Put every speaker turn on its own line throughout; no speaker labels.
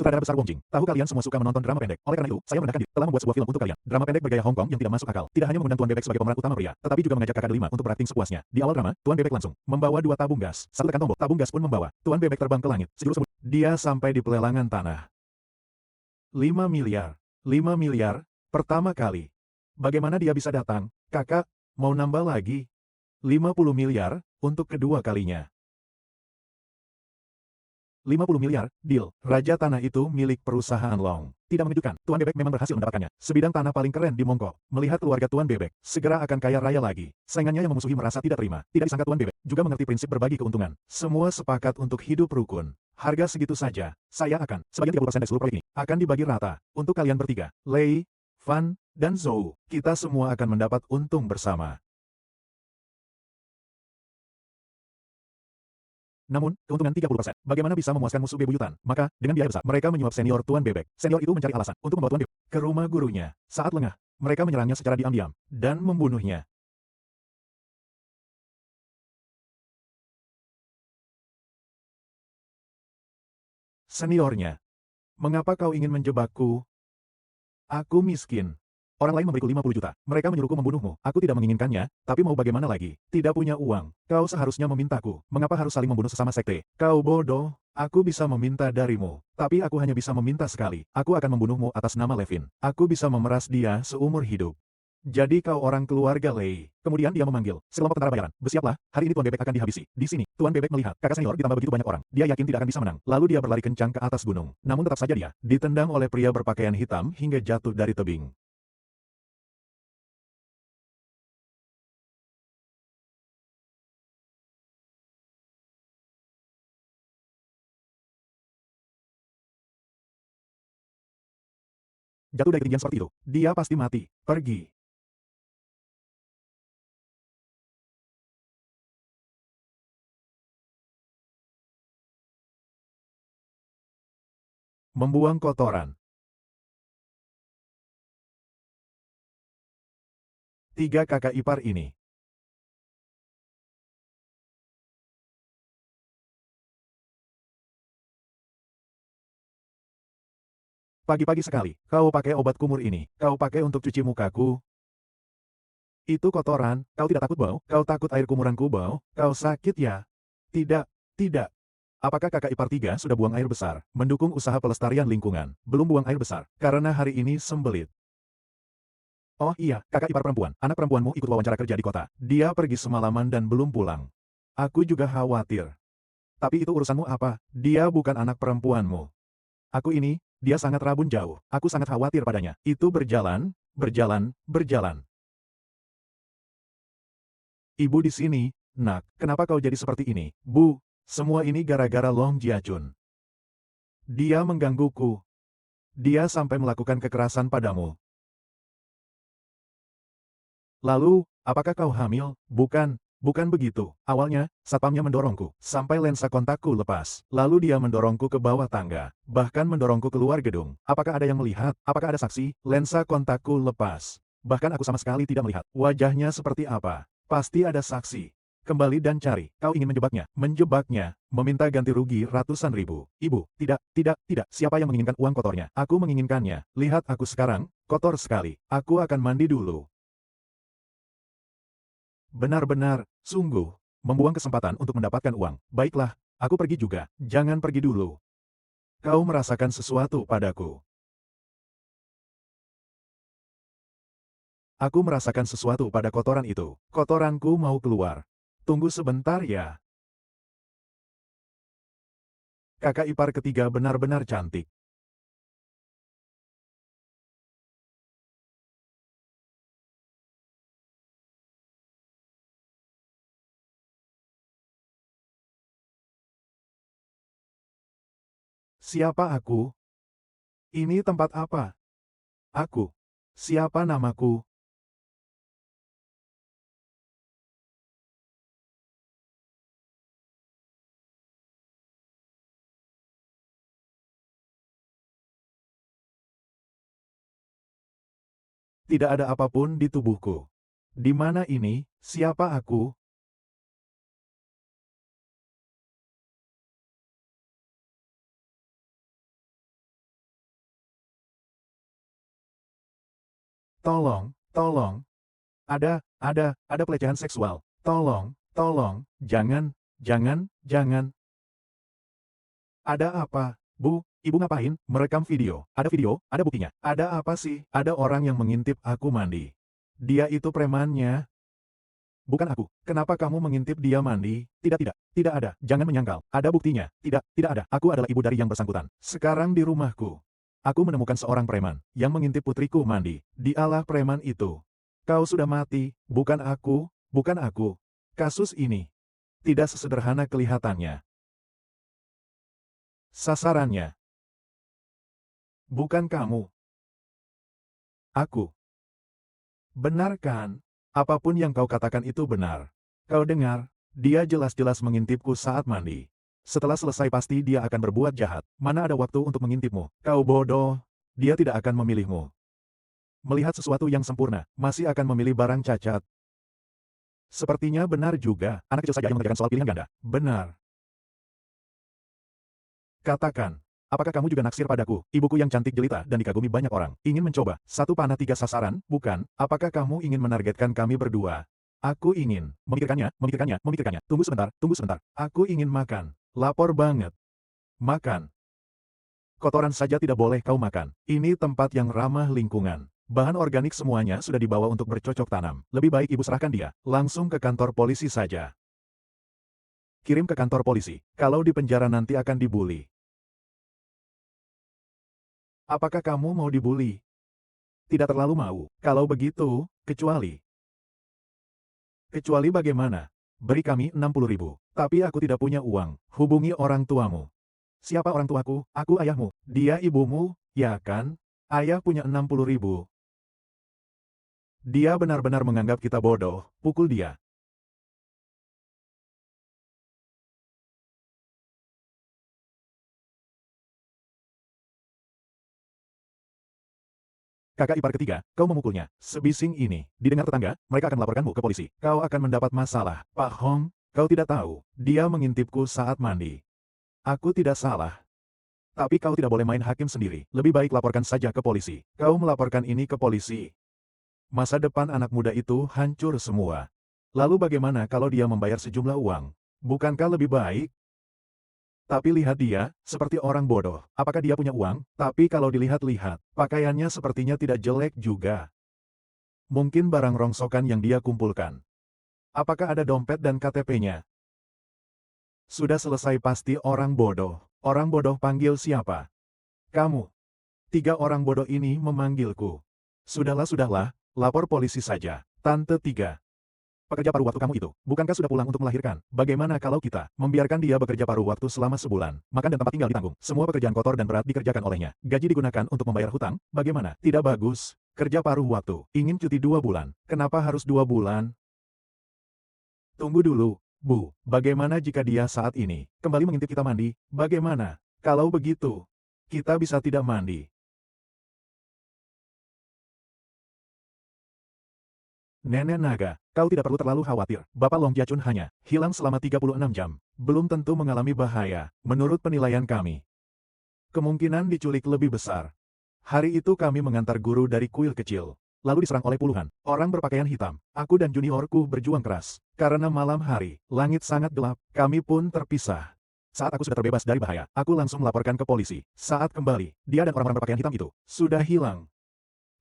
Sutradara besar Wong Jing. Tahu kalian semua suka menonton drama pendek. Oleh karena itu, saya merendahkan diri telah membuat sebuah film untuk kalian. Drama pendek bergaya Hong Kong yang tidak masuk akal. Tidak hanya mengundang Tuan Bebek sebagai pemeran utama pria, tetapi juga mengajak kakak delima untuk berakting sepuasnya. Di awal drama, Tuan Bebek langsung membawa 2 tabung gas. Satu tekan tombol, tabung gas pun membawa Tuan Bebek terbang ke langit. Sejurus dia sampai di pelelangan tanah. 5 miliar. 5 miliar, pertama kali. Bagaimana dia bisa datang? Kakak, mau nambah lagi? 50 miliar, untuk kedua kalinya. 50 miliar, deal. Raja tanah itu milik perusahaan Long. Tidak mengejutkan, Tuan Bebek memang berhasil mendapatkannya. Sebidang tanah paling keren di Mongkok. Melihat keluarga Tuan Bebek, segera akan kaya raya lagi. Saingannya yang memusuhi merasa tidak terima. Tidak disangka Tuan Bebek juga mengerti prinsip berbagi keuntungan. Semua sepakat untuk hidup rukun. Harga segitu saja. Saya akan, sebagian 30% dari seluruh proyek ini, akan dibagi rata. Untuk kalian bertiga, Lei, Fan, dan Zhou, kita semua akan mendapat untung bersama. Namun, keuntungan 30%. Bagaimana bisa memuaskan musuh bebuyutan? Maka, dengan biaya besar, mereka menyuap senior Tuan Bebek. Senior itu mencari alasan untuk membawa Tuan Bebek ke rumah gurunya. Saat lengah, mereka menyerangnya secara diam-diam dan membunuhnya. Seniornya, mengapa kau ingin menjebakku? Aku miskin. Orang lain memberiku 50 juta. Mereka menyuruhku membunuhmu. Aku tidak menginginkannya, tapi mau bagaimana lagi? Tidak punya uang. Kau seharusnya memintaku. Mengapa harus saling membunuh sesama sekte? Kau bodoh. Aku bisa meminta darimu. Tapi aku hanya bisa meminta sekali. Aku akan membunuhmu atas nama Levin. Aku bisa memeras dia seumur hidup. Jadi kau orang keluarga Lei. Kemudian dia memanggil sekelompok tentara bayaran. Bersiaplah, hari ini Tuan Bebek akan dihabisi. Di sini, Tuan Bebek melihat kakak senior ditambah begitu banyak orang. Dia yakin tidak akan bisa menang. Lalu dia berlari kencang ke atas gunung. Namun tetap saja dia ditendang oleh pria berpakaian hitam hingga jatuh dari tebing. Jatuh dari ketinggian seperti itu. Dia pasti mati. Pergi. Membuang kotoran. 3 kakak ipar ini. Pagi-pagi sekali, kau pakai obat kumur ini. Kau pakai untuk cuci mukaku. Itu kotoran. Kau tidak takut bau? Kau takut air kumuranku bau? Kau sakit ya? Tidak, tidak. Apakah kakak ipar 3 sudah buang air besar? Mendukung usaha pelestarian lingkungan. Belum buang air besar. Karena hari ini sembelit. Oh iya, kakak ipar perempuan. Anak perempuanmu ikut wawancara kerja di kota. Dia pergi semalaman dan belum pulang. Aku juga khawatir. Tapi itu urusanmu apa? Dia bukan anak perempuanmu. Aku ini, dia sangat rabun jauh. Aku sangat khawatir padanya. Itu berjalan, berjalan, berjalan. Ibu di sini, nak, kenapa kau jadi seperti ini? Bu, semua ini gara-gara Long Jiajun. Dia menggangguku. Dia sampai melakukan kekerasan padamu. Lalu, apakah kau hamil? Bukan, bukan begitu. Awalnya, satpamnya mendorongku, sampai lensa kontakku lepas. Lalu dia mendorongku ke bawah tangga, bahkan mendorongku keluar gedung. Apakah ada yang melihat? Apakah ada saksi? Lensa kontakku lepas. Bahkan aku sama sekali tidak melihat. Wajahnya seperti apa? Pasti ada saksi. Kembali dan cari. Kau ingin menjebaknya. Menjebaknya. Meminta ganti rugi ratusan ribu. Ibu, tidak, tidak, tidak. Siapa yang menginginkan uang kotornya? Aku menginginkannya. Lihat aku sekarang, kotor sekali. Aku akan mandi dulu. Benar-benar, sungguh, membuang kesempatan untuk mendapatkan uang. Baiklah, aku pergi juga. Jangan pergi dulu. Kau merasakan sesuatu padaku. Aku merasakan sesuatu pada kotoran itu. Kotoranku mau keluar. Tunggu sebentar ya. Kakak ipar ketiga benar-benar cantik. Siapa aku? Ini tempat apa? Aku. Siapa namaku? Tidak ada apapun di tubuhku. Di mana ini? Siapa aku? Tolong, tolong. Ada pelecehan seksual. Tolong, tolong, jangan, jangan. Ada apa? Bu, ibu ngapain? Merekam video. Ada video, ada buktinya. Ada apa sih? Ada orang yang mengintip aku mandi. Dia itu premannya. Bukan aku. Kenapa kamu mengintip dia mandi? Tidak ada. Jangan menyangkal. Ada buktinya. Tidak ada. Aku adalah ibu dari yang bersangkutan. Sekarang di rumahku. Aku menemukan seorang preman yang mengintip putriku mandi. Dialah preman itu. Kau sudah mati, bukan aku, bukan aku. Kasus ini tidak sesederhana kelihatannya. Sasarannya bukan kamu. Aku. Benar kan? Apapun yang kau katakan itu benar. Kau dengar, dia jelas-jelas mengintipku saat mandi. Setelah selesai pasti dia akan berbuat jahat. Mana ada waktu untuk mengintipmu? Kau bodoh. Dia tidak akan memilihmu. Melihat sesuatu yang sempurna, masih akan memilih barang cacat. Sepertinya benar juga, anak kecil saja yang mengerjakan soal pilihan ganda. Benar. Katakan. Apakah kamu juga naksir padaku, ibuku yang cantik jelita dan dikagumi banyak orang? Ingin mencoba, satu panah tiga sasaran, bukan? Apakah kamu ingin menargetkan kami berdua? Aku ingin. Memikirkannya. Tunggu sebentar. Aku ingin makan. Lapor banget. Makan. Kotoran saja tidak boleh kau makan. Ini tempat yang ramah lingkungan. Bahan organik semuanya sudah dibawa untuk bercocok tanam. Lebih baik ibu serahkan dia. Langsung ke kantor polisi saja. Kirim ke kantor polisi. Kalau di penjara nanti akan dibully. Apakah kamu mau dibully? Tidak terlalu mau. Kalau begitu, kecuali. Kecuali bagaimana? Beri kami 60.000. Tapi aku tidak punya uang. Hubungi orang tuamu. Siapa orang tuaku? Aku ayahmu. Dia ibumu, ya kan? Ayah punya 60.000. Dia benar-benar menganggap kita bodoh. Pukul dia. Kakak ipar ketiga, kau memukulnya. Sebising ini, didengar tetangga, mereka akan melaporkanmu ke polisi. Kau akan mendapat masalah. Pak Hong, kau tidak tahu, dia mengintipku saat mandi. Aku tidak salah. Tapi kau tidak boleh main hakim sendiri. Lebih baik laporkan saja ke polisi. Kau melaporkan ini ke polisi. Masa depan anak muda itu hancur semua. Lalu bagaimana kalau dia membayar sejumlah uang? Bukankah lebih baik? Tapi lihat dia, seperti orang bodoh. Apakah dia punya uang? Tapi kalau dilihat-lihat, pakaiannya sepertinya tidak jelek juga. Mungkin barang rongsokan yang dia kumpulkan. Apakah ada dompet dan KTP-nya? Sudah selesai pasti orang bodoh. Orang bodoh panggil siapa? Kamu. Tiga orang bodoh ini memanggilku. Sudahlah, lapor polisi saja. Tante tiga. Pekerja paruh waktu kamu itu, bukankah sudah pulang untuk melahirkan? Bagaimana kalau kita membiarkan dia bekerja paruh waktu selama sebulan? Makan dan tempat tinggal ditanggung. Semua pekerjaan kotor dan berat dikerjakan olehnya. Gaji digunakan untuk membayar hutang? Bagaimana? Tidak bagus. Kerja paruh waktu. Ingin cuti 2 bulan. Kenapa harus 2 bulan? Tunggu dulu, Bu. Bagaimana jika dia saat ini kembali mengintip kita mandi? Bagaimana? Kalau begitu, kita bisa tidak mandi. Nenek naga, kau tidak perlu terlalu khawatir. Bapak Long Jiachun hanya hilang selama 36 jam. Belum tentu mengalami bahaya, menurut penilaian kami. Kemungkinan diculik lebih besar. Hari itu kami mengantar guru dari kuil kecil. Lalu diserang oleh puluhan orang berpakaian hitam. Aku dan juniorku berjuang keras. Karena malam hari, langit sangat gelap, kami pun terpisah. Saat aku sudah terbebas dari bahaya, aku langsung melaporkan ke polisi. Saat kembali, dia dan orang-orang berpakaian hitam itu sudah hilang.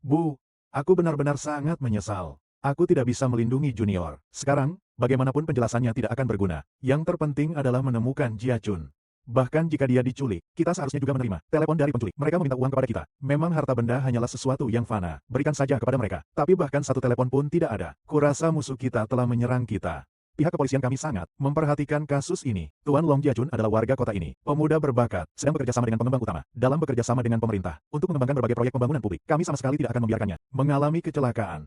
Bu, aku benar-benar sangat menyesal. Aku tidak bisa melindungi junior. Sekarang, bagaimanapun penjelasannya tidak akan berguna. Yang terpenting adalah menemukan Jiachun. Bahkan jika dia diculik, kita seharusnya juga menerima telepon dari penculik. Mereka meminta uang kepada kita. Memang harta benda hanyalah sesuatu yang fana. Berikan saja kepada mereka. Tapi bahkan satu telepon pun tidak ada. Kurasa musuh kita telah menyerang kita. Pihak kepolisian kami sangat memperhatikan kasus ini. Tuan Long Jiachun adalah warga kota ini. Pemuda berbakat, sedang bekerja sama dengan pengembang utama. Dalam bekerja sama dengan pemerintah. Untuk mengembangkan berbagai proyek pembangunan publik. Kami sama sekali tidak akan membiarkannya mengalami kecelakaan.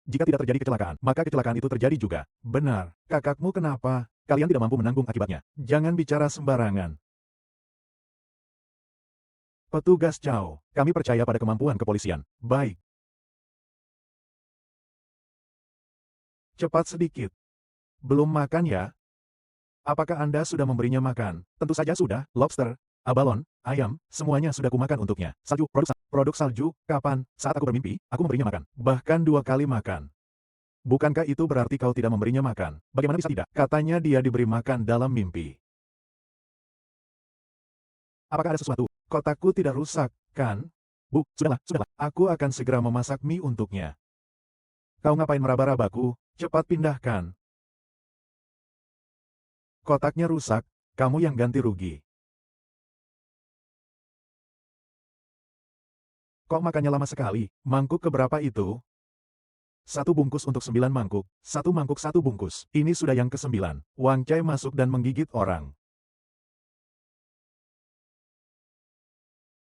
Jika tidak terjadi kecelakaan, maka kecelakaan itu terjadi juga. Benar. Kakakmu kenapa? Kalian tidak mampu menanggung akibatnya. Jangan bicara sembarangan. Petugas Cao, kami percaya pada kemampuan kepolisian. Baik. Cepat sedikit. Belum makan ya? Apakah Anda sudah memberinya makan? Tentu saja sudah, lobster. Abalon, ayam, semuanya sudah kumakan untuknya. Salju, produk salju, kapan, saat aku bermimpi, aku memberinya makan. Bahkan 2 kali makan. Bukankah itu berarti kau tidak memberinya makan? Bagaimana bisa tidak? Katanya dia diberi makan dalam mimpi. Apakah ada sesuatu? Kotakku tidak rusak, kan? Bu, sudahlah, sudahlah. Aku akan segera memasak mie untuknya. Kau ngapain meraba-rabaku? Cepat pindahkan. Kotaknya rusak, kamu yang ganti rugi. Kok makannya lama sekali? Mangkuk keberapa itu? 1 bungkus untuk 9 mangkuk. 1 mangkuk 1 bungkus. Ini sudah yang ke-9. Wang Cai masuk dan menggigit orang.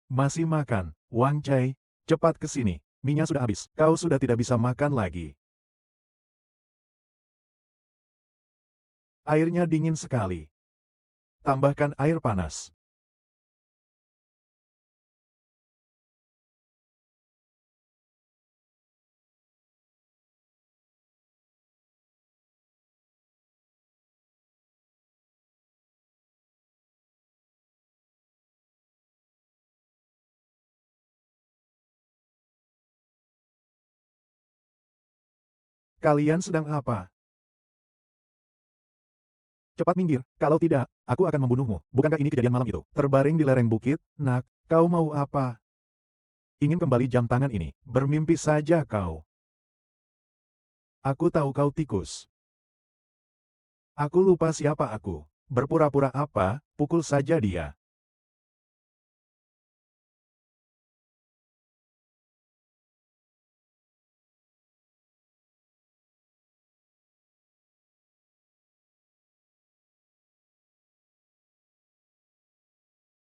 Masih makan. Wang Cai, cepat ke sini. Minyak sudah habis. Kau sudah tidak bisa makan lagi. Airnya dingin sekali. Tambahkan air panas. Kalian sedang apa? Cepat minggir, kalau tidak, aku akan membunuhmu. Bukankah ini kejadian malam itu? Terbaring di lereng bukit, nak, kau mau apa? Ingin kembali jam tangan ini? Bermimpi saja kau. Aku tahu kau tikus. Aku lupa siapa aku. Berpura-pura apa, pukul saja dia.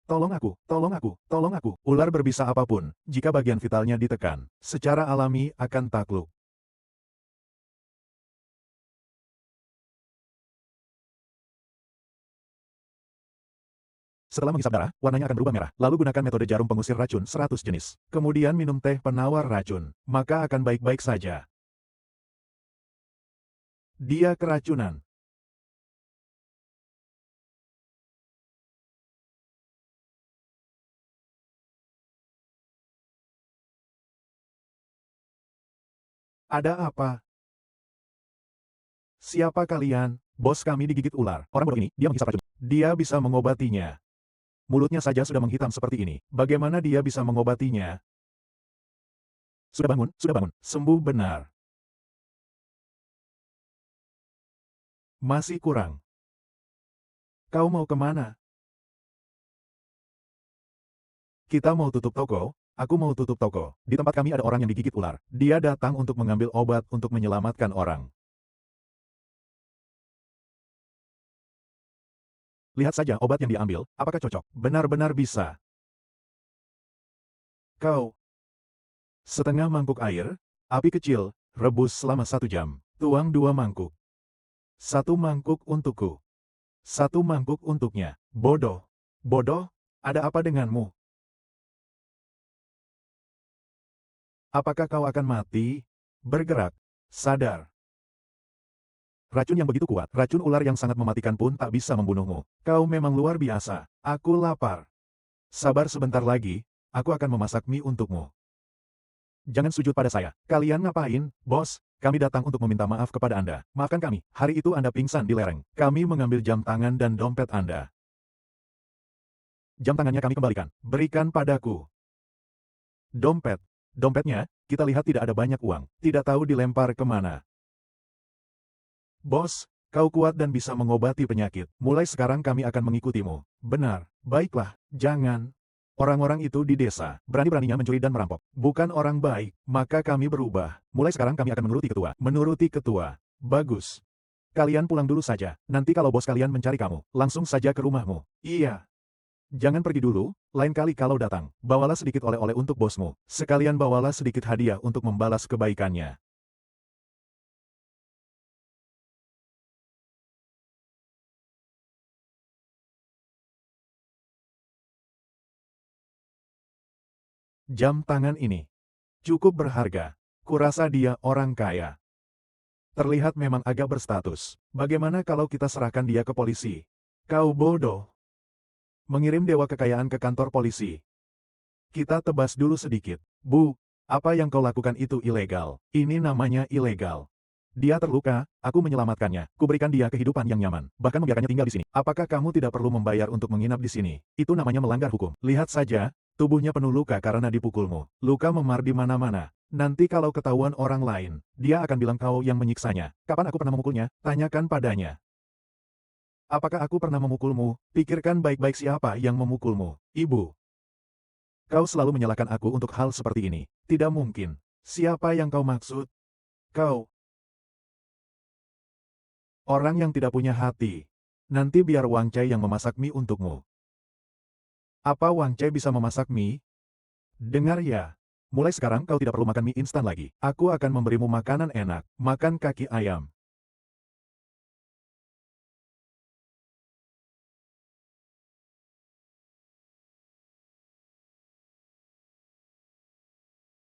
Tolong aku, tolong aku, tolong aku. Ular berbisa apapun, jika bagian vitalnya ditekan, secara alami akan takluk. Setelah menghisap darah, warnanya akan berubah merah. Lalu gunakan metode jarum pengusir racun 100 jenis. Kemudian minum teh penawar racun. Maka akan baik-baik saja. Dia keracunan. Ada apa? Siapa kalian? Bos kami digigit ular. Orang bodoh ini, dia menghisap racun. Dia bisa mengobatinya. Mulutnya saja sudah menghitam seperti ini. Bagaimana dia bisa mengobatinya? Sudah bangun, sudah bangun. Sembuh benar. Masih kurang. Kau mau kemana? Kita mau tutup toko. Aku mau tutup toko. Di tempat kami ada orang yang digigit ular. Dia datang untuk mengambil obat untuk menyelamatkan orang. Lihat saja obat yang diambil, apakah cocok? Benar-benar bisa. Kau. Setengah mangkuk air, api kecil, rebus selama 1 jam. Tuang 2 mangkuk. 1 mangkuk untukku. 1 mangkuk untuknya. Bodoh. Bodoh? Ada apa denganmu? Apakah kau akan mati? Bergerak. Sadar. Racun yang begitu kuat, racun ular yang sangat mematikan pun tak bisa membunuhmu. Kau memang luar biasa. Aku lapar. Sabar sebentar lagi, aku akan memasak mie untukmu. Jangan sujud pada saya. Kalian ngapain, bos? Kami datang untuk meminta maaf kepada Anda. Maafkan kami, hari itu Anda pingsan di lereng. Kami mengambil jam tangan dan dompet Anda. Jam tangannya kami kembalikan. Berikan padaku. Dompet. Dompetnya, kita lihat tidak ada banyak uang. Tidak tahu dilempar kemana. Bos, kau kuat dan bisa mengobati penyakit. Mulai sekarang kami akan mengikutimu. Benar. Baiklah, jangan. Orang-orang itu di desa, berani-beraninya mencuri dan merampok. Bukan orang baik, maka kami berubah. Mulai sekarang kami akan menuruti ketua. Menuruti ketua. Bagus. Kalian pulang dulu saja. Nanti kalau bos kalian mencari kamu, langsung saja ke rumahmu. Iya. Jangan pergi dulu, lain kali kalau datang, bawalah sedikit oleh-oleh untuk bosmu. Sekalian bawalah sedikit hadiah untuk membalas kebaikannya. Jam tangan ini cukup berharga. Kurasa dia orang kaya. Terlihat memang agak berstatus. Bagaimana kalau kita serahkan dia ke polisi? Kau bodoh. Mengirim dewa kekayaan ke kantor polisi. Kita tebas dulu sedikit. Bu, apa yang kau lakukan itu ilegal. Ini namanya ilegal. Dia terluka, aku menyelamatkannya, kuberikan dia kehidupan yang nyaman, bahkan membiarkannya tinggal di sini. Apakah kamu tidak perlu membayar untuk menginap di sini? Itu namanya melanggar hukum. Lihat saja, tubuhnya penuh luka karena dipukulmu. Luka memar di mana-mana. Nanti kalau ketahuan orang lain, dia akan bilang kau yang menyiksanya. Kapan aku pernah memukulnya? Tanyakan padanya. Apakah aku pernah memukulmu? Pikirkan baik-baik siapa yang memukulmu. Ibu. Kau selalu menyalahkan aku untuk hal seperti ini. Tidak mungkin. Siapa yang kau maksud? Kau. Orang yang tidak punya hati. Nanti biar Wang Cai yang memasak mie untukmu. Apa Wang Cai bisa memasak mie? Dengar ya. Mulai sekarang kau tidak perlu makan mie instan lagi. Aku akan memberimu makanan enak. Makan kaki ayam.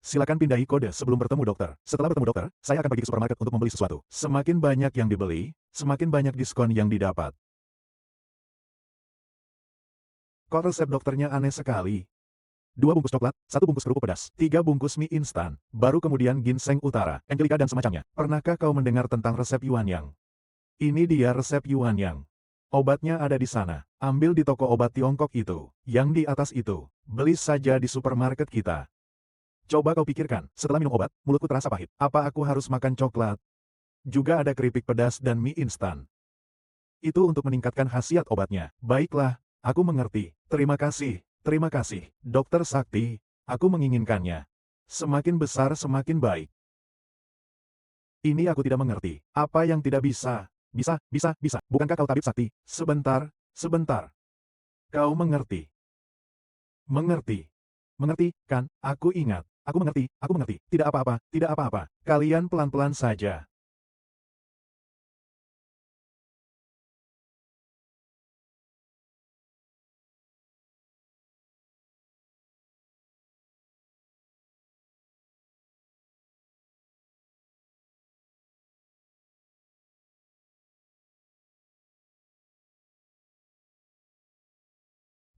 Silakan pindahi kode sebelum bertemu dokter. Setelah bertemu dokter, saya akan pergi ke supermarket untuk membeli sesuatu. Semakin banyak yang dibeli, semakin banyak diskon yang didapat. Kok resep dokternya aneh sekali? 2 bungkus coklat, 1 bungkus kerupuk pedas, 3 bungkus mie instan, baru kemudian ginseng utara, Angelica dan semacamnya. Pernahkah kau mendengar tentang resep Yuan Yang? Ini dia resep Yuan Yang. Obatnya ada di sana. Ambil di toko obat Tiongkok itu. Yang di atas itu. Beli saja di supermarket kita. Coba kau pikirkan, setelah minum obat, mulutku terasa pahit. Apa aku harus makan coklat? Juga ada keripik pedas dan mie instan. Itu untuk meningkatkan khasiat obatnya. Baiklah, aku mengerti. Terima kasih, Dokter Sakti. Aku menginginkannya. Semakin besar semakin baik. Ini aku tidak mengerti. Apa yang tidak bisa? Bisa. Bukankah kau tabib sakti? Sebentar. Kau mengerti. Mengerti, kan? Aku ingat. Aku mengerti. Tidak apa-apa. Kalian pelan-pelan saja.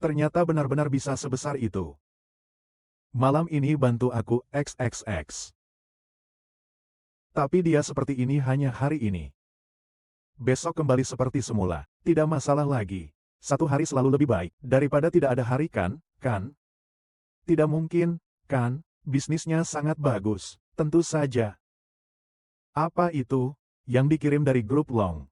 Ternyata benar-benar bisa sebesar itu. Malam ini bantu aku XXX. Tapi dia seperti ini hanya hari ini. Besok kembali seperti semula. Tidak masalah lagi. 1 hari selalu lebih baik daripada tidak ada hari kan? Tidak mungkin, kan? Bisnisnya sangat bagus. Tentu saja. Apa itu? Yang dikirim dari grup Long.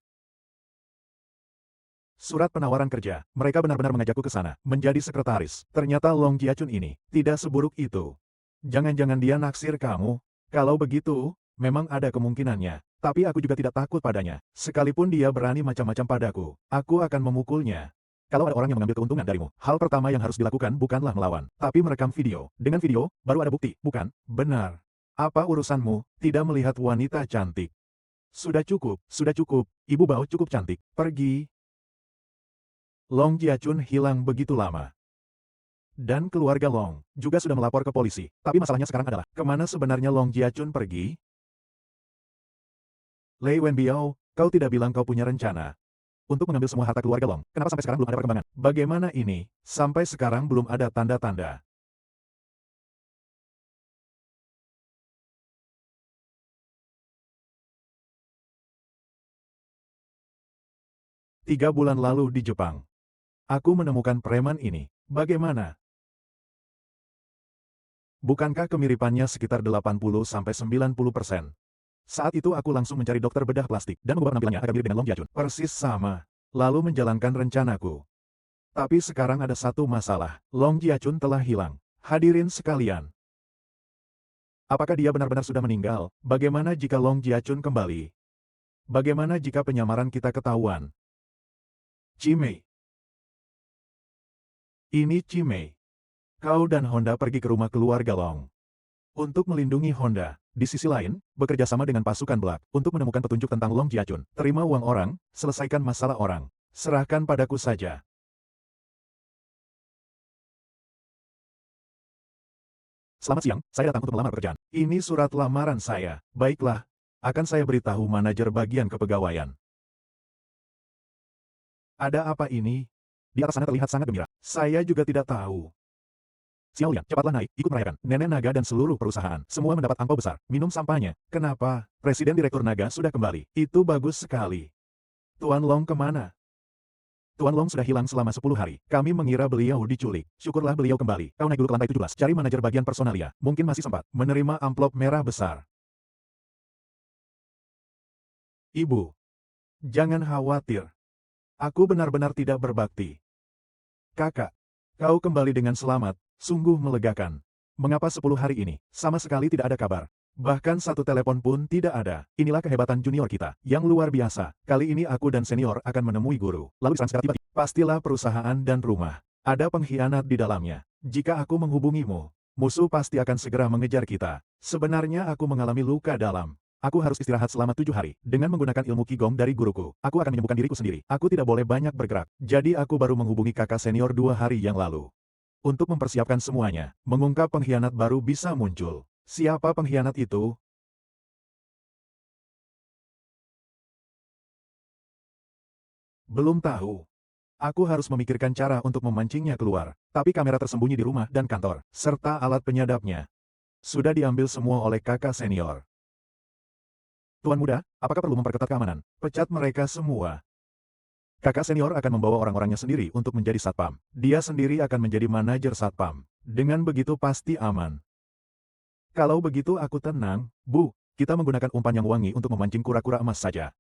Surat penawaran kerja. Mereka benar-benar mengajakku ke sana, menjadi sekretaris. Ternyata Long Jiachun ini tidak seburuk itu. Jangan-jangan dia naksir kamu? Kalau begitu, memang ada kemungkinannya. Tapi aku juga tidak takut padanya. Sekalipun dia berani macam-macam padaku, aku akan memukulnya. Kalau ada orang yang mengambil keuntungan darimu, hal pertama yang harus dilakukan bukanlah melawan, tapi merekam video. Dengan video, baru ada bukti, bukan? Benar. Apa urusanmu, tidak melihat wanita cantik? Sudah cukup. Ibu Bao cukup cantik. Pergi. Long Jiachun hilang begitu lama. Dan keluarga Long juga sudah melapor ke polisi. Tapi masalahnya sekarang adalah, kemana sebenarnya Long Jiachun pergi? Lei Wenbiao, kau tidak bilang kau punya rencana untuk mengambil semua harta keluarga Long. Kenapa sampai sekarang belum ada perkembangan? Bagaimana ini? Sampai sekarang belum ada tanda-tanda. Tiga bulan lalu di Jepang. Aku menemukan preman ini. Bagaimana? Bukankah kemiripannya sekitar 80-90%? Saat itu aku langsung mencari dokter bedah plastik dan mengubah penampilannya agar mirip dengan Long Jiachun. Persis sama. Lalu menjalankan rencanaku. Tapi sekarang ada satu masalah. Long Jiachun telah hilang. Hadirin sekalian. Apakah dia benar-benar sudah meninggal? Bagaimana jika Long Jiachun kembali? Bagaimana jika penyamaran kita ketahuan? Cimei. Ini Cimei. Kau dan Honda pergi ke rumah keluarga Long. Untuk melindungi Honda. Di sisi lain, bekerja sama dengan pasukan Black untuk menemukan petunjuk tentang Long Jiachun. Terima uang orang, selesaikan masalah orang. Serahkan padaku saja. Selamat siang, saya datang untuk melamar pekerjaan. Ini surat lamaran saya. Baiklah, akan saya beritahu manajer bagian kepegawaian. Ada apa ini? Di atas sana terlihat sangat gembira. Saya juga tidak tahu. Xiaolian, cepatlah naik, ikut merayakan. Nenek naga dan seluruh perusahaan, semua mendapat angpau besar. Minum sampahnya. Kenapa? Presiden Direktur Naga sudah kembali. Itu bagus sekali. Tuan Long kemana? Tuan Long sudah hilang selama 10 hari. Kami mengira beliau diculik. Syukurlah beliau kembali. Kau naik dulu ke lantai 17. Cari manajer bagian personalia. Mungkin masih sempat. Menerima amplop merah besar. Ibu. Jangan khawatir. Aku benar-benar tidak berbakti. Kakak. Kau kembali dengan selamat. Sungguh melegakan. Mengapa 10 hari ini, sama sekali tidak ada kabar? Bahkan satu telepon pun tidak ada. Inilah kehebatan junior kita, yang luar biasa. Kali ini aku dan senior akan menemui guru. Lalu diserang secara tiba-tiba. Pastilah perusahaan dan rumah. Ada pengkhianat di dalamnya. Jika aku menghubungimu, musuh pasti akan segera mengejar kita. Sebenarnya aku mengalami luka dalam. Aku harus istirahat selama 7 hari. Dengan menggunakan ilmu Qigong dari guruku, aku akan menyembuhkan diriku sendiri. Aku tidak boleh banyak bergerak. Jadi aku baru menghubungi kakak senior 2 hari yang lalu. Untuk mempersiapkan semuanya, mengungkap pengkhianat baru bisa muncul. Siapa pengkhianat itu? Belum tahu. Aku harus memikirkan cara untuk memancingnya keluar. Tapi kamera tersembunyi di rumah dan kantor, serta alat penyadapnya. Sudah diambil semua oleh kakak senior. Tuan muda, apakah perlu memperketat keamanan? Pecat mereka semua. Kakak senior akan membawa orang-orangnya sendiri untuk menjadi satpam. Dia sendiri akan menjadi manajer satpam. Dengan begitu pasti aman. Kalau begitu aku tenang, Bu. Kita menggunakan umpan yang wangi untuk memancing kura-kura emas saja.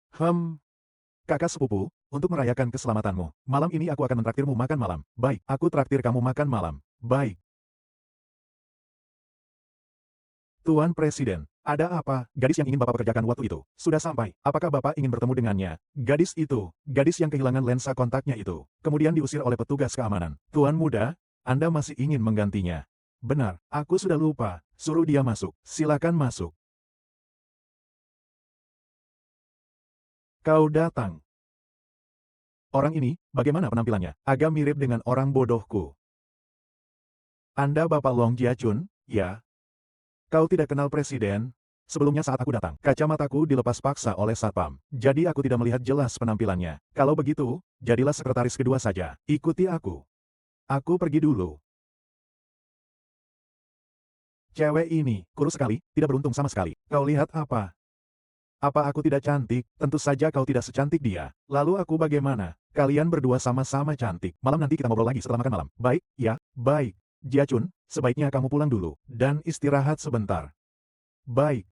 Kakak sepupu, untuk merayakan keselamatanmu, malam ini aku akan mentraktirmu makan malam. Baik, aku traktir kamu makan malam. Baik. Tuan Presiden, ada apa? Gadis yang ingin Bapak pekerjakan waktu itu, sudah sampai. Apakah Bapak ingin bertemu dengannya? Gadis itu, gadis yang kehilangan lensa kontaknya itu, kemudian diusir oleh petugas keamanan. Tuan muda, Anda masih ingin menggantinya? Benar, aku sudah lupa. Suruh dia masuk. Silakan masuk. Kau datang. Orang ini, bagaimana penampilannya? Agak mirip dengan orang bodohku. Anda Bapak Long Jiachun, ya? Kau tidak kenal presiden? Sebelumnya saat aku datang, kacamataku dilepas paksa oleh satpam. Jadi aku tidak melihat jelas penampilannya. Kalau begitu, jadilah sekretaris kedua saja. Ikuti aku. Aku pergi dulu. Cewek ini, kurus sekali, tidak beruntung sama sekali. Kau lihat apa? Apa aku tidak cantik? Tentu saja kau tidak secantik dia. Lalu aku bagaimana? Kalian berdua sama-sama cantik. Malam nanti kita ngobrol lagi setelah makan malam. Baik, ya, baik. Jiachun, sebaiknya kamu pulang dulu, dan istirahat sebentar. Baik.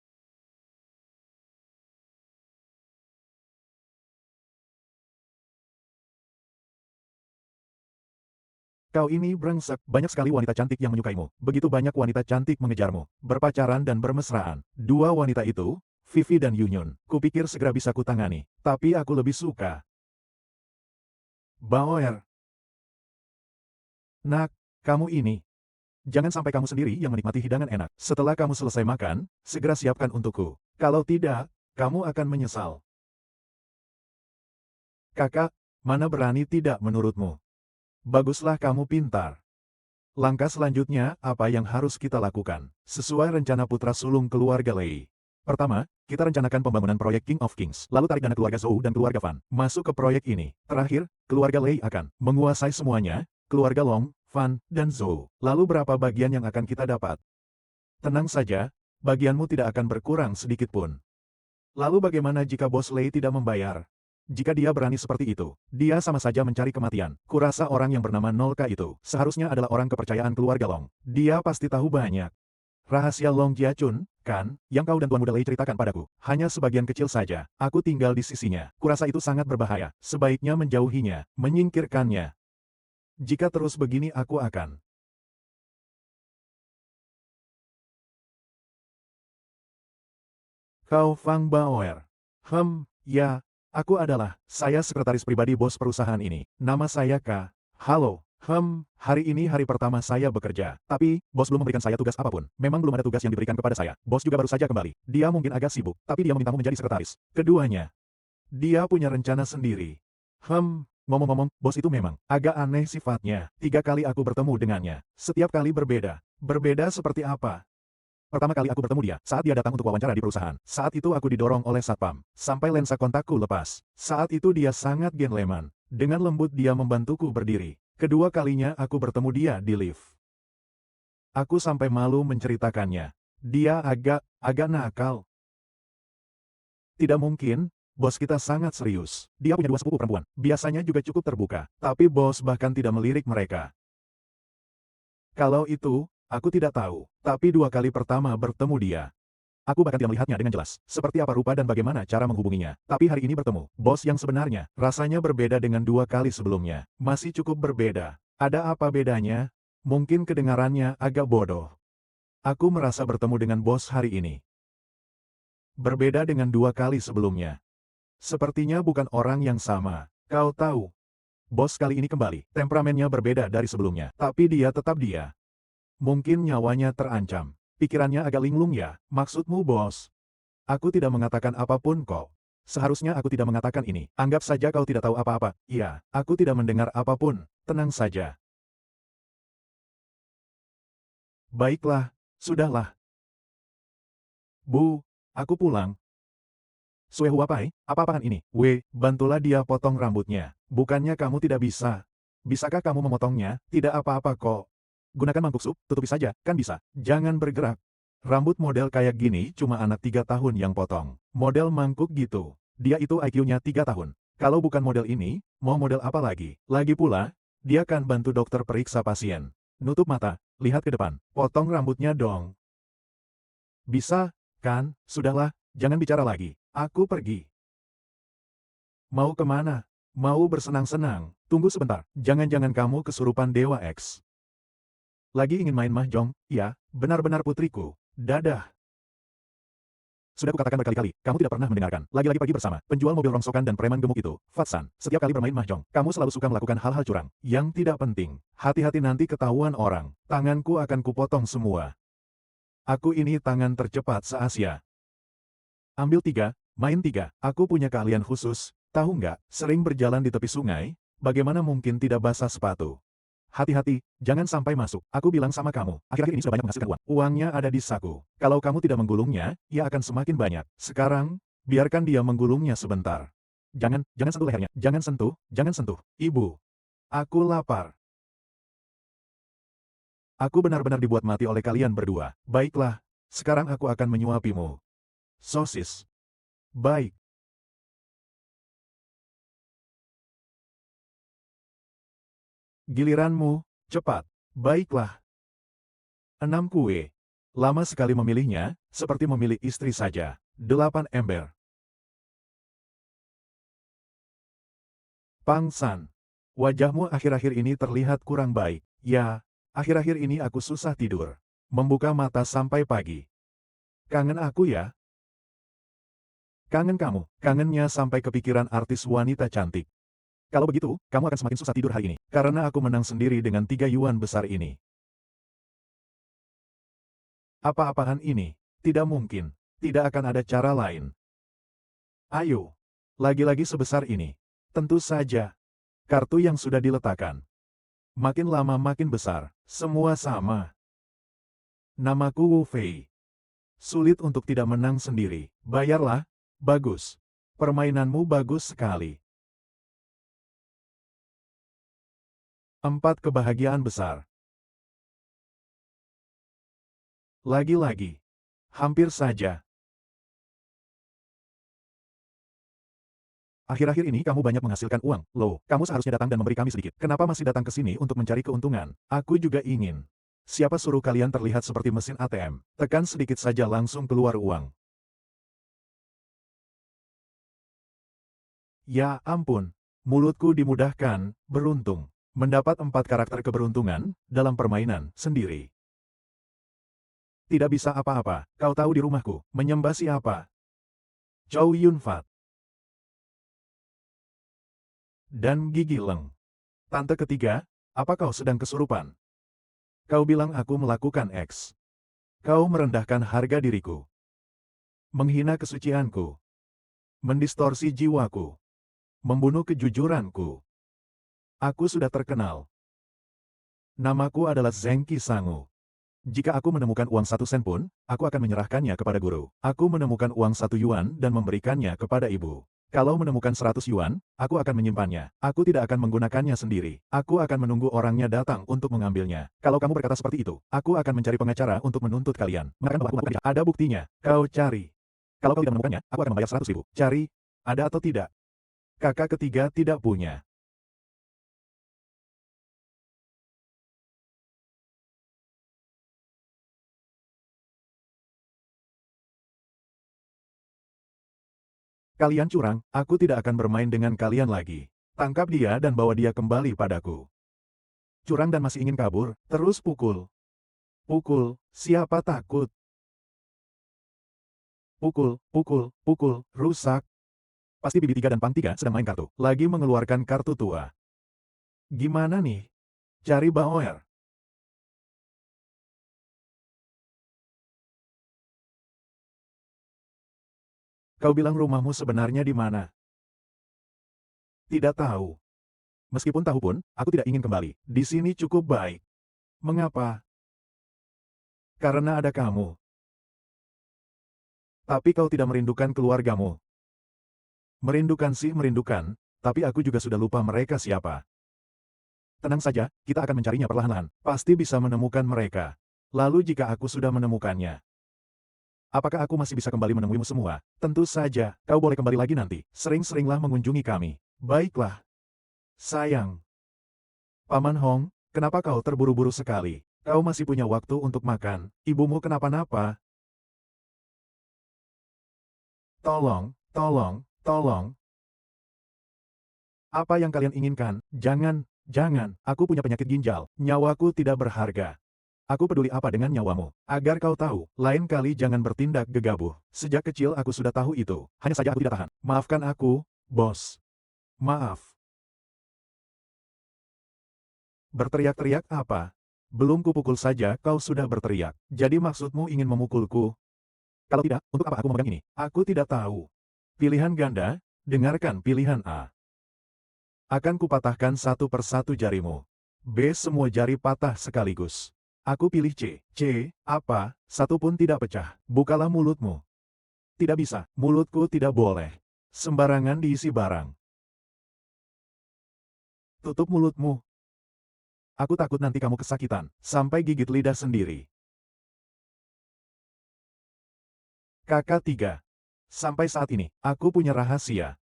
Kau ini brengsek, banyak sekali wanita cantik yang menyukaimu. Begitu banyak wanita cantik mengejarmu, berpacaran dan bermesraan. Dua wanita itu, Vivi dan Yunyun, kupikir segera bisa kutangani. Tapi aku lebih suka Baoer. Nak, kamu ini. Jangan sampai kamu sendiri yang menikmati hidangan enak. Setelah kamu selesai makan, segera siapkan untukku. Kalau tidak, kamu akan menyesal. Kakak, mana berani tidak menurutmu? Baguslah kamu pintar. Langkah selanjutnya, apa yang harus kita lakukan? Sesuai rencana putra sulung keluarga Lei. Pertama, kita rencanakan pembangunan proyek King of Kings, lalu tarik dana keluarga Zhou dan keluarga Fan masuk ke proyek ini. Terakhir, keluarga Lei akan menguasai semuanya, keluarga Long, Fan, dan Zhou. Lalu berapa bagian yang akan kita dapat? Tenang saja, bagianmu tidak akan berkurang sedikit pun. Lalu bagaimana jika bos Lei tidak membayar? Jika dia berani seperti itu, dia sama saja mencari kematian. Kurasa orang yang bernama Nolka itu, seharusnya adalah orang kepercayaan keluarga Long. Dia pasti tahu banyak rahasia Long Jiachun, kan, yang kau dan Tuan Muda Lei ceritakan padaku. Hanya sebagian kecil saja, aku tinggal di sisinya. Kurasa itu sangat berbahaya, sebaiknya menjauhinya, menyingkirkannya. Jika terus begini aku akan. Kau Fang Baoer. Ya, aku adalah, saya sekretaris pribadi bos perusahaan ini. Nama saya K. Halo. Hari ini hari pertama saya bekerja. Tapi, bos belum memberikan saya tugas apapun. Memang belum ada tugas yang diberikan kepada saya. Bos juga baru saja kembali. Dia mungkin agak sibuk, tapi dia memintamu menjadi sekretaris. Keduanya, dia punya rencana sendiri. Ngomong-ngomong, bos itu memang agak aneh sifatnya. 3 kali aku bertemu dengannya. Setiap kali berbeda. Berbeda seperti apa? Pertama kali aku bertemu dia, saat dia datang untuk wawancara di perusahaan. Saat itu aku didorong oleh satpam, sampai lensa kontakku lepas. Saat itu dia sangat gentleman. Dengan lembut dia membantuku berdiri. Kedua kalinya aku bertemu dia di lift. Aku sampai malu menceritakannya. Dia agak nakal. Tidak mungkin, bos kita sangat serius. Dia punya 2 sepupu perempuan. Biasanya juga cukup terbuka. Tapi bos bahkan tidak melirik mereka. Kalau itu, aku tidak tahu. Tapi 2 kali pertama bertemu dia. Aku bahkan tidak melihatnya dengan jelas. Seperti apa rupa dan bagaimana cara menghubunginya. Tapi hari ini bertemu. Bos yang sebenarnya, rasanya berbeda dengan 2 kali sebelumnya. Masih cukup berbeda. Ada apa bedanya? Mungkin kedengarannya agak bodoh. Aku merasa bertemu dengan bos hari ini. Berbeda dengan 2 kali sebelumnya. Sepertinya bukan orang yang sama. Kau tahu. Bos kali ini kembali. Temperamennya berbeda dari sebelumnya. Tapi dia tetap dia. Mungkin nyawanya terancam. Pikirannya agak linglung ya. Maksudmu bos? Aku tidak mengatakan apapun kok. Seharusnya aku tidak mengatakan ini. Anggap saja kau tidak tahu apa-apa. Iya, aku tidak mendengar apapun. Tenang saja. Baiklah, sudahlah. Bu, aku pulang. Suehuapai, apa-apaan ini? Bantulah dia potong rambutnya. Bukannya kamu tidak bisa. Bisakah kamu memotongnya? Tidak apa-apa kok. Gunakan mangkuk sup, tutupi saja, kan bisa. Jangan bergerak. Rambut model kayak gini cuma anak 3 tahun yang potong. Model mangkuk gitu. Dia itu IQ-nya 3 tahun. Kalau bukan model ini, mau model apa lagi? Lagi pula, dia kan bantu dokter periksa pasien. Nutup mata, lihat ke depan. Potong rambutnya dong. Bisa, kan? Sudahlah, jangan bicara lagi. Aku pergi. Mau kemana? Mau bersenang-senang. Tunggu sebentar, jangan-jangan kamu kesurupan Dewa X. Lagi ingin main mahjong? Ya, benar-benar putriku. Dadah. Sudah kukatakan berkali-kali, kamu tidak pernah mendengarkan. Lagi-lagi pergi bersama, penjual mobil rongsokan dan preman gemuk itu, Fatsan. Setiap kali bermain mahjong, kamu selalu suka melakukan hal-hal curang. Yang tidak penting. Hati-hati nanti ketahuan orang. Tanganku akan kupotong semua. Aku ini tangan tercepat se-Asia. Ambil 3, main 3. Aku punya keahlian khusus. Tahu nggak, sering berjalan di tepi sungai, bagaimana mungkin tidak basah sepatu? Hati-hati, jangan sampai masuk. Aku bilang sama kamu, akhir-akhir ini sudah banyak menghasilkan uang. Uangnya ada di saku. Kalau kamu tidak menggulungnya, ia akan semakin banyak. Sekarang, biarkan dia menggulungnya sebentar. Jangan sentuh lehernya. Jangan sentuh. Ibu. Aku lapar. Aku benar-benar dibuat mati oleh kalian berdua. Baiklah, sekarang aku akan menyuapimu. Sosis. Baik. Giliranmu, cepat. Baiklah. 6 kue. Lama sekali memilihnya, seperti memilih istri saja. 8 ember. Pangsan. Wajahmu akhir-akhir ini terlihat kurang baik. Ya, akhir-akhir ini aku susah tidur. Membuka mata sampai pagi. Kangen aku ya? Kangen kamu. Kangennya sampai kepikiran artis wanita cantik. Kalau begitu, kamu akan semakin susah tidur hari ini. Karena aku menang sendiri dengan 3 yuan besar ini. Apa-apaan ini? Tidak mungkin. Tidak akan ada cara lain. Ayo. Lagi-lagi sebesar ini. Tentu saja. Kartu yang sudah diletakkan. Makin lama makin besar. Semua sama. Namaku Wu Fei. Sulit untuk tidak menang sendiri. Bayarlah. Bagus. Permainanmu bagus sekali. 4 kebahagiaan besar. Lagi-lagi. Hampir saja. Akhir-akhir ini kamu banyak menghasilkan uang. Loh, kamu seharusnya datang dan memberi kami sedikit. Kenapa masih datang ke sini untuk mencari keuntungan? Aku juga ingin. Siapa suruh kalian terlihat seperti mesin ATM? Tekan sedikit saja langsung keluar uang. Ya ampun. Mulutku dimudahkan, beruntung. Mendapat 4 karakter keberuntungan, dalam permainan, sendiri. Tidak bisa apa-apa, kau tahu di rumahku, menyembah siapa? Chow Yun Fat. Dan Gigi Leng. Tante ketiga, apa kau sedang kesurupan? Kau bilang aku melakukan X. Kau merendahkan harga diriku. Menghina kesucianku. Mendistorsi jiwaku. Membunuh kejujuranku. Aku sudah terkenal. Namaku adalah Zheng Qisangu. Jika aku menemukan uang 1 sen pun, aku akan menyerahkannya kepada guru. Aku menemukan uang 1 yuan dan memberikannya kepada ibu. Kalau menemukan 100 yuan, aku akan menyimpannya. Aku tidak akan menggunakannya sendiri. Aku akan menunggu orangnya datang untuk mengambilnya. Kalau kamu berkata seperti itu, aku akan mencari pengacara untuk menuntut kalian. Mengatakan bahwa aku melakukan. Ada buktinya. Kau cari. Kalau kau tidak menemukannya, aku akan membayar 100 ribu. Cari. Ada atau tidak? Kakak ketiga tidak punya. Kalian curang, aku tidak akan bermain dengan kalian lagi. Tangkap dia dan bawa dia kembali padaku. Curang dan masih ingin kabur, terus pukul. Pukul, siapa takut? Pukul, pukul, pukul, rusak. Pasti Bibi 3 dan Pang 3 sedang main kartu. Lagi mengeluarkan kartu tua. Gimana nih? Cari Bauer. Kau bilang rumahmu sebenarnya di mana? Tidak tahu. Meskipun tahu pun, aku tidak ingin kembali. Di sini cukup baik. Mengapa? Karena ada kamu. Tapi kau tidak merindukan keluargamu. Merindukan sih merindukan, tapi aku juga sudah lupa mereka siapa. Tenang saja, kita akan mencarinya perlahan-lahan. Pasti bisa menemukan mereka. Lalu jika aku sudah menemukannya, apakah aku masih bisa kembali menemuimu semua? Tentu saja, kau boleh kembali lagi nanti. Sering-seringlah mengunjungi kami. Baiklah. Sayang. Paman Hong, kenapa kau terburu-buru sekali? Kau masih punya waktu untuk makan. Ibumu kenapa-napa? Tolong, tolong, tolong. Apa yang kalian inginkan? Jangan, jangan. Aku punya penyakit ginjal. Nyawaku tidak berharga. Aku peduli apa dengan nyawamu. Agar kau tahu, lain kali jangan bertindak gegabah. Sejak kecil aku sudah tahu itu. Hanya saja aku tidak tahan. Maafkan aku, bos. Maaf. Berteriak-teriak apa? Belum kupukul saja kau sudah berteriak. Jadi maksudmu ingin memukulku? Kalau tidak, untuk apa aku memegang ini? Aku tidak tahu. Pilihan ganda, dengarkan pilihan A. Akan kupatahkan satu persatu jarimu. B. Semua jari patah sekaligus. Aku pilih C. C. Apa? Satu pun tidak pecah. Bukalah mulutmu. Tidak bisa. Mulutku tidak boleh. Sembarangan diisi barang. Tutup mulutmu. Aku takut nanti kamu kesakitan. Sampai gigit lidah sendiri. Kakak 3. Sampai saat ini, aku punya rahasia.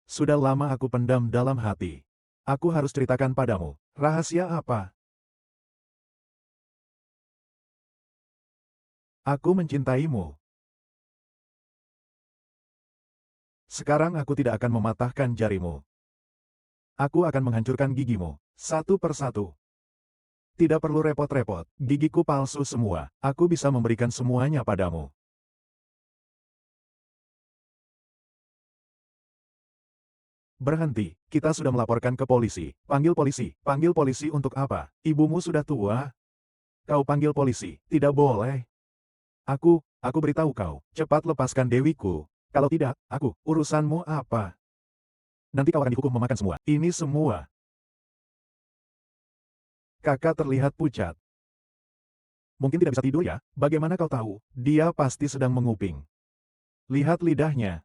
Sudah lama aku pendam dalam hati. Aku harus ceritakan padamu. Rahasia apa? Aku mencintaimu. Sekarang aku tidak akan mematahkan jarimu. Aku akan menghancurkan gigimu. Satu persatu. Tidak perlu repot-repot. Gigiku palsu semua. Aku bisa memberikan semuanya padamu. Berhenti. Kita sudah melaporkan ke polisi. Panggil polisi. Panggil polisi untuk apa? Ibumu sudah tua. Kau panggil polisi. Tidak boleh. Aku beritahu kau. Cepat lepaskan Dewiku. Kalau tidak, urusanmu apa? Nanti kau akan dihukum memakan semua. Ini semua. Kakak terlihat pucat. Mungkin tidak bisa tidur ya? Bagaimana kau tahu? Dia pasti sedang menguping. Lihat lidahnya.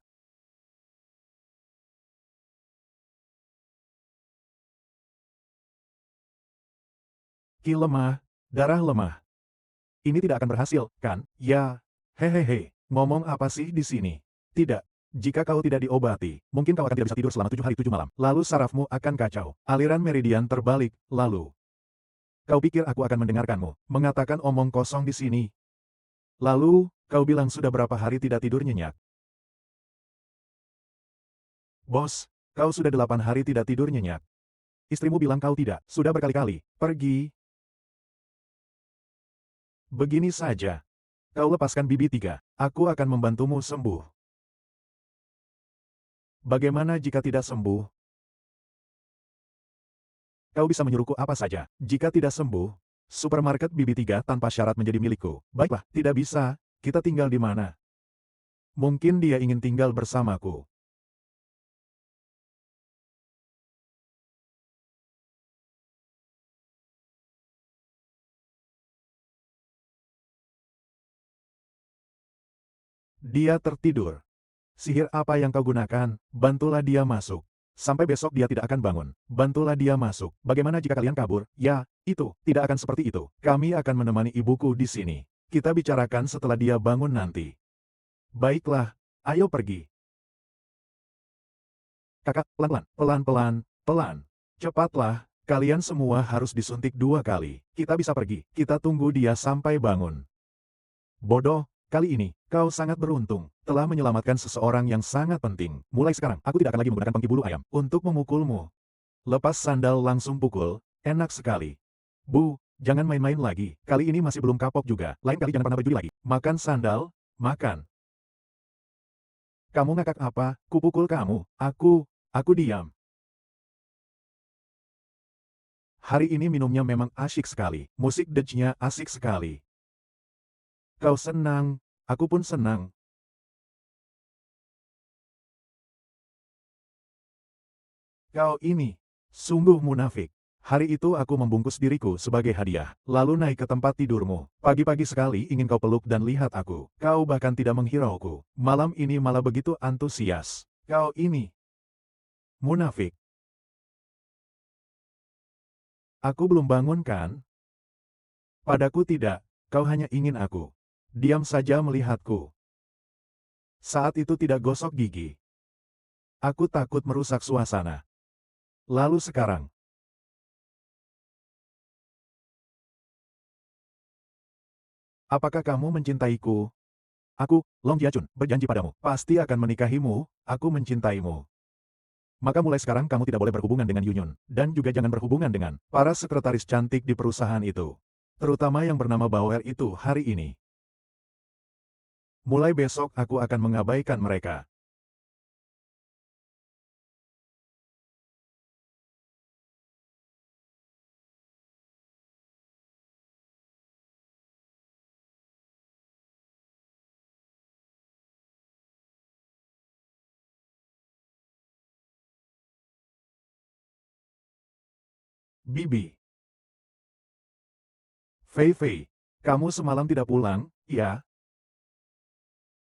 Ki lemah. Darah lemah. Ini tidak akan berhasil, kan? Ya. Hehehe. Ngomong apa sih di sini? Tidak. Jika kau tidak diobati, mungkin kau akan tidak bisa tidur selama 7 hari 7 malam. Lalu sarafmu akan kacau. Aliran meridian terbalik, lalu. Kau pikir aku akan mendengarkanmu, mengatakan omong kosong di sini. Lalu, kau bilang sudah berapa hari tidak tidur nyenyak. Bos, kau sudah 8 hari tidak tidur nyenyak. Istrimu bilang kau tidak, sudah berkali-kali. Pergi. Begini saja. Kau lepaskan Bibi 3. Aku akan membantumu sembuh. Bagaimana jika tidak sembuh? Kau bisa menyuruhku apa saja. Jika tidak sembuh, supermarket Bibi 3 tanpa syarat menjadi milikku. Baiklah, tidak bisa. Kita tinggal di mana? Mungkin dia ingin tinggal bersamaku. Dia tertidur. Sihir apa yang kau gunakan? Bantulah dia masuk. Sampai besok dia tidak akan bangun. Bantulah dia masuk. Bagaimana jika kalian kabur? Ya, itu, tidak akan seperti itu. Kami akan menemani ibuku di sini. Kita bicarakan setelah dia bangun nanti. Baiklah, ayo pergi. Kakak, pelan-pelan, pelan-pelan, pelan. Cepatlah, kalian semua harus disuntik 2 kali. Kita bisa pergi, kita tunggu dia sampai bangun. Bodoh, kali ini, kau sangat beruntung, telah menyelamatkan seseorang yang sangat penting. Mulai sekarang, aku tidak akan lagi menggunakan pengki bulu ayam untuk memukulmu. Lepas sandal langsung pukul, enak sekali. Bu, jangan main-main lagi, kali ini masih belum kapok juga, lain kali jangan pernah berjudi lagi. Makan sandal, makan. Kamu ngakak apa? Kupukul kamu, aku diam. Hari ini minumnya memang asyik sekali, musik Dutch-nya asik sekali. Kau senang, aku pun senang. Kau ini, sungguh munafik. Hari itu aku membungkus diriku sebagai hadiah, lalu naik ke tempat tidurmu. Pagi-pagi sekali ingin kau peluk dan lihat aku. Kau bahkan tidak menghirauku. Malam ini malah begitu antusias. Kau ini, munafik. Aku belum bangun kan? Padaku tidak, kau hanya ingin aku. Diam saja melihatku. Saat itu tidak gosok gigi. Aku takut merusak suasana. Lalu sekarang, apakah kamu mencintaiku? Aku, Long Jiachun, berjanji padamu, pasti akan menikahimu, aku mencintaimu. Maka mulai sekarang kamu tidak boleh berhubungan dengan Yunyun, dan juga jangan berhubungan dengan para sekretaris cantik di perusahaan itu. Terutama yang bernama Bauer itu hari ini. Mulai besok aku akan mengabaikan mereka. Bibi. Fei Fei, kamu semalam tidak pulang, ya?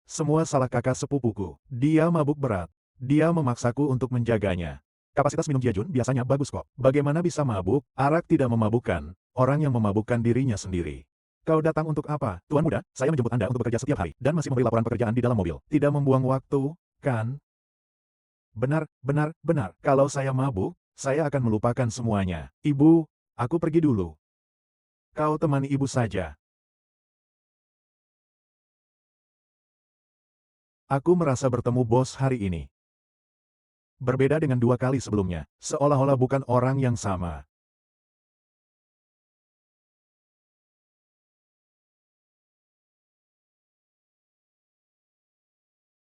Semua salah kakak sepupuku. Dia mabuk berat. Dia memaksaku untuk menjaganya. Kapasitas minum Jiajun biasanya bagus kok. Bagaimana bisa mabuk? Arak tidak memabukkan. Orang yang memabukkan dirinya sendiri. Kau datang untuk apa? Tuan muda, saya menjemput Anda untuk bekerja setiap hari, dan masih memberi laporan pekerjaan di dalam mobil. Tidak membuang waktu, kan? Benar, benar, benar. Kalau saya mabuk, saya akan melupakan semuanya. Ibu, aku pergi dulu. Kau temani ibu saja. Aku merasa bertemu bos hari ini. Berbeda dengan 2 kali sebelumnya, seolah-olah bukan orang yang sama.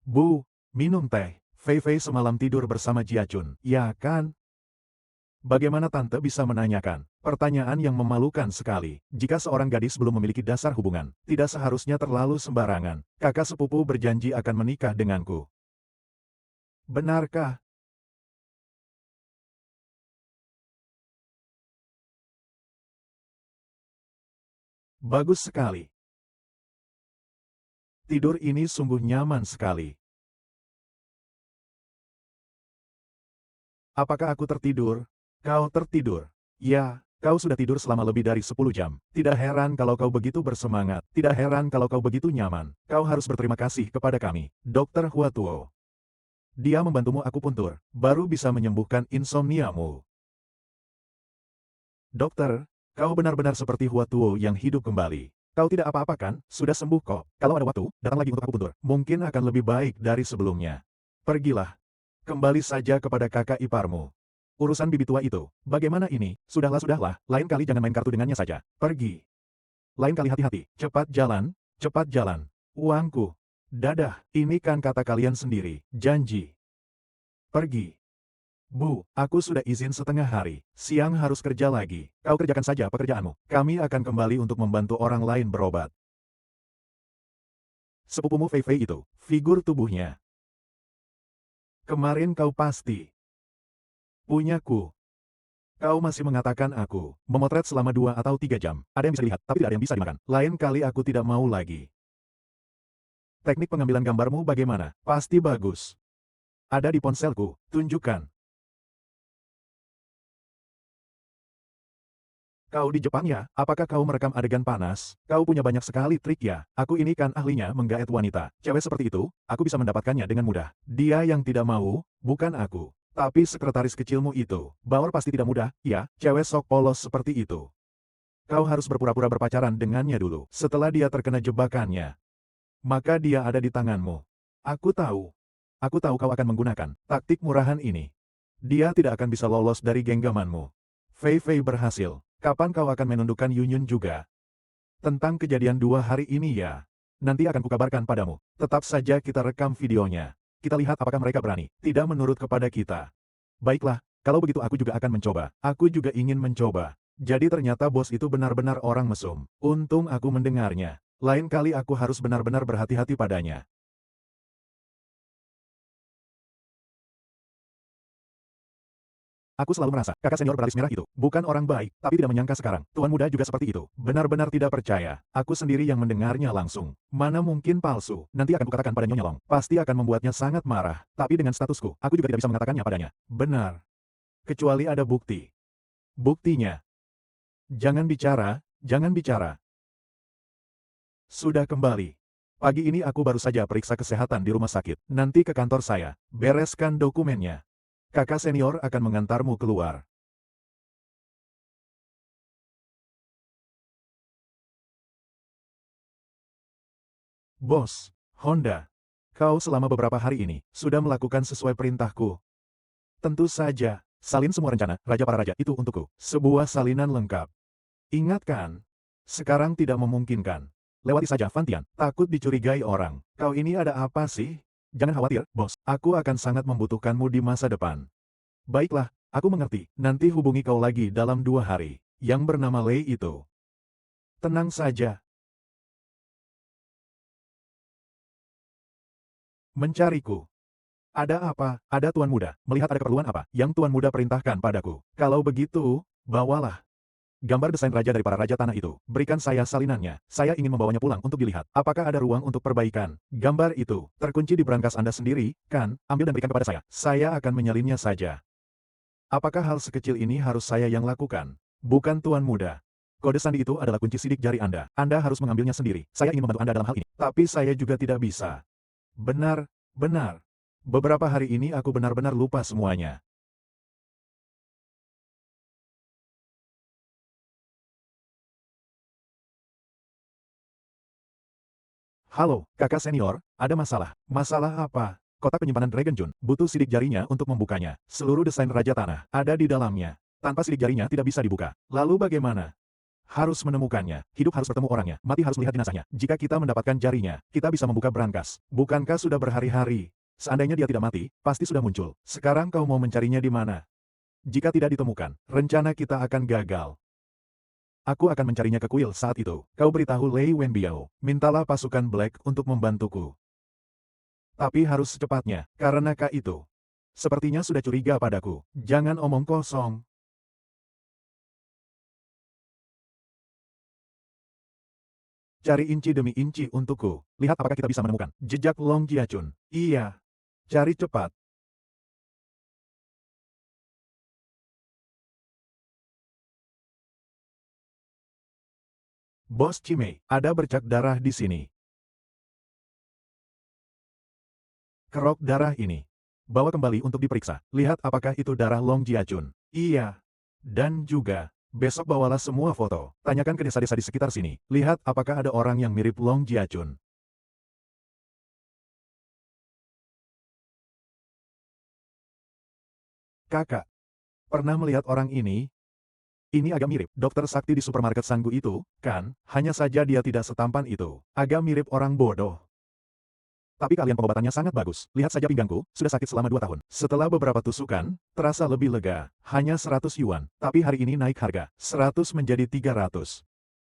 Bu, minum teh. Fei Fei semalam tidur bersama Jiachun, ya kan? Bagaimana tante bisa menanyakan? Pertanyaan yang memalukan sekali. Jika seorang gadis belum memiliki dasar hubungan, tidak seharusnya terlalu sembarangan. Kakak sepupu berjanji akan menikah denganku. Benarkah? Bagus sekali. Tidur ini sungguh nyaman sekali. Apakah aku tertidur? Kau tertidur. Ya, kau sudah tidur selama lebih dari 10 jam. Tidak heran kalau kau begitu bersemangat. Tidak heran kalau kau begitu nyaman. Kau harus berterima kasih kepada kami, Dokter Huatuo. Dia membantumu akupuntur, baru bisa menyembuhkan insomniamu. Dokter, kau benar-benar seperti Huatuo yang hidup kembali. Kau tidak apa-apa kan? Sudah sembuh kok. Kalau ada waktu, datang lagi untuk akupuntur. Mungkin akan lebih baik dari sebelumnya. Pergilah. Kembali saja kepada kakak iparmu. Urusan bibi tua itu, bagaimana ini? Sudahlah, lain kali jangan main kartu dengannya saja. Pergi. Lain kali hati-hati. Cepat jalan, cepat jalan. Uangku. Dadah, ini kan kata kalian sendiri. Janji. Pergi. Bu, aku sudah izin setengah hari. Siang harus kerja lagi. Kau kerjakan saja pekerjaanmu. Kami akan kembali untuk membantu orang lain berobat. Sepupumu Fei Fei itu, figur tubuhnya. Kemarin kau pasti punyaku. Kau masih mengatakan aku memotret selama 2 atau 3 jam. Ada yang bisa dilihat, tapi tidak ada yang bisa dimakan. Lain kali aku tidak mau lagi. Teknik pengambilan gambarmu bagaimana? Pasti bagus. Ada di ponselku, tunjukkan. Kau di Jepang ya? Apakah kau merekam adegan panas? Kau punya banyak sekali trik ya? Aku ini kan ahlinya menggaet wanita. Cewek seperti itu, aku bisa mendapatkannya dengan mudah. Dia yang tidak mau, bukan aku. Tapi sekretaris kecilmu itu, Bauer pasti tidak mudah, ya? Cewek sok polos seperti itu. Kau harus berpura-pura berpacaran dengannya dulu. Setelah dia terkena jebakannya, maka dia ada di tanganmu. Aku tahu. Aku tahu kau akan menggunakan taktik murahan ini. Dia tidak akan bisa lolos dari genggamanmu. Fei Fei berhasil. Kapan kau akan menundukkan Yunyun juga? Tentang kejadian 2 hari ini ya. Nanti akan kukabarkan padamu. Tetap saja kita rekam videonya. Kita lihat apakah mereka berani. Tidak menurut kepada kita. Baiklah, kalau begitu aku juga akan mencoba. Aku juga ingin mencoba. Jadi ternyata bos itu benar-benar orang mesum. Untung aku mendengarnya. Lain kali aku harus benar-benar berhati-hati padanya. Aku selalu merasa, kakak senior beralis merah itu, bukan orang baik, tapi tidak menyangka sekarang, tuan muda juga seperti itu. Benar-benar tidak percaya. Aku sendiri yang mendengarnya langsung. Mana mungkin palsu. Nanti akan kukatakan pada Nyonya Long. Pasti akan membuatnya sangat marah. Tapi dengan statusku, aku juga tidak bisa mengatakannya padanya. Benar. Kecuali ada bukti. Buktinya. Jangan bicara, jangan bicara. Sudah kembali. Pagi ini aku baru saja periksa kesehatan di rumah sakit. Nanti ke kantor saya. Bereskan dokumennya. Kakak senior akan mengantarmu keluar. Bos, Honda. Kau selama beberapa hari ini sudah melakukan sesuai perintahku. Tentu saja, salin semua rencana Raja para Raja itu untukku. Sebuah salinan lengkap. Ingatkan, sekarang tidak memungkinkan. Lewati saja Fantian, takut dicurigai orang. Kau ini ada apa sih? Jangan khawatir, bos. Aku akan sangat membutuhkanmu di masa depan. Baiklah, aku mengerti. Nanti hubungi kau lagi dalam 2 hari. Yang bernama Lei itu. Tenang saja. Mencariku. Ada apa? Ada tuan muda. Melihat ada keperluan apa yang tuan muda perintahkan padaku. Kalau begitu, bawalah. Gambar desain raja dari para raja tanah itu. Berikan saya salinannya. Saya ingin membawanya pulang untuk dilihat. Apakah ada ruang untuk perbaikan? Gambar itu terkunci di berangkas Anda sendiri, kan? Ambil dan berikan kepada saya. Saya akan menyalinnya saja. Apakah hal sekecil ini harus saya yang lakukan? Bukan tuan muda. Kode sandi itu adalah kunci sidik jari Anda. Anda harus mengambilnya sendiri. Saya ingin membantu Anda dalam hal ini. Tapi saya juga tidak bisa. Benar, benar. Beberapa hari ini aku benar-benar lupa semuanya. Halo, kakak senior, ada masalah. Masalah apa? Kotak penyimpanan Dragon Jun, butuh sidik jarinya untuk membukanya. Seluruh desain Raja Tanah ada di dalamnya. Tanpa sidik jarinya tidak bisa dibuka. Lalu bagaimana? Harus menemukannya. Hidup harus bertemu orangnya. Mati harus melihat jenazahnya. Jika kita mendapatkan jarinya, kita bisa membuka berangkas. Bukankah sudah berhari-hari? Seandainya dia tidak mati, pasti sudah muncul. Sekarang kau mau mencarinya di mana? Jika tidak ditemukan, rencana kita akan gagal. Aku akan mencarinya ke kuil saat itu. Kau beritahu Lei Wenbiao, mintalah pasukan Black untuk membantuku. Tapi harus secepatnya, karena Kak itu sepertinya sudah curiga padaku. Jangan omong kosong. Cari inci demi inci untukku. Lihat apakah kita bisa menemukan jejak Long Jiachun. Iya. Cari cepat. Bos Cimei, ada bercak darah di sini. Kerok darah ini. Bawa kembali untuk diperiksa. Lihat apakah itu darah Long Jiachun. Iya. Dan juga, besok bawalah semua foto. Tanyakan ke desa-desa di sekitar sini. Lihat apakah ada orang yang mirip Long Jiachun. Kakak, pernah melihat orang ini? Ini agak mirip dokter sakti di supermarket Sanggu itu, kan? Hanya saja dia tidak setampan itu. Agak mirip orang bodoh. Tapi keahlian pengobatannya sangat bagus. Lihat saja pinggangku, sudah sakit selama 2 tahun. Setelah beberapa tusukan, terasa lebih lega. Hanya 100 yuan. Tapi hari ini naik harga. 100 menjadi 300.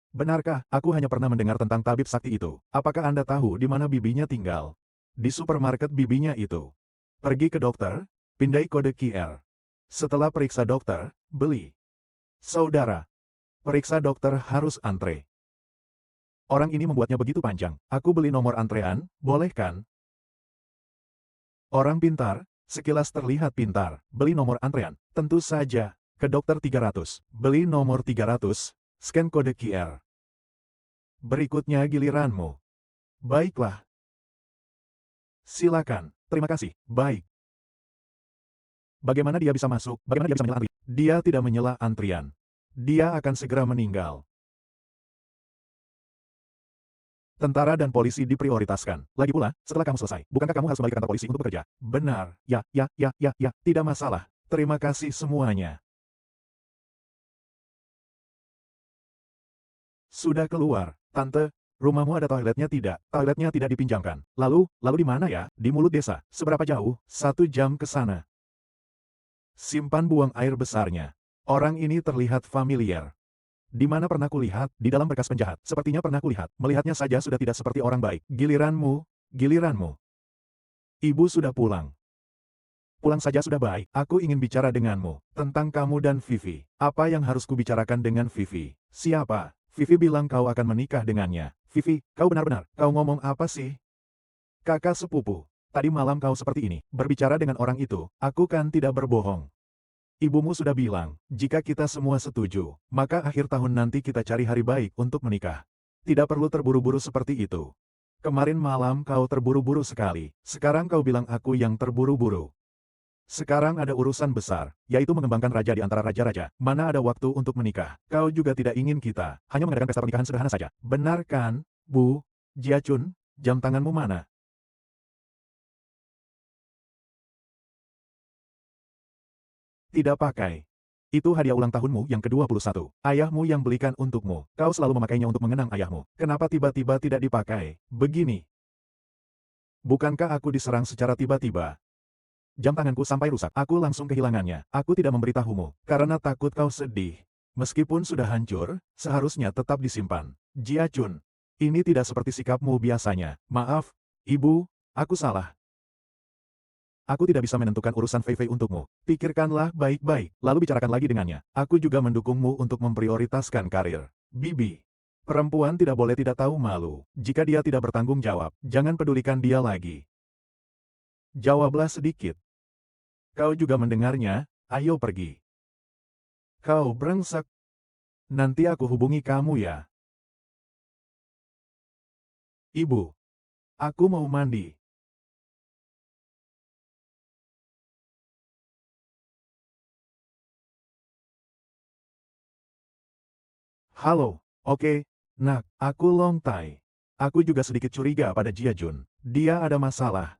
Benarkah, aku hanya pernah mendengar tentang tabib sakti itu. Apakah Anda tahu di mana bibinya tinggal? Di supermarket bibinya itu. Pergi ke dokter, pindai kode QR. Setelah periksa dokter, beli. Saudara, periksa dokter harus antre. Orang ini membuatnya begitu panjang. Aku beli nomor antrean, boleh kan? Orang pintar, sekilas terlihat pintar. Beli nomor antrean. Tentu saja. Ke dokter 300. Beli nomor 300. Scan kode QR. Berikutnya giliranmu. Baiklah. Silakan. Terima kasih. Baik. Bagaimana dia bisa masuk? Bagaimana dia bisa menyela antrian? Dia tidak menyela antrian. Dia akan segera meninggal. Tentara dan polisi diprioritaskan. Lagi pula, setelah kamu selesai, bukankah kamu harus kembali ke kantor polisi untuk bekerja? Benar. Ya, tidak masalah. Terima kasih semuanya. Sudah keluar. Tante, rumahmu ada toiletnya tidak? Toiletnya tidak dipinjamkan. Lalu di mana ya? Di mulut desa. Seberapa jauh? 1 jam ke sana. Simpan buang air besarnya. Orang ini terlihat familiar. Di mana pernah kulihat? Di dalam berkas penjahat. Sepertinya pernah kulihat. Melihatnya saja sudah tidak seperti orang baik. Giliranmu, giliranmu. Ibu sudah pulang. Pulang saja sudah baik. Aku ingin bicara denganmu. Tentang kamu dan Vivi. Apa yang harus kubicarakan dengan Vivi? Siapa? Vivi bilang kau akan menikah dengannya. Vivi, kau benar-benar. Kau ngomong apa sih? Kakak sepupu. Tadi malam kau seperti ini. Berbicara dengan orang itu. Aku kan tidak berbohong. Ibumu sudah bilang, jika kita semua setuju, maka akhir tahun nanti kita cari hari baik untuk menikah. Tidak perlu terburu-buru seperti itu. Kemarin malam kau terburu-buru sekali, sekarang kau bilang aku yang terburu-buru. Sekarang ada urusan besar, yaitu mengembangkan raja di antara raja-raja. Mana ada waktu untuk menikah? Kau juga tidak ingin kita, hanya mengadakan pesta pernikahan sederhana saja. Benar kan, Bu? Jiachun, jam tanganmu mana? Tidak pakai. Itu hadiah ulang tahunmu yang ke-21. Ayahmu yang belikan untukmu. Kau selalu memakainya untuk mengenang ayahmu. Kenapa tiba-tiba tidak dipakai? Begini. Bukankah aku diserang secara tiba-tiba? Jam tanganku sampai rusak. Aku langsung kehilangannya. Aku tidak memberitahumu, karena takut kau sedih. Meskipun sudah hancur, seharusnya tetap disimpan. Jiachun, ini tidak seperti sikapmu biasanya. Maaf, Ibu, aku salah. Aku tidak bisa menentukan urusan Fei Fei untukmu. Pikirkanlah baik-baik, lalu bicarakan lagi dengannya. Aku juga mendukungmu untuk memprioritaskan karir. Bibi. Perempuan tidak boleh tidak tahu malu. Jika dia tidak bertanggung jawab, jangan pedulikan dia lagi. Jawablah sedikit. Kau juga mendengarnya, ayo pergi. Kau brengsek. Nanti aku hubungi kamu ya. Ibu. Aku mau mandi. Halo, oke, nak, aku Long Tai. Aku juga sedikit curiga pada Jiajun. Dia ada masalah.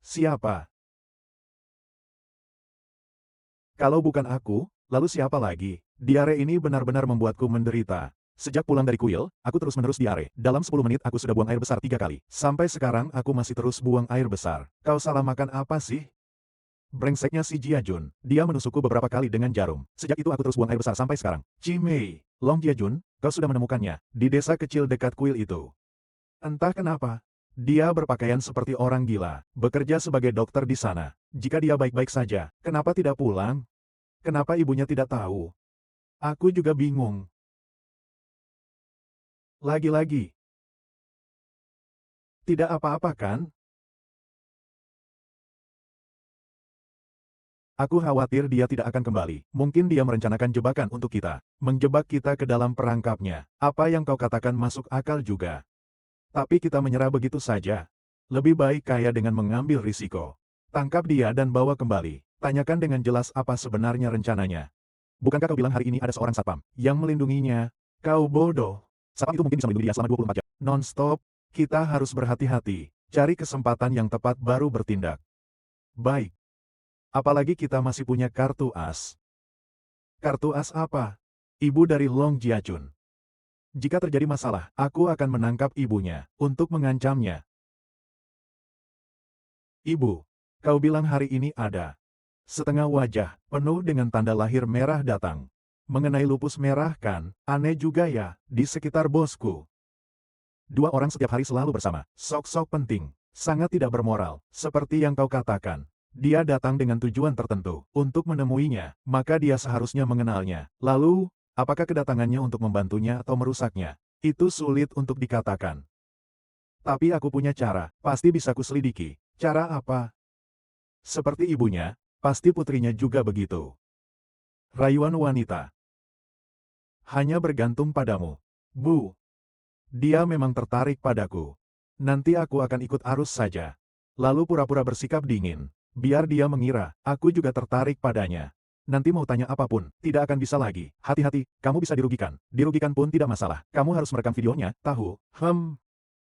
Siapa? Kalau bukan aku, lalu siapa lagi? Diare ini benar-benar membuatku menderita. Sejak pulang dari kuil, aku terus-menerus diare. Dalam 10 menit aku sudah buang air besar 3 kali. Sampai sekarang aku masih terus buang air besar. Kau salah makan apa sih? Brengseknya si Jiajun. Dia menusukku beberapa kali dengan jarum. Sejak itu aku terus buang air besar sampai sekarang. Cimei, Long Jiajun, kau sudah menemukannya. Di desa kecil dekat kuil itu. Entah kenapa. Dia berpakaian seperti orang gila. Bekerja sebagai dokter di sana. Jika dia baik-baik saja, kenapa tidak pulang? Kenapa ibunya tidak tahu? Aku juga bingung. Lagi-lagi. Tidak apa-apa kan? Aku khawatir dia tidak akan kembali. Mungkin dia merencanakan jebakan untuk kita. Menjebak kita ke dalam perangkapnya. Apa yang kau katakan masuk akal juga. Tapi kita menyerah begitu saja. Lebih baik kaya dengan mengambil risiko. Tangkap dia dan bawa kembali. Tanyakan dengan jelas apa sebenarnya rencananya. Bukankah kau bilang hari ini ada seorang satpam yang melindunginya? Kau bodoh. Satpam itu mungkin bisa melindungi dia selama 24 jam. Non-stop, kita harus berhati-hati. Cari kesempatan yang tepat baru bertindak. Baik. Apalagi kita masih punya kartu as. Kartu as apa? Ibu dari Long Jiachun. Jika terjadi masalah, aku akan menangkap ibunya, untuk mengancamnya. Ibu, kau bilang hari ini ada setengah wajah, penuh dengan tanda lahir merah datang. Mengenai lupus merah kan, aneh juga ya, di sekitar bosku. 2 orang setiap hari selalu bersama, sok-sok penting, sangat tidak bermoral, seperti yang kau katakan. Dia datang dengan tujuan tertentu. Untuk menemuinya, maka dia seharusnya mengenalnya. Lalu, apakah kedatangannya untuk membantunya atau merusaknya? Itu sulit untuk dikatakan. Tapi aku punya cara, pasti bisa kuselidiki. Cara apa? Seperti ibunya, pasti putrinya juga begitu. Rayuan wanita. Hanya bergantung padamu. Bu. Dia memang tertarik padaku. Nanti aku akan ikut arus saja. Lalu pura-pura bersikap dingin. Biar dia mengira, aku juga tertarik padanya. Nanti mau tanya apapun, tidak akan bisa lagi. Hati-hati, kamu bisa dirugikan. Dirugikan pun tidak masalah. Kamu harus merekam videonya, tahu?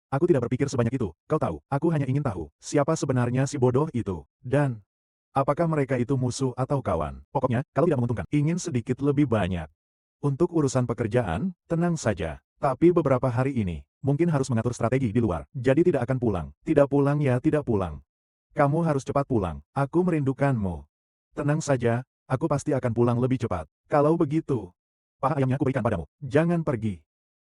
Aku tidak berpikir sebanyak itu. Kau tahu, aku hanya ingin tahu, siapa sebenarnya si bodoh itu. Dan, apakah mereka itu musuh atau kawan? Pokoknya, kalau tidak menguntungkan, ingin sedikit lebih banyak. Untuk urusan pekerjaan, tenang saja. Tapi beberapa hari ini, mungkin harus mengatur strategi di luar. Jadi tidak akan pulang. Tidak pulang ya tidak pulang. Kamu harus cepat pulang. Aku merindukanmu. Tenang saja, aku pasti akan pulang lebih cepat. Kalau begitu, paha ayamnya aku berikan padamu. Jangan pergi.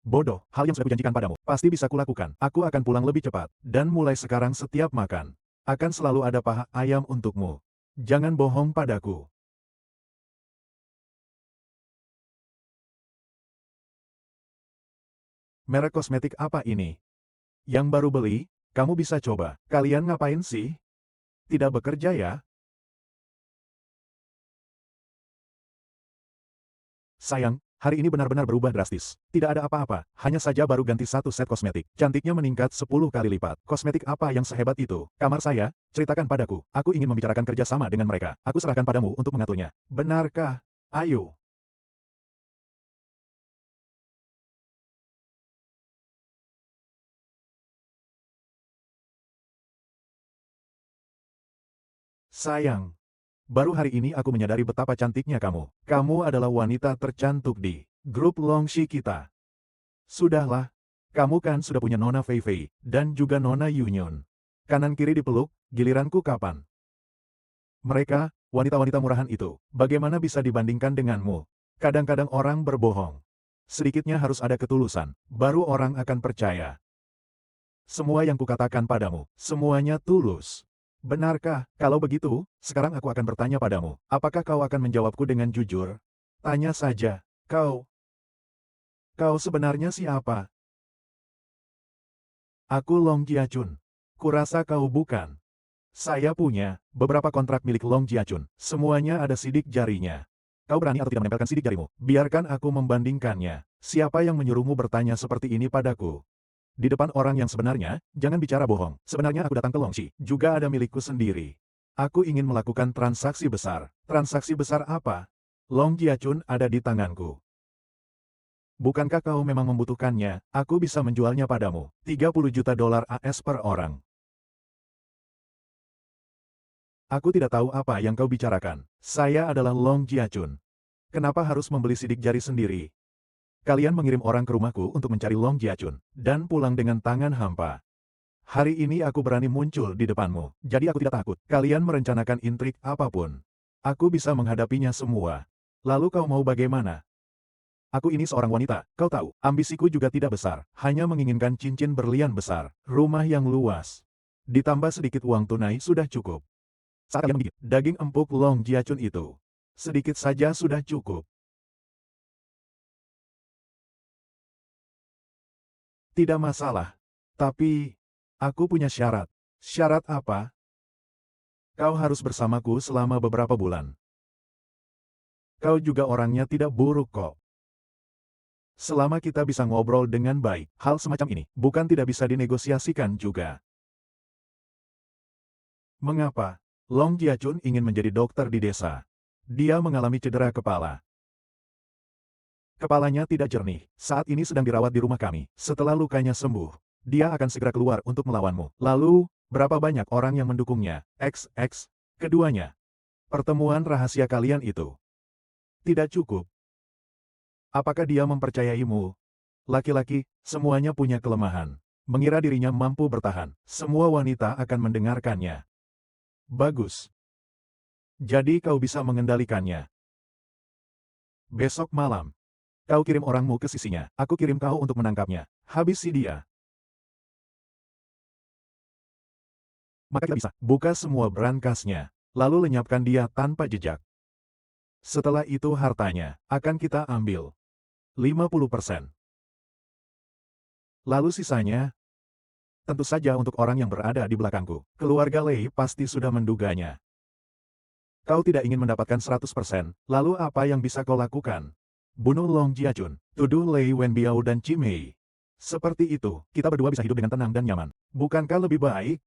Bodoh, hal yang sudah kujanjikan padamu, pasti bisa kulakukan. Aku akan pulang lebih cepat. Dan mulai sekarang setiap makan, akan selalu ada paha ayam untukmu. Jangan bohong padaku. Merek kosmetik apa ini? Yang baru beli? Kamu bisa coba. Kalian ngapain sih? Tidak bekerja ya? Sayang, hari ini benar-benar berubah drastis. Tidak ada apa-apa, hanya saja baru ganti satu set kosmetik. Cantiknya meningkat 10 kali lipat. Kosmetik apa yang sehebat itu? Kamar saya? Ceritakan padaku. Aku ingin membicarakan kerjasama dengan mereka. Aku serahkan padamu untuk mengaturnya. Benarkah? Ayo. Sayang. Baru hari ini aku menyadari betapa cantiknya kamu. Kamu adalah wanita tercantik di grup Longxi kita. Sudahlah. Kamu kan sudah punya Nona Fei Fei, dan juga Nona Yunyun. Kanan kiri dipeluk, giliranku kapan? Mereka, wanita-wanita murahan itu, bagaimana bisa dibandingkan denganmu? Kadang-kadang orang berbohong. Sedikitnya harus ada ketulusan, baru orang akan percaya. Semua yang kukatakan padamu, semuanya tulus. Benarkah? Kalau begitu, sekarang aku akan bertanya padamu, apakah kau akan menjawabku dengan jujur? Tanya saja, kau sebenarnya siapa? Aku Long Jiachun. Kurasa kau bukan. Saya punya beberapa kontrak milik Long Jiachun. Semuanya ada sidik jarinya. Kau berani atau tidak menempelkan sidik jarimu? Biarkan aku membandingkannya. Siapa yang menyuruhmu bertanya seperti ini padaku? Di depan orang yang sebenarnya, jangan bicara bohong. Sebenarnya aku datang ke Longxi, juga ada milikku sendiri. Aku ingin melakukan transaksi besar. Transaksi besar apa? Long Jiachun ada di tanganku. Bukankah kau memang membutuhkannya? Aku bisa menjualnya padamu. 30 juta dolar AS per orang. Aku tidak tahu apa yang kau bicarakan. Saya adalah Long Jiachun. Kenapa harus membeli sidik jari sendiri? Kalian mengirim orang ke rumahku untuk mencari Long Jiachun, dan pulang dengan tangan hampa. Hari ini aku berani muncul di depanmu, jadi aku tidak takut. Kalian merencanakan intrik apapun. Aku bisa menghadapinya semua. Lalu kau mau bagaimana? Aku ini seorang wanita, kau tahu, ambisiku juga tidak besar, hanya menginginkan cincin berlian besar, rumah yang luas. Ditambah sedikit uang tunai sudah cukup. Saat kalian menggigit daging empuk Long Jiachun itu, sedikit saja sudah cukup. Tidak masalah. Tapi, aku punya syarat. Syarat apa? Kau harus bersamaku selama beberapa bulan. Kau juga orangnya tidak buruk kok. Selama kita bisa ngobrol dengan baik, hal semacam ini bukan tidak bisa dinegosiasikan juga. Mengapa? Long Jiachun ingin menjadi dokter di desa. Dia mengalami cedera kepala. Kepalanya tidak jernih, saat ini sedang dirawat di rumah kami. Setelah lukanya sembuh, dia akan segera keluar untuk melawanmu. Lalu, berapa banyak orang yang mendukungnya? XX. Keduanya. Pertemuan rahasia kalian itu. Tidak cukup. Apakah dia mempercayaimu? Laki-laki, semuanya punya kelemahan. Mengira dirinya mampu bertahan. Semua wanita akan mendengarkannya. Bagus. Jadi kau bisa mengendalikannya. Besok malam, kau kirim orangmu ke sisinya. Aku kirim kau untuk menangkapnya. Habisi dia. Maka kita bisa buka semua berangkasnya. lalu lenyapkan dia tanpa jejak. Setelah itu hartanya akan kita ambil 50%. Lalu sisanya, tentu saja untuk orang yang berada di belakangku. Keluarga Lei pasti sudah menduganya. Kau tidak ingin mendapatkan 100%, lalu apa yang bisa kau lakukan? Bunuh Long Jiajun, tuduh Lei Wenbiao dan Chimei. Seperti itu, kita berdua bisa hidup dengan tenang dan nyaman. Bukankah lebih baik?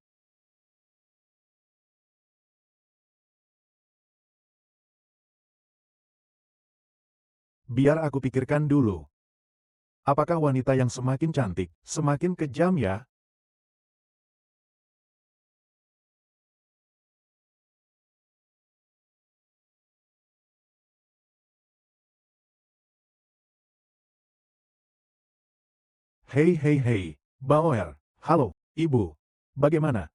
Biar aku pikirkan dulu. Apakah wanita yang semakin cantik, semakin kejam ya? Hei hei hei, Bauer. Halo, ibu. Bagaimana?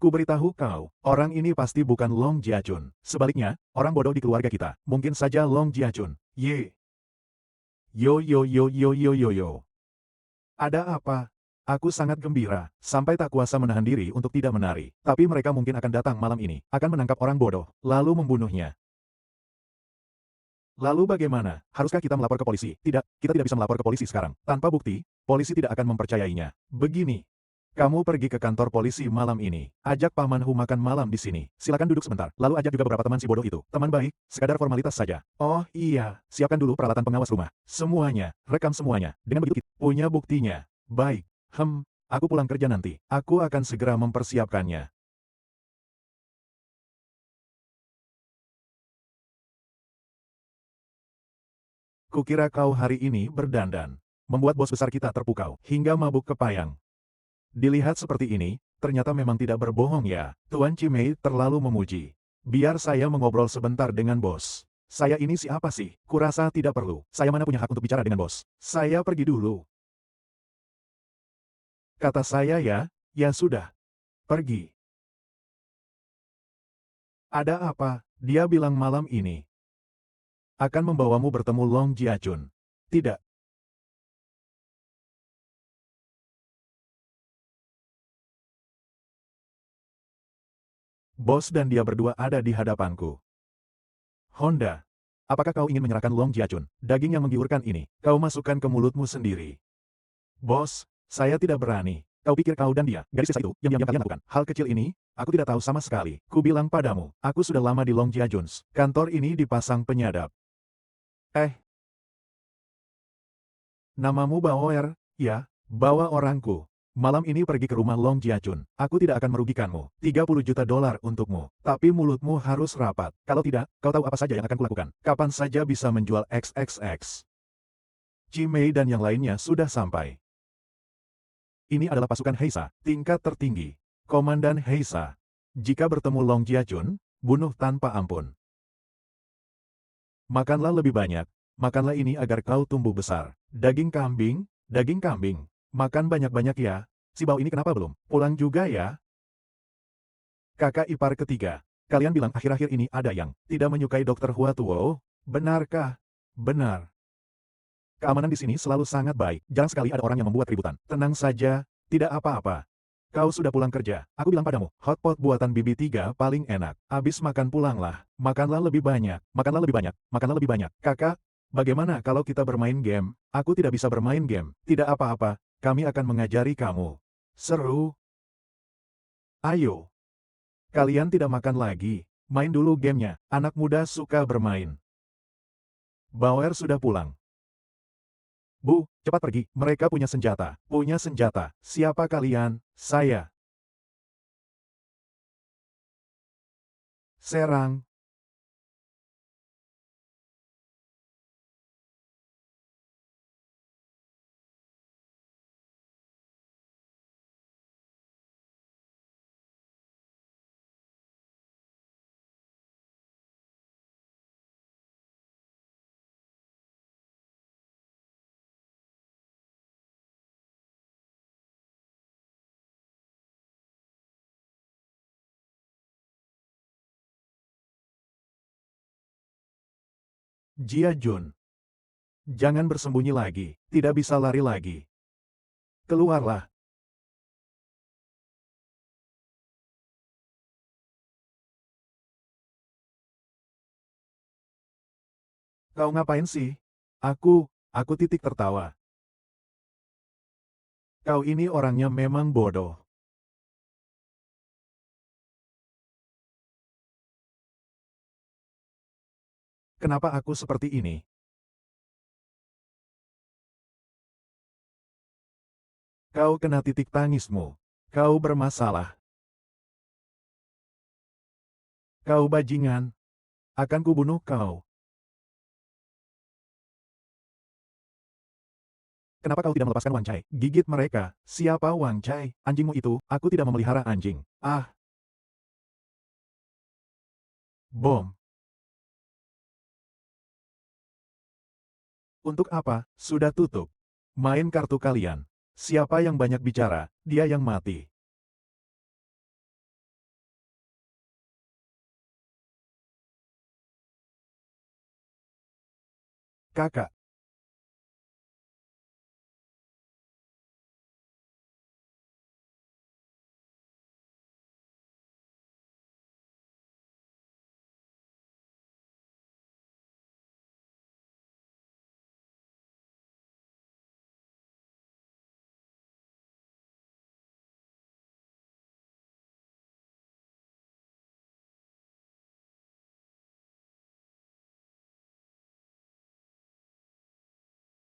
Ku beritahu kau, orang ini pasti bukan Long Jiajun. Sebaliknya, orang bodoh di keluarga kita. Mungkin saja Long Jiajun. Ye. Yo yo yo yo yo yo yo. Ada apa? Aku sangat gembira, sampai tak kuasa menahan diri untuk tidak menari. Tapi mereka mungkin akan datang malam ini, akan menangkap orang bodoh, lalu membunuhnya. Lalu bagaimana? Haruskah kita melapor ke polisi? Tidak, kita tidak bisa melapor ke polisi sekarang. Tanpa bukti, polisi tidak akan mempercayainya. Begini, kamu pergi ke kantor polisi malam ini. Ajak Paman Hu makan malam di sini. Silakan duduk sebentar. Lalu ajak juga beberapa teman si bodoh itu. Teman baik, sekadar formalitas saja. Oh iya, siapkan dulu peralatan pengawas rumah. Semuanya, rekam semuanya. Dengan begitu kita punya buktinya. Baik, aku pulang kerja nanti. Aku akan segera mempersiapkannya. Kukira kau hari ini berdandan. Membuat bos besar kita terpukau, hingga mabuk kepayang. Dilihat seperti ini, ternyata memang tidak berbohong ya. Tuan Chimei terlalu memuji. Biar saya mengobrol sebentar dengan bos. Saya ini siapa sih? Kurasa tidak perlu. Saya mana punya hak untuk bicara dengan bos. Saya pergi dulu. Kata saya ya, ya sudah. Pergi. Ada apa? Dia bilang malam ini akan membawamu bertemu Long Jiajun. Tidak. Bos dan dia berdua ada di hadapanku. Honda, apakah kau ingin menyerahkan Long Jiajun, daging yang menggiurkan ini, kau masukkan ke mulutmu sendiri? Bos, saya tidak berani. Kau pikir kau dan dia, gadis desa itu, yang diam-diam kalian lakukan. Hal kecil ini, aku tidak tahu sama sekali. Ku bilang padamu, aku sudah lama di Long Jiajuns. Kantor ini dipasang penyadap. Eh, namamu Bauer, ya, bawa orangku. Malam ini pergi ke rumah Long Jiajun. Aku tidak akan merugikanmu. 30 juta dolar untukmu. Tapi mulutmu harus rapat. Kalau tidak, kau tahu apa saja yang akan kulakukan. Kapan saja bisa menjual XXX. Chimei dan yang lainnya sudah sampai. Ini adalah pasukan Heisa, tingkat tertinggi. Komandan Heisa. Jika bertemu Long Jiajun, bunuh tanpa ampun. Makanlah lebih banyak. Makanlah ini agar kau tumbuh besar. Daging kambing, daging kambing. Makan banyak-banyak ya. Si bau ini kenapa belum pulang juga ya? Kakak ipar ketiga. Kalian bilang akhir-akhir ini ada yang tidak menyukai Dokter Huatuo? Benarkah? Benar. Keamanan di sini selalu sangat baik. Jarang sekali ada orang yang membuat keributan. Tenang saja, tidak apa-apa. Kau sudah pulang kerja. Aku bilang padamu, hotpot buatan Bibi 3 paling enak. Abis makan pulanglah. Makanlah lebih banyak. Makanlah lebih banyak. Makanlah lebih banyak. Kakak, bagaimana kalau kita bermain game? Aku tidak bisa bermain game. Tidak apa-apa. Kami akan mengajari kamu. Seru. Ayo. Kalian tidak makan lagi. Main dulu gamenya. Anak muda suka bermain. Bauer sudah pulang. Bu, cepat pergi. Mereka punya senjata. Punya senjata. Siapa kalian? Saya. Serang. Jia Jun. Jangan bersembunyi lagi. Tidak bisa lari lagi. Keluarlah. Kau ngapain sih? Aku titik tertawa. Kau ini orangnya memang bodoh. Kenapa aku seperti ini? Kau kena titik tangismu. Kau bermasalah. Kau bajingan. Akan kubunuh kau. Kenapa kau tidak melepaskan Wang Chai? Gigit mereka. Siapa Wang Chai? Anjingmu itu, aku tidak memelihara anjing. Ah, bom. Untuk apa? Sudah tutup. Main kartu kalian. Siapa yang banyak bicara, dia yang mati. Kakak,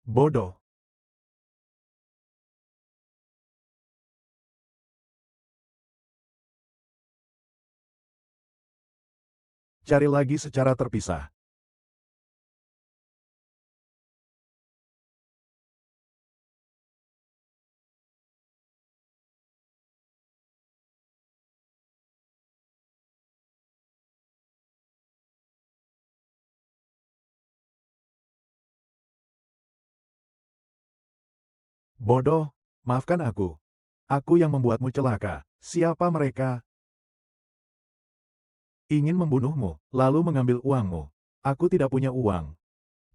bodoh. Cari lagi secara terpisah. Bodoh, maafkan aku. Aku yang membuatmu celaka. Siapa mereka? Ingin membunuhmu, lalu mengambil uangmu. Aku tidak punya uang.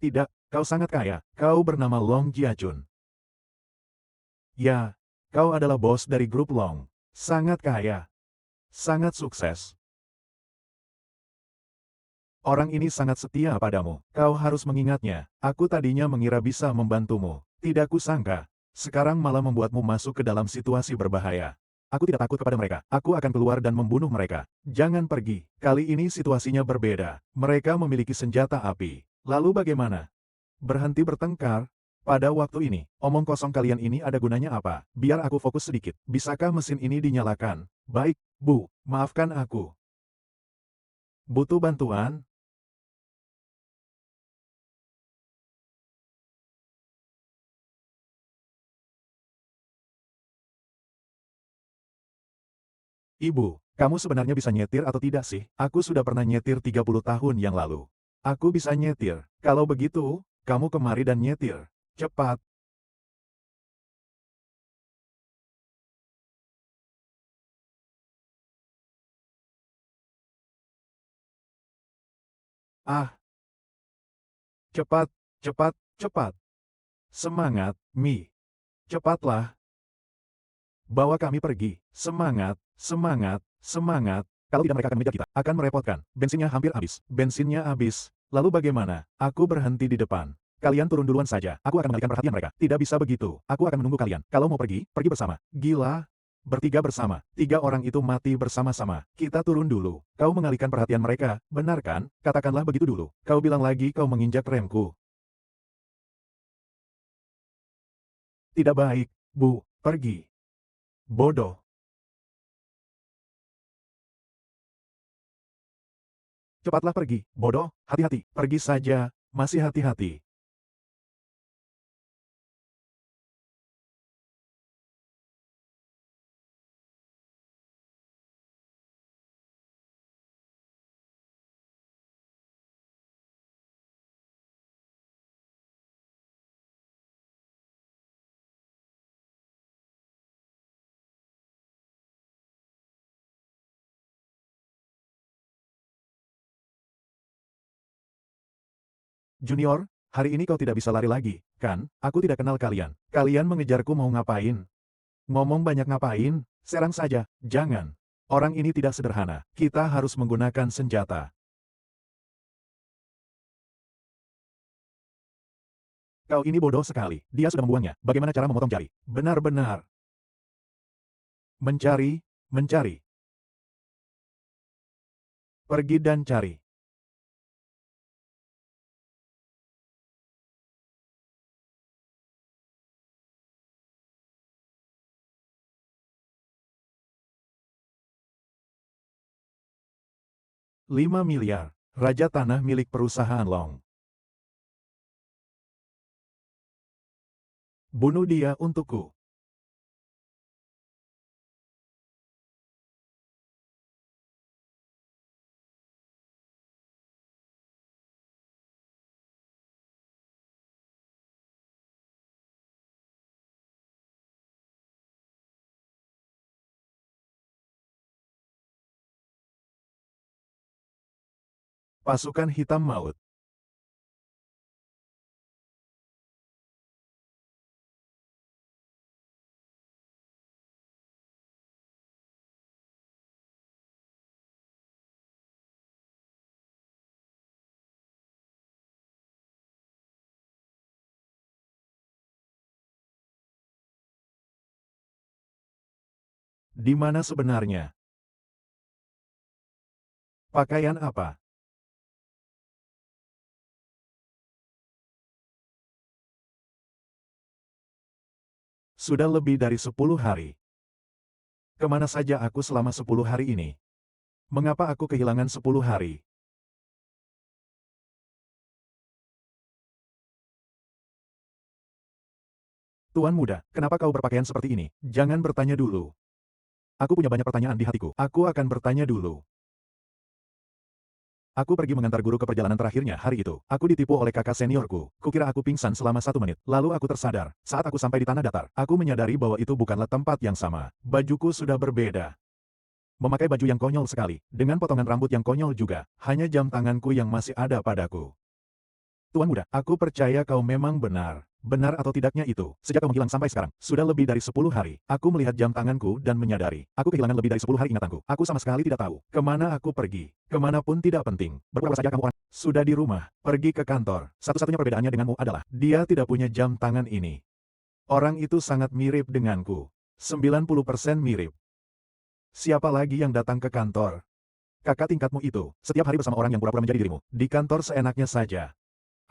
Tidak, kau sangat kaya. Kau bernama Long Jiachun. Ya, kau adalah bos dari grup Long. Sangat kaya. Sangat sukses. Orang ini sangat setia padamu. Kau harus mengingatnya. Aku tadinya mengira bisa membantumu. Tidak kusangka. Sekarang malah membuatmu masuk ke dalam situasi berbahaya. Aku tidak takut kepada mereka. Aku akan keluar dan membunuh mereka. Jangan pergi. Kali ini situasinya berbeda. Mereka memiliki senjata api. Lalu bagaimana? Berhenti bertengkar? Pada waktu ini, omong kosong kalian ini ada gunanya apa? Biar aku fokus sedikit. Bisakah mesin ini dinyalakan? Baik, Bu. Maafkan aku. Butuh bantuan? Ibu, kamu sebenarnya bisa nyetir atau tidak sih? Aku sudah pernah nyetir 30 tahun yang lalu. Aku bisa nyetir. Kalau begitu, kamu kemari dan nyetir. Cepat. Ah, cepat, cepat, cepat. Semangat, Mi. Cepatlah. Bawa kami pergi. Semangat, semangat, semangat. Kalau tidak mereka akan mengejar kita. Akan merepotkan. Bensinnya hampir habis. Bensinnya habis. Lalu bagaimana? Aku berhenti di depan. Kalian turun duluan saja. Aku akan mengalihkan perhatian mereka. Tidak bisa begitu. Aku akan menunggu kalian. Kalau mau pergi, pergi bersama. Gila. Bertiga bersama. Tiga orang itu mati bersama-sama. Kita turun dulu. Kau mengalihkan perhatian mereka, benar kan? Katakanlah begitu dulu. Kau bilang lagi kau menginjak remku. Tidak baik, Bu. Pergi. Bodoh. Cepatlah pergi, bodoh, hati-hati, pergi saja, masih hati-hati. Junior, hari ini kau tidak bisa lari lagi, kan? Aku tidak kenal kalian. Kalian mengejarku mau ngapain? Ngomong banyak ngapain? Serang saja, jangan. Orang ini tidak sederhana. Kita harus menggunakan senjata. Kau ini bodoh sekali. Dia sudah membuangnya. Bagaimana cara memotong jari? Benar-benar. Mencari, mencari. Pergi dan cari. $5 miliar. Raja tanah milik perusahaan Long. Bunuh dia untukku. Pasukan hitam maut. Di mana sebenarnya? Pakaian apa? Sudah lebih dari 10 hari. Kemana saja aku selama 10 hari ini? Mengapa aku kehilangan 10 hari? Tuan muda, kenapa kau berpakaian seperti ini? Jangan bertanya dulu. Aku punya banyak pertanyaan di hatiku. Aku akan bertanya dulu. Aku pergi mengantar guru ke perjalanan terakhirnya hari itu. Aku ditipu oleh kakak seniorku. Kukira aku pingsan selama 1 menit. Lalu aku tersadar. Saat aku sampai di tanah datar, aku menyadari bahwa itu bukanlah tempat yang sama. Bajuku sudah berbeda. Memakai baju yang konyol sekali. Dengan potongan rambut yang konyol juga. Hanya jam tanganku yang masih ada padaku. Tuan muda, aku percaya kau memang benar. Benar atau tidaknya itu, sejak kau menghilang sampai sekarang, sudah lebih dari 10 hari. Aku melihat jam tanganku dan menyadari. Aku kehilangan lebih dari 10 hari ingatanku. Aku sama sekali tidak tahu kemana aku pergi. Kemanapun tidak penting. Berpura-pura saja kamu orang. Sudah di rumah, pergi ke kantor. Satu-satunya perbedaannya denganmu adalah, dia tidak punya jam tangan ini. Orang itu sangat mirip denganku. 90% mirip. Siapa lagi yang datang ke kantor? Kakak tingkatmu itu, setiap hari bersama orang yang pura-pura menjadi dirimu. Di kantor seenaknya saja.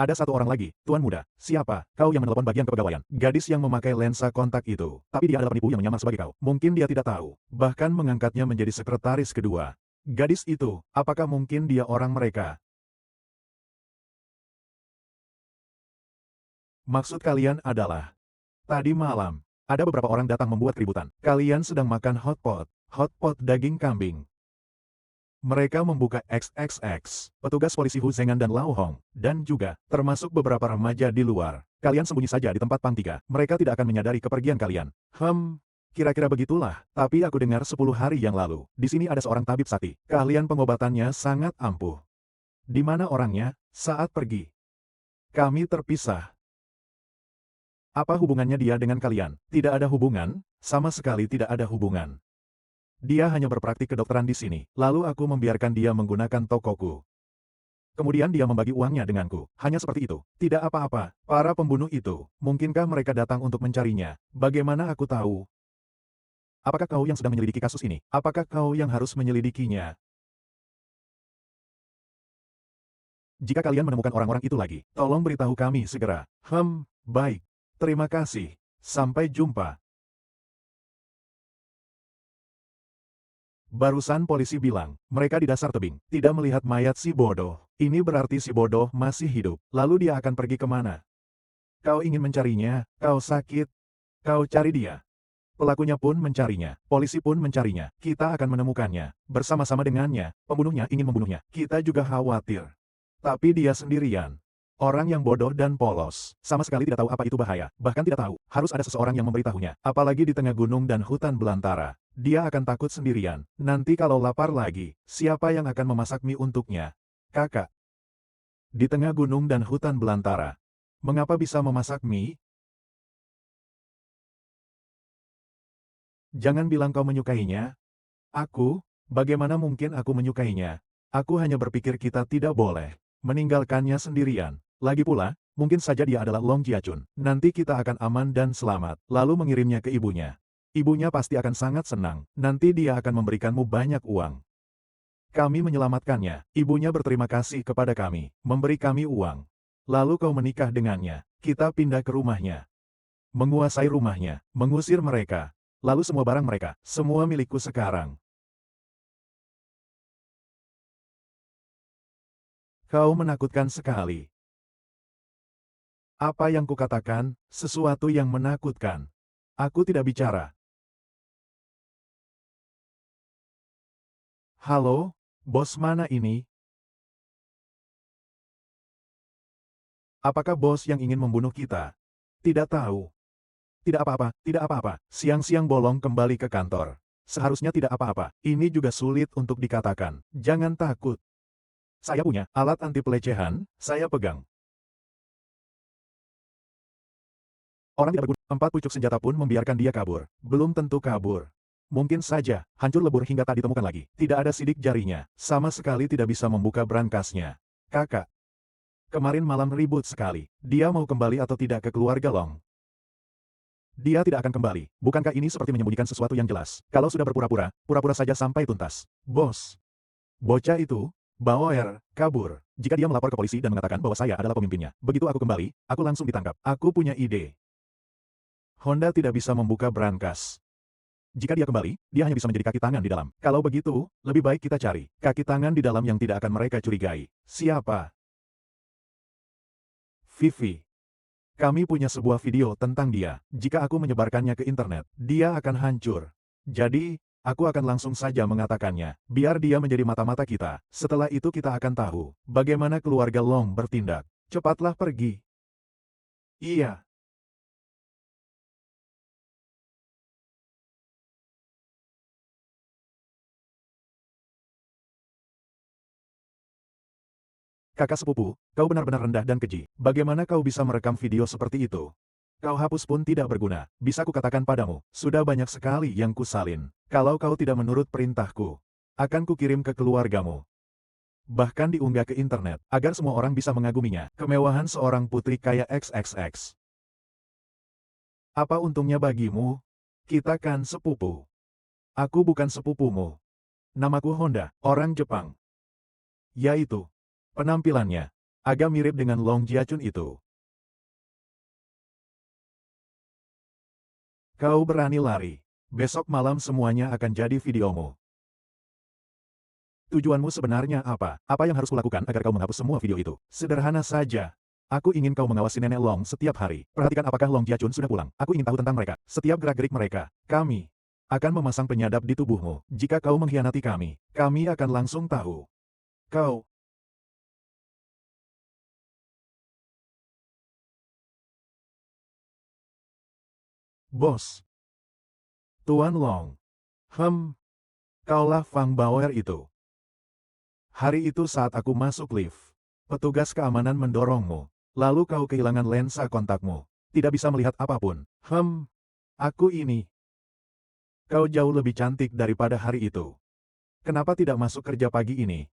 Ada satu orang lagi, Tuan muda. Siapa? Kau yang menelepon bagian kepegawaian. Gadis yang memakai lensa kontak itu. Tapi dia adalah penipu yang menyamar sebagai kau. Mungkin dia tidak tahu. Bahkan mengangkatnya menjadi sekretaris kedua. Gadis itu, apakah mungkin dia orang mereka? Maksud kalian adalah, tadi malam, ada beberapa orang datang membuat keributan. Kalian sedang makan hotpot daging kambing. Mereka membuka XXX, petugas polisi Hu Zhengan dan Lao Hong, dan juga, termasuk beberapa remaja di luar. Kalian sembunyi saja di tempat Pang 3, mereka tidak akan menyadari kepergian kalian. Kira-kira begitulah, tapi aku dengar 10 hari yang lalu. Di sini ada seorang tabib sakti, keahlian pengobatannya sangat ampuh. Di mana orangnya? Saat pergi, kami terpisah. Apa hubungannya dia dengan kalian? Tidak ada hubungan, sama sekali tidak ada hubungan. Dia hanya berpraktik kedokteran di sini, lalu aku membiarkan dia menggunakan tokoku. Kemudian dia membagi uangnya denganku. Hanya seperti itu. Tidak apa-apa. Para pembunuh itu, mungkinkah mereka datang untuk mencarinya? Bagaimana aku tahu? Apakah kau yang sedang menyelidiki kasus ini? Apakah kau yang harus menyelidikinya? Jika kalian menemukan orang-orang itu lagi, tolong beritahu kami segera. Baik. Terima kasih. Sampai jumpa. Barusan polisi bilang, mereka di dasar tebing, tidak melihat mayat si bodoh. Ini berarti si bodoh masih hidup. Lalu dia akan pergi kemana? Kau ingin mencarinya, kau sakit. Kau cari dia. Pelakunya pun mencarinya, polisi pun mencarinya. Kita akan menemukannya. Bersama-sama dengannya, pembunuhnya ingin membunuhnya. Kita juga khawatir. Tapi dia sendirian. Orang yang bodoh dan polos. Sama sekali tidak tahu apa itu bahaya. Bahkan tidak tahu, harus ada seseorang yang memberitahunya. Apalagi di tengah gunung dan hutan belantara. Dia akan takut sendirian. Nanti kalau lapar lagi, siapa yang akan memasak mie untuknya? Kakak. Di tengah gunung dan hutan belantara. Mengapa bisa memasak mie? Jangan bilang kau menyukainya. Aku? Bagaimana mungkin aku menyukainya? Aku hanya berpikir kita tidak boleh meninggalkannya sendirian. Lagi pula, Mungkin saja dia adalah Long Jiachun. Nanti kita akan aman dan selamat. Lalu mengirimnya ke ibunya. Ibunya pasti akan sangat senang. Nanti dia akan memberikanmu banyak uang. Kami menyelamatkannya. Ibunya berterima kasih kepada kami, memberi kami uang. Lalu kau menikah dengannya. Kita pindah ke rumahnya. Menguasai rumahnya, mengusir mereka. Lalu semua barang mereka, semua milikku sekarang. Kau menakutkan sekali. Apa yang kukatakan, sesuatu yang menakutkan. Aku tidak bicara. Halo, bos mana ini? Apakah bos yang ingin membunuh kita? Tidak tahu. Tidak apa-apa, tidak apa-apa. Siang-siang bolong kembali ke kantor. Seharusnya tidak apa-apa. Ini juga sulit untuk dikatakan. Jangan takut. Saya punya alat anti pelecehan, saya pegang. Orang tidak berguna. 4 pucuk senjata pun membiarkan dia kabur. Belum tentu kabur. Mungkin saja, hancur lebur hingga tak ditemukan lagi. Tidak ada sidik jarinya. Sama sekali tidak bisa membuka brankasnya. Kakak. Kemarin malam ribut sekali. Dia mau kembali atau tidak ke keluarga Long? Dia tidak akan kembali. Bukankah ini seperti menyembunyikan sesuatu yang jelas? Kalau sudah berpura-pura, pura-pura saja sampai tuntas. Bos. Bocah itu, Bauer, kabur. Jika dia melapor ke polisi dan mengatakan bahwa saya adalah pemimpinnya, begitu aku kembali, aku langsung ditangkap. Aku punya ide. Honda tidak bisa membuka brankas. Jika dia kembali, dia hanya bisa menjadi kaki tangan di dalam. Kalau begitu, lebih baik kita cari kaki tangan di dalam yang tidak akan mereka curigai. Siapa? Vivi. Kami punya sebuah video tentang dia. Jika aku menyebarkannya ke internet, dia akan hancur. Jadi, aku akan langsung saja mengatakannya. Biar dia menjadi mata-mata kita. Setelah itu kita akan tahu bagaimana keluarga Long bertindak. Cepatlah pergi. Iya. Kakak sepupu, kau benar-benar rendah dan keji. Bagaimana kau bisa merekam video seperti itu? Kau hapus pun tidak berguna. Bisa kukatakan padamu, sudah banyak sekali yang kusalin. Kalau kau tidak menurut perintahku, akan kukirim ke keluargamu. Bahkan diunggah ke internet, agar semua orang bisa mengaguminya. Kemewahan seorang putri kaya XXX. Apa untungnya bagimu? Kita kan sepupu. Aku bukan sepupumu. Namaku Honda, orang Jepang. Yaitu. Penampilannya agak mirip dengan Long Jiachun itu. Kau berani lari. Besok malam semuanya akan jadi videomu. Tujuanmu sebenarnya apa? Apa yang harus kulakukan agar kau menghapus semua video itu? Sederhana saja. Aku ingin kau mengawasi nenek Long setiap hari. Perhatikan apakah Long Jiachun sudah pulang. Aku ingin tahu tentang mereka. Setiap gerak-gerik mereka. Kami akan memasang penyadap di tubuhmu. Jika kau mengkhianati kami akan langsung tahu. Kau. Bos. Tuan Long. Kaulah Fang Bauer itu. Hari itu saat aku masuk lift, petugas keamanan mendorongmu. Lalu kau kehilangan lensa kontakmu. Tidak bisa melihat apapun. Aku ini. Kau jauh lebih cantik daripada hari itu. Kenapa tidak masuk kerja pagi ini?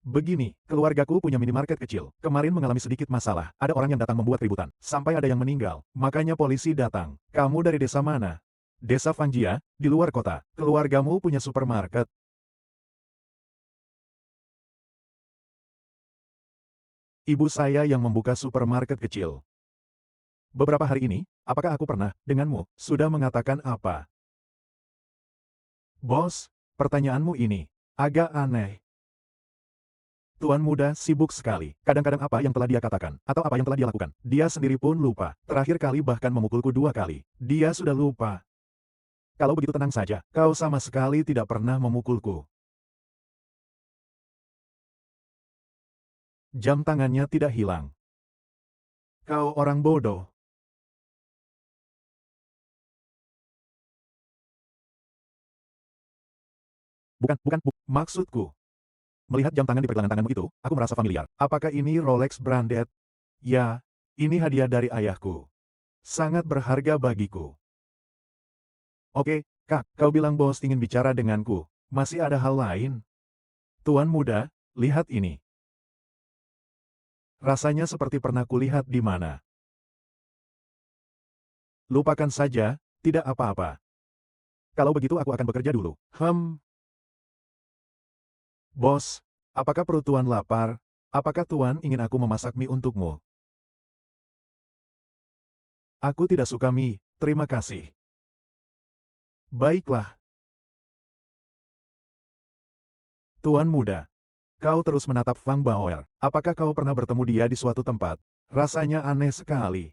Begini, keluargaku punya minimarket kecil. Kemarin mengalami sedikit masalah. Ada orang yang datang membuat keributan. Sampai ada yang meninggal. Makanya polisi datang. Kamu dari desa mana? Desa Fangjia, di luar kota. Keluargamu punya supermarket. Ibu saya yang membuka supermarket kecil. Beberapa hari ini, apakah aku pernah, denganmu, sudah mengatakan apa? Bos, pertanyaanmu ini agak aneh. Tuan muda sibuk sekali. Kadang-kadang apa yang telah dia katakan, atau apa yang telah dia lakukan, dia sendiri pun lupa. Terakhir kali bahkan memukulku 2 kali. Dia sudah lupa. Kalau begitu tenang saja, kau sama sekali tidak pernah memukulku. Jam tangannya tidak hilang. Kau orang bodoh. Maksudku. Melihat jam tangan di pergelangan tanganmu itu, aku merasa familiar. Apakah ini Rolex branded? Ya, ini hadiah dari ayahku. Sangat berharga bagiku. Oke, Kak, kau bilang bos ingin bicara denganku. Masih ada hal lain? Tuan muda, lihat ini. Rasanya seperti pernah kulihat di mana. Lupakan saja, tidak apa-apa. Kalau begitu aku akan bekerja dulu. Bos, apakah perut Tuan lapar? Apakah Tuan ingin aku memasak mie untukmu? Aku tidak suka mie, terima kasih. Baiklah, Tuan muda. Kau terus menatap Fang Baoer. Apakah kau pernah bertemu dia di suatu tempat? Rasanya aneh sekali.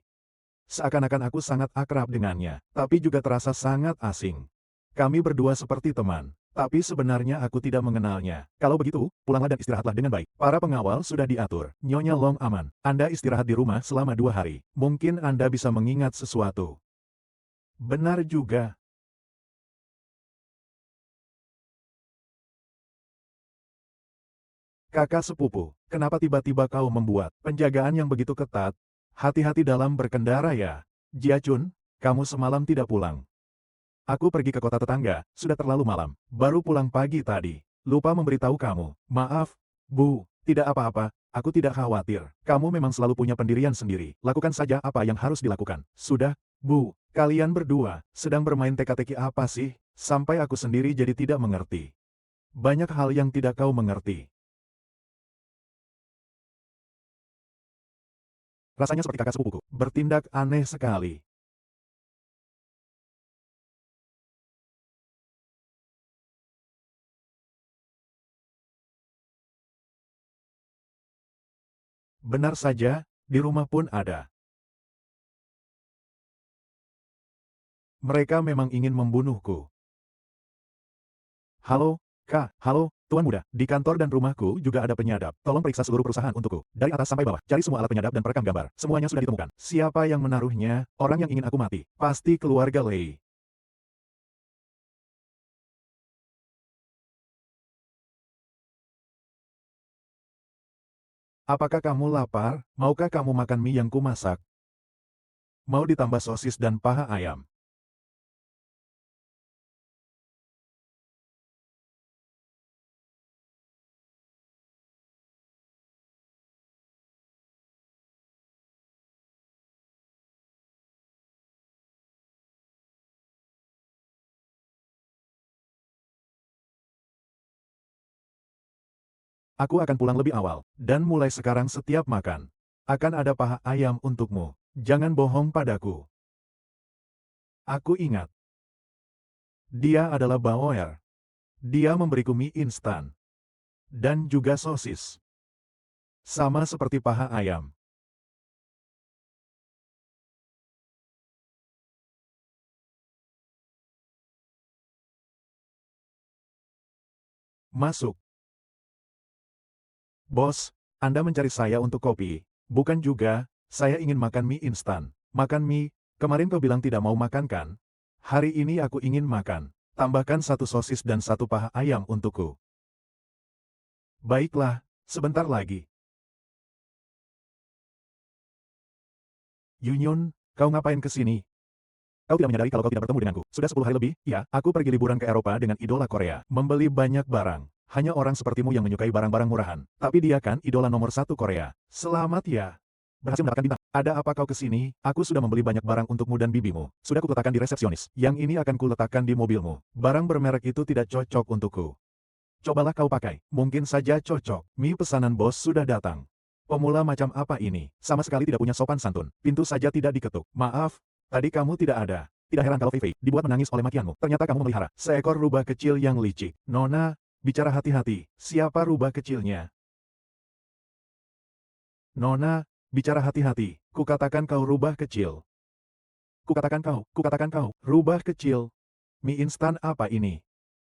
Seakan-akan aku sangat akrab dengannya, tapi juga terasa sangat asing. Kami berdua seperti teman, tapi sebenarnya aku tidak mengenalnya. Kalau begitu, pulanglah dan istirahatlah dengan baik. Para pengawal sudah diatur. Nyonya Long aman. Anda istirahat di rumah selama 2 hari. Mungkin Anda bisa mengingat sesuatu. Benar juga. Kakak sepupu, kenapa tiba-tiba kau membuat penjagaan yang begitu ketat? Hati-hati dalam berkendara ya. Jia Chun, kamu semalam tidak pulang. Aku pergi ke kota tetangga, sudah terlalu malam. Baru pulang pagi tadi. Lupa memberitahu kamu. Maaf, Bu, tidak apa-apa, aku tidak khawatir. Kamu memang selalu punya pendirian sendiri. Lakukan saja apa yang harus dilakukan. Sudah, Bu, kalian berdua sedang bermain teka-teki apa sih? Sampai aku sendiri jadi tidak mengerti. Banyak hal yang tidak kau mengerti. Rasanya seperti kakak sepupuku. Bertindak aneh sekali. Benar saja, di rumah pun ada. Mereka memang ingin membunuhku. Halo, Kak. Halo, Tuan Muda. Di kantor dan rumahku juga ada penyadap. Tolong periksa seluruh perusahaan untukku. Dari atas sampai bawah. Cari semua alat penyadap dan perekam gambar. Semuanya sudah ditemukan. Siapa yang menaruhnya? Orang yang ingin aku mati. Pasti keluarga Lei. Apakah kamu lapar? Maukah kamu makan mie yang kumasak? Mau ditambah sosis dan paha ayam? Aku akan pulang lebih awal. Dan mulai sekarang setiap makan, akan ada paha ayam untukmu. Jangan bohong padaku. Aku ingat. Dia adalah Baoer. Dia memberiku mie instan. Dan juga sosis. Sama seperti paha ayam. Masuk. Bos, Anda mencari saya untuk kopi. Bukan juga, saya ingin makan mie instan. Makan mie, kemarin kau bilang tidak mau makan kan? Hari ini aku ingin makan. Tambahkan satu sosis dan satu paha ayam untukku. Baiklah, sebentar lagi. Yunyun, kau ngapain ke sini? Kau tidak menyadari kalau kau tidak bertemu denganku. Sudah 10 hari lebih, ya, aku pergi liburan ke Eropa dengan idola Korea. Membeli banyak barang. Hanya orang sepertimu yang menyukai barang-barang murahan. Tapi dia kan idola nomor 1 Korea. Selamat ya. Berhasil mendapatkan bintang. Ada apa kau ke sini? Aku sudah membeli banyak barang untukmu dan bibimu. Sudah kuletakkan di resepsionis. Yang ini akan kuletakkan di mobilmu. Barang bermerek itu tidak cocok untukku. Cobalah kau pakai. Mungkin saja cocok. Mie pesanan bos sudah datang. Pemula macam apa ini? Sama sekali tidak punya sopan santun. Pintu saja tidak diketuk. Maaf, tadi kamu tidak ada. Tidak heran kalau Fei Fei dibuat menangis oleh makianmu. Ternyata kamu memelihara seekor rubah kecil yang licik. Nona, bicara hati-hati. Siapa rubah kecilnya? Nona, bicara hati-hati. Kukatakan kau rubah kecil. Kukatakan kau, rubah kecil. Mie instan apa ini?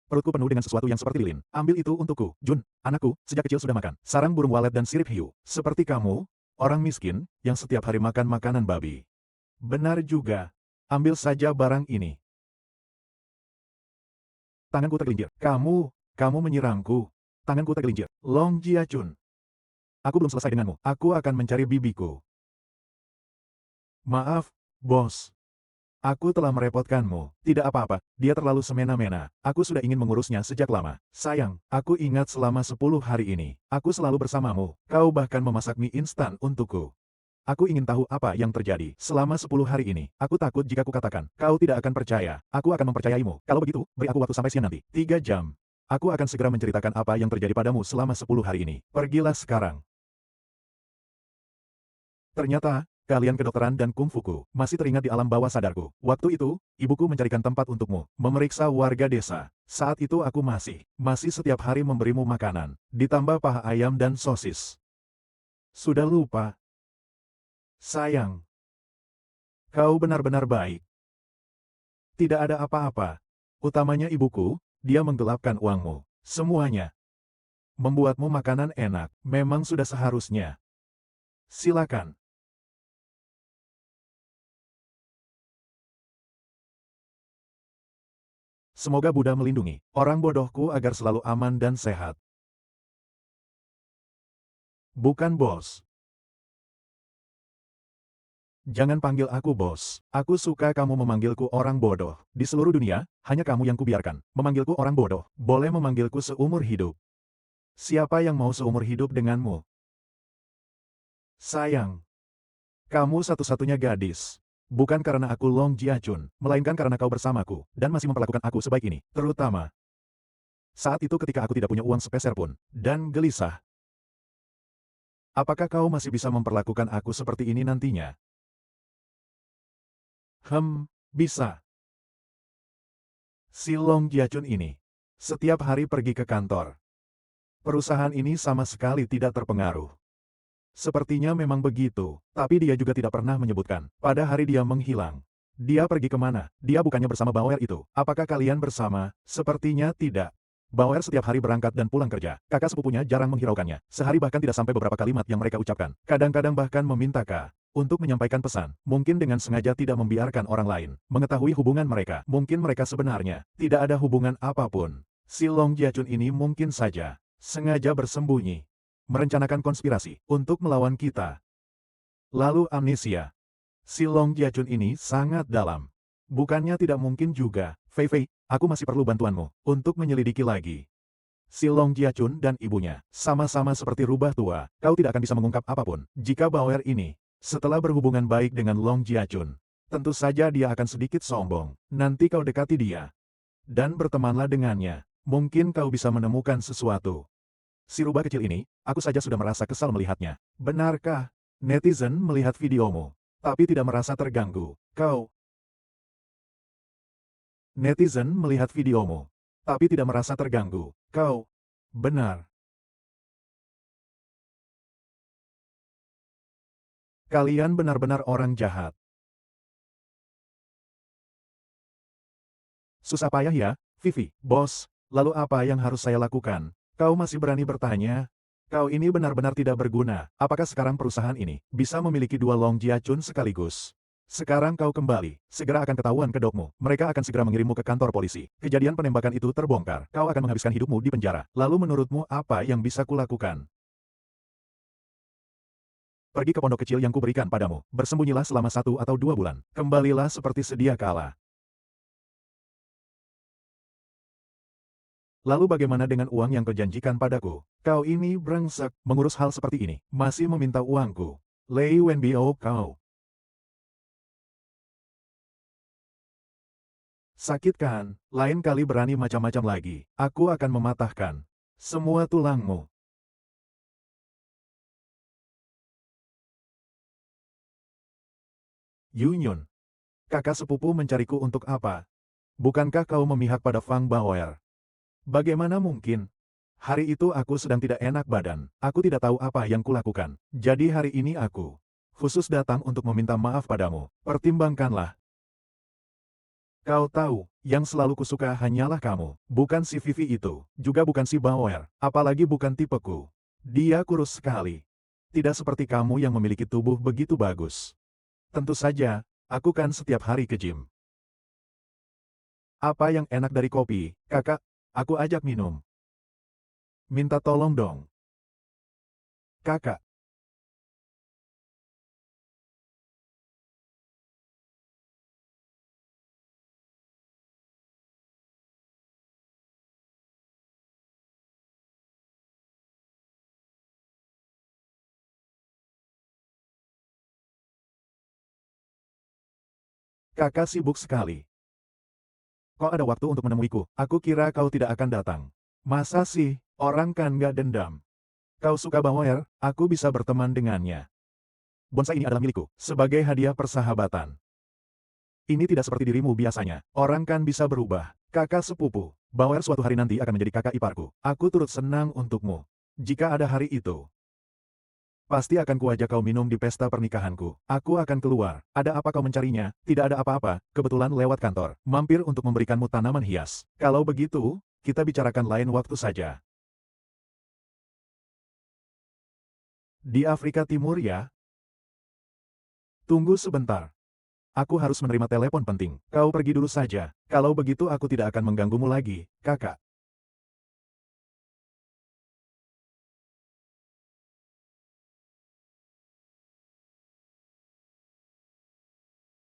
Perutku penuh dengan sesuatu yang seperti lilin. Ambil itu untukku, Jun. Anakku, sejak kecil sudah makan. Sarang burung walet dan sirip hiu. Seperti kamu, orang miskin, yang setiap hari makan makanan babi. Benar juga. Ambil saja barang ini. Tanganku tergelincir. Kamu menyerangku. Tanganku tergelincir. Long Jiachun. Aku belum selesai denganmu. Aku akan mencari bibiku. Maaf, bos. Aku telah merepotkanmu. Tidak apa-apa, dia terlalu semena-mena. Aku sudah ingin mengurusnya sejak lama. Sayang, aku ingat selama 10 hari ini. Aku selalu bersamamu. Kau bahkan memasak mie instan untukku. Aku ingin tahu apa yang terjadi selama 10 hari ini. Aku takut jika kukatakan, kau tidak akan percaya. Aku akan mempercayaimu. Kalau begitu, beri aku waktu sampai siang nanti. 3 jam. Aku akan segera menceritakan apa yang terjadi padamu selama 10 hari ini. Pergilah sekarang. Ternyata, kalian kedokteran dan kungfuku masih teringat di alam bawah sadarku. Waktu itu, ibuku mencarikan tempat untukmu, memeriksa warga desa. Saat itu aku masih setiap hari memberimu makanan, ditambah paha ayam dan sosis. Sudah lupa? Sayang, kau benar-benar baik. Tidak ada apa-apa. Utamanya ibuku, dia menggelapkan uangmu. Semuanya. Membuatmu makanan enak, memang sudah seharusnya. Silakan. Semoga Buddha melindungi orang bodohku agar selalu aman dan sehat. Bukan bos. Jangan panggil aku bos. Aku suka kamu memanggilku orang bodoh. Di seluruh dunia, hanya kamu yang kubiarkan memanggilku orang bodoh. Boleh memanggilku seumur hidup. Siapa yang mau seumur hidup denganmu? Sayang, kamu satu-satunya gadis. Bukan karena aku Long Jiachun, melainkan karena kau bersamaku, dan masih memperlakukan aku sebaik ini. Terutama saat itu ketika aku tidak punya uang sepeser pun, dan gelisah. Apakah kau masih bisa memperlakukan aku seperti ini nantinya? Bisa. Si Long Jiachun ini setiap hari pergi ke kantor. Perusahaan ini sama sekali tidak terpengaruh. Sepertinya memang begitu, tapi dia juga tidak pernah menyebutkan. Pada hari dia menghilang. Dia pergi kemana? Dia bukannya bersama Bauer itu. Apakah kalian bersama? Sepertinya tidak. Bauer setiap hari berangkat dan pulang kerja. Kakak sepupunya jarang menghiraukannya. Sehari bahkan tidak sampai beberapa kalimat yang mereka ucapkan. Kadang-kadang bahkan meminta Kak untuk menyampaikan pesan. Mungkin dengan sengaja tidak membiarkan orang lain mengetahui hubungan mereka. Mungkin mereka sebenarnya tidak ada hubungan apapun. Si Long Jiachun ini mungkin saja sengaja bersembunyi. Merencanakan konspirasi untuk melawan kita. Lalu amnesia. Si Long Jiachun ini sangat dalam. Bukannya tidak mungkin juga, Fei Fei, aku masih perlu bantuanmu untuk menyelidiki lagi. Si Long Jiachun dan ibunya sama-sama seperti rubah tua. Kau tidak akan bisa mengungkap apapun jika Bauer ini setelah berhubungan baik dengan Long Jiachun. Tentu saja dia akan sedikit sombong. Nanti kau dekati dia dan bertemanlah dengannya. Mungkin kau bisa menemukan sesuatu. Si rubah kecil ini, aku saja sudah merasa kesal melihatnya. Benarkah? Netizen melihat videomu, tapi tidak merasa terganggu. Netizen melihat videomu, tapi tidak merasa terganggu. Benar. Kalian benar-benar orang jahat. Susah payah ya, Vivi, bos. Lalu apa yang harus saya lakukan? Kau masih berani bertanya? Kau ini benar-benar tidak berguna. Apakah sekarang perusahaan ini bisa memiliki dua Long Jiachun sekaligus? Sekarang kau kembali. Segera akan ketahuan kedokmu. Mereka akan segera mengirimmu ke kantor polisi. Kejadian penembakan itu terbongkar. Kau akan menghabiskan hidupmu di penjara. Lalu menurutmu apa yang bisa kulakukan? Pergi ke pondok kecil yang kuberikan padamu. Bersembunyilah selama 1 atau 2 bulan. Kembalilah seperti sedia kala. Lalu bagaimana dengan uang yang kau janjikan padaku? Kau ini brengsek, mengurus hal seperti ini, masih meminta uangku. Lei Wenbio kau. Sakit kan? Lain kali berani macam-macam lagi. Aku akan mematahkan semua tulangmu. Yunyun, kakak sepupu mencariku untuk apa? Bukankah kau memihak pada Fang Bauer? Bagaimana mungkin? Hari itu aku sedang tidak enak badan. Aku tidak tahu apa yang kulakukan. Jadi hari ini aku khusus datang untuk meminta maaf padamu. Pertimbangkanlah. Kau tahu, yang selalu kusuka hanyalah kamu. Bukan si Vivi itu. Juga bukan si Bauer. Apalagi bukan tipeku. Dia kurus sekali. Tidak seperti kamu yang memiliki tubuh begitu bagus. Tentu saja, aku kan setiap hari ke gym. Apa yang enak dari kopi, kakak? Aku ajak minum. Minta tolong dong. Kakak. Kakak sibuk sekali. Kau ada waktu untuk menemuiku? Aku kira kau tidak akan datang. Masa sih, orang kan nggak dendam. Kau suka bawang, aku bisa berteman dengannya. Bonsai ini adalah milikku, sebagai hadiah persahabatan. Ini tidak seperti dirimu biasanya. Orang kan bisa berubah. Kakak sepupu. Bauer suatu hari nanti akan menjadi kakak iparku. Aku turut senang untukmu. Jika ada hari itu, pasti akan kuajak kau minum di pesta pernikahanku. Aku akan keluar. Ada apa kau mencarinya? Tidak ada apa-apa, kebetulan lewat kantor. Mampir untuk memberikanmu tanaman hias. Kalau begitu, kita bicarakan lain waktu saja. Di Afrika Timur ya? Tunggu sebentar. Aku harus menerima telepon penting. Kau pergi dulu saja. Kalau begitu aku tidak akan mengganggumu lagi, kakak.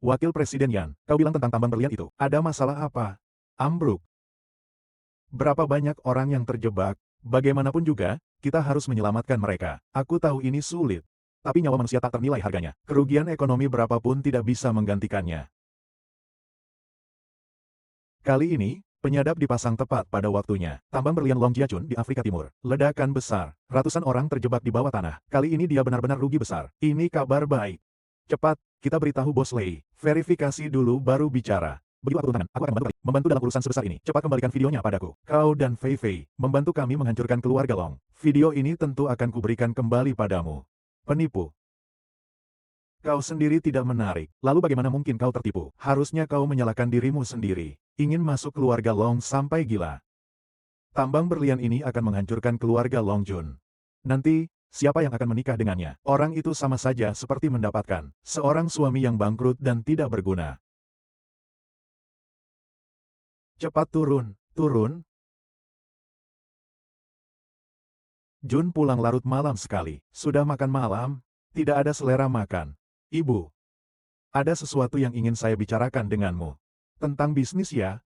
Wakil Presiden Yan, kau bilang tentang tambang berlian itu. Ada masalah apa? Ambruk. Berapa banyak orang yang terjebak? Bagaimanapun juga, kita harus menyelamatkan mereka. Aku tahu ini sulit. Tapi nyawa manusia tak ternilai harganya. Kerugian ekonomi berapapun tidak bisa menggantikannya. Kali ini, penyadap dipasang tepat pada waktunya. Tambang berlian Long Jiachun di Afrika Timur. Ledakan besar. Ratusan orang terjebak di bawah tanah. Kali ini dia benar-benar rugi besar. Ini kabar baik. Cepat, kita beritahu Bos Lei. Verifikasi dulu baru bicara. Begitu aku turun tangan, aku akan membantu dalam urusan sebesar ini. Cepat kembalikan videonya padaku. Kau dan Fei Fei, membantu kami menghancurkan keluarga Long. Video ini tentu akan kuberikan kembali padamu. Penipu. Kau sendiri tidak menarik, lalu bagaimana mungkin kau tertipu? Harusnya kau menyalahkan dirimu sendiri. Ingin masuk keluarga Long sampai gila. Tambang berlian ini akan menghancurkan keluarga Long Jun. Nanti, siapa yang akan menikah dengannya? Orang itu sama saja seperti mendapatkan seorang suami yang bangkrut dan tidak berguna. Cepat turun, turun. Jun pulang larut malam sekali. Sudah makan malam? Tidak ada selera makan. Ibu, ada sesuatu yang ingin saya bicarakan denganmu. Tentang bisnis ya?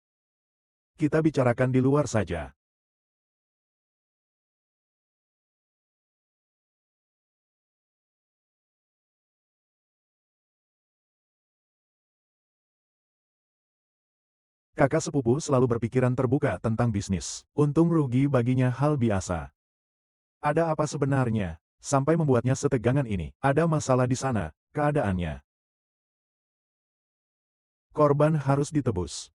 Kita bicarakan di luar saja. Kakak sepupu selalu berpikiran terbuka tentang bisnis. Untung rugi baginya hal biasa. Ada apa sebenarnya? Sampai membuatnya setegangan ini. Ada masalah di sana, keadaannya. Korban harus ditebus.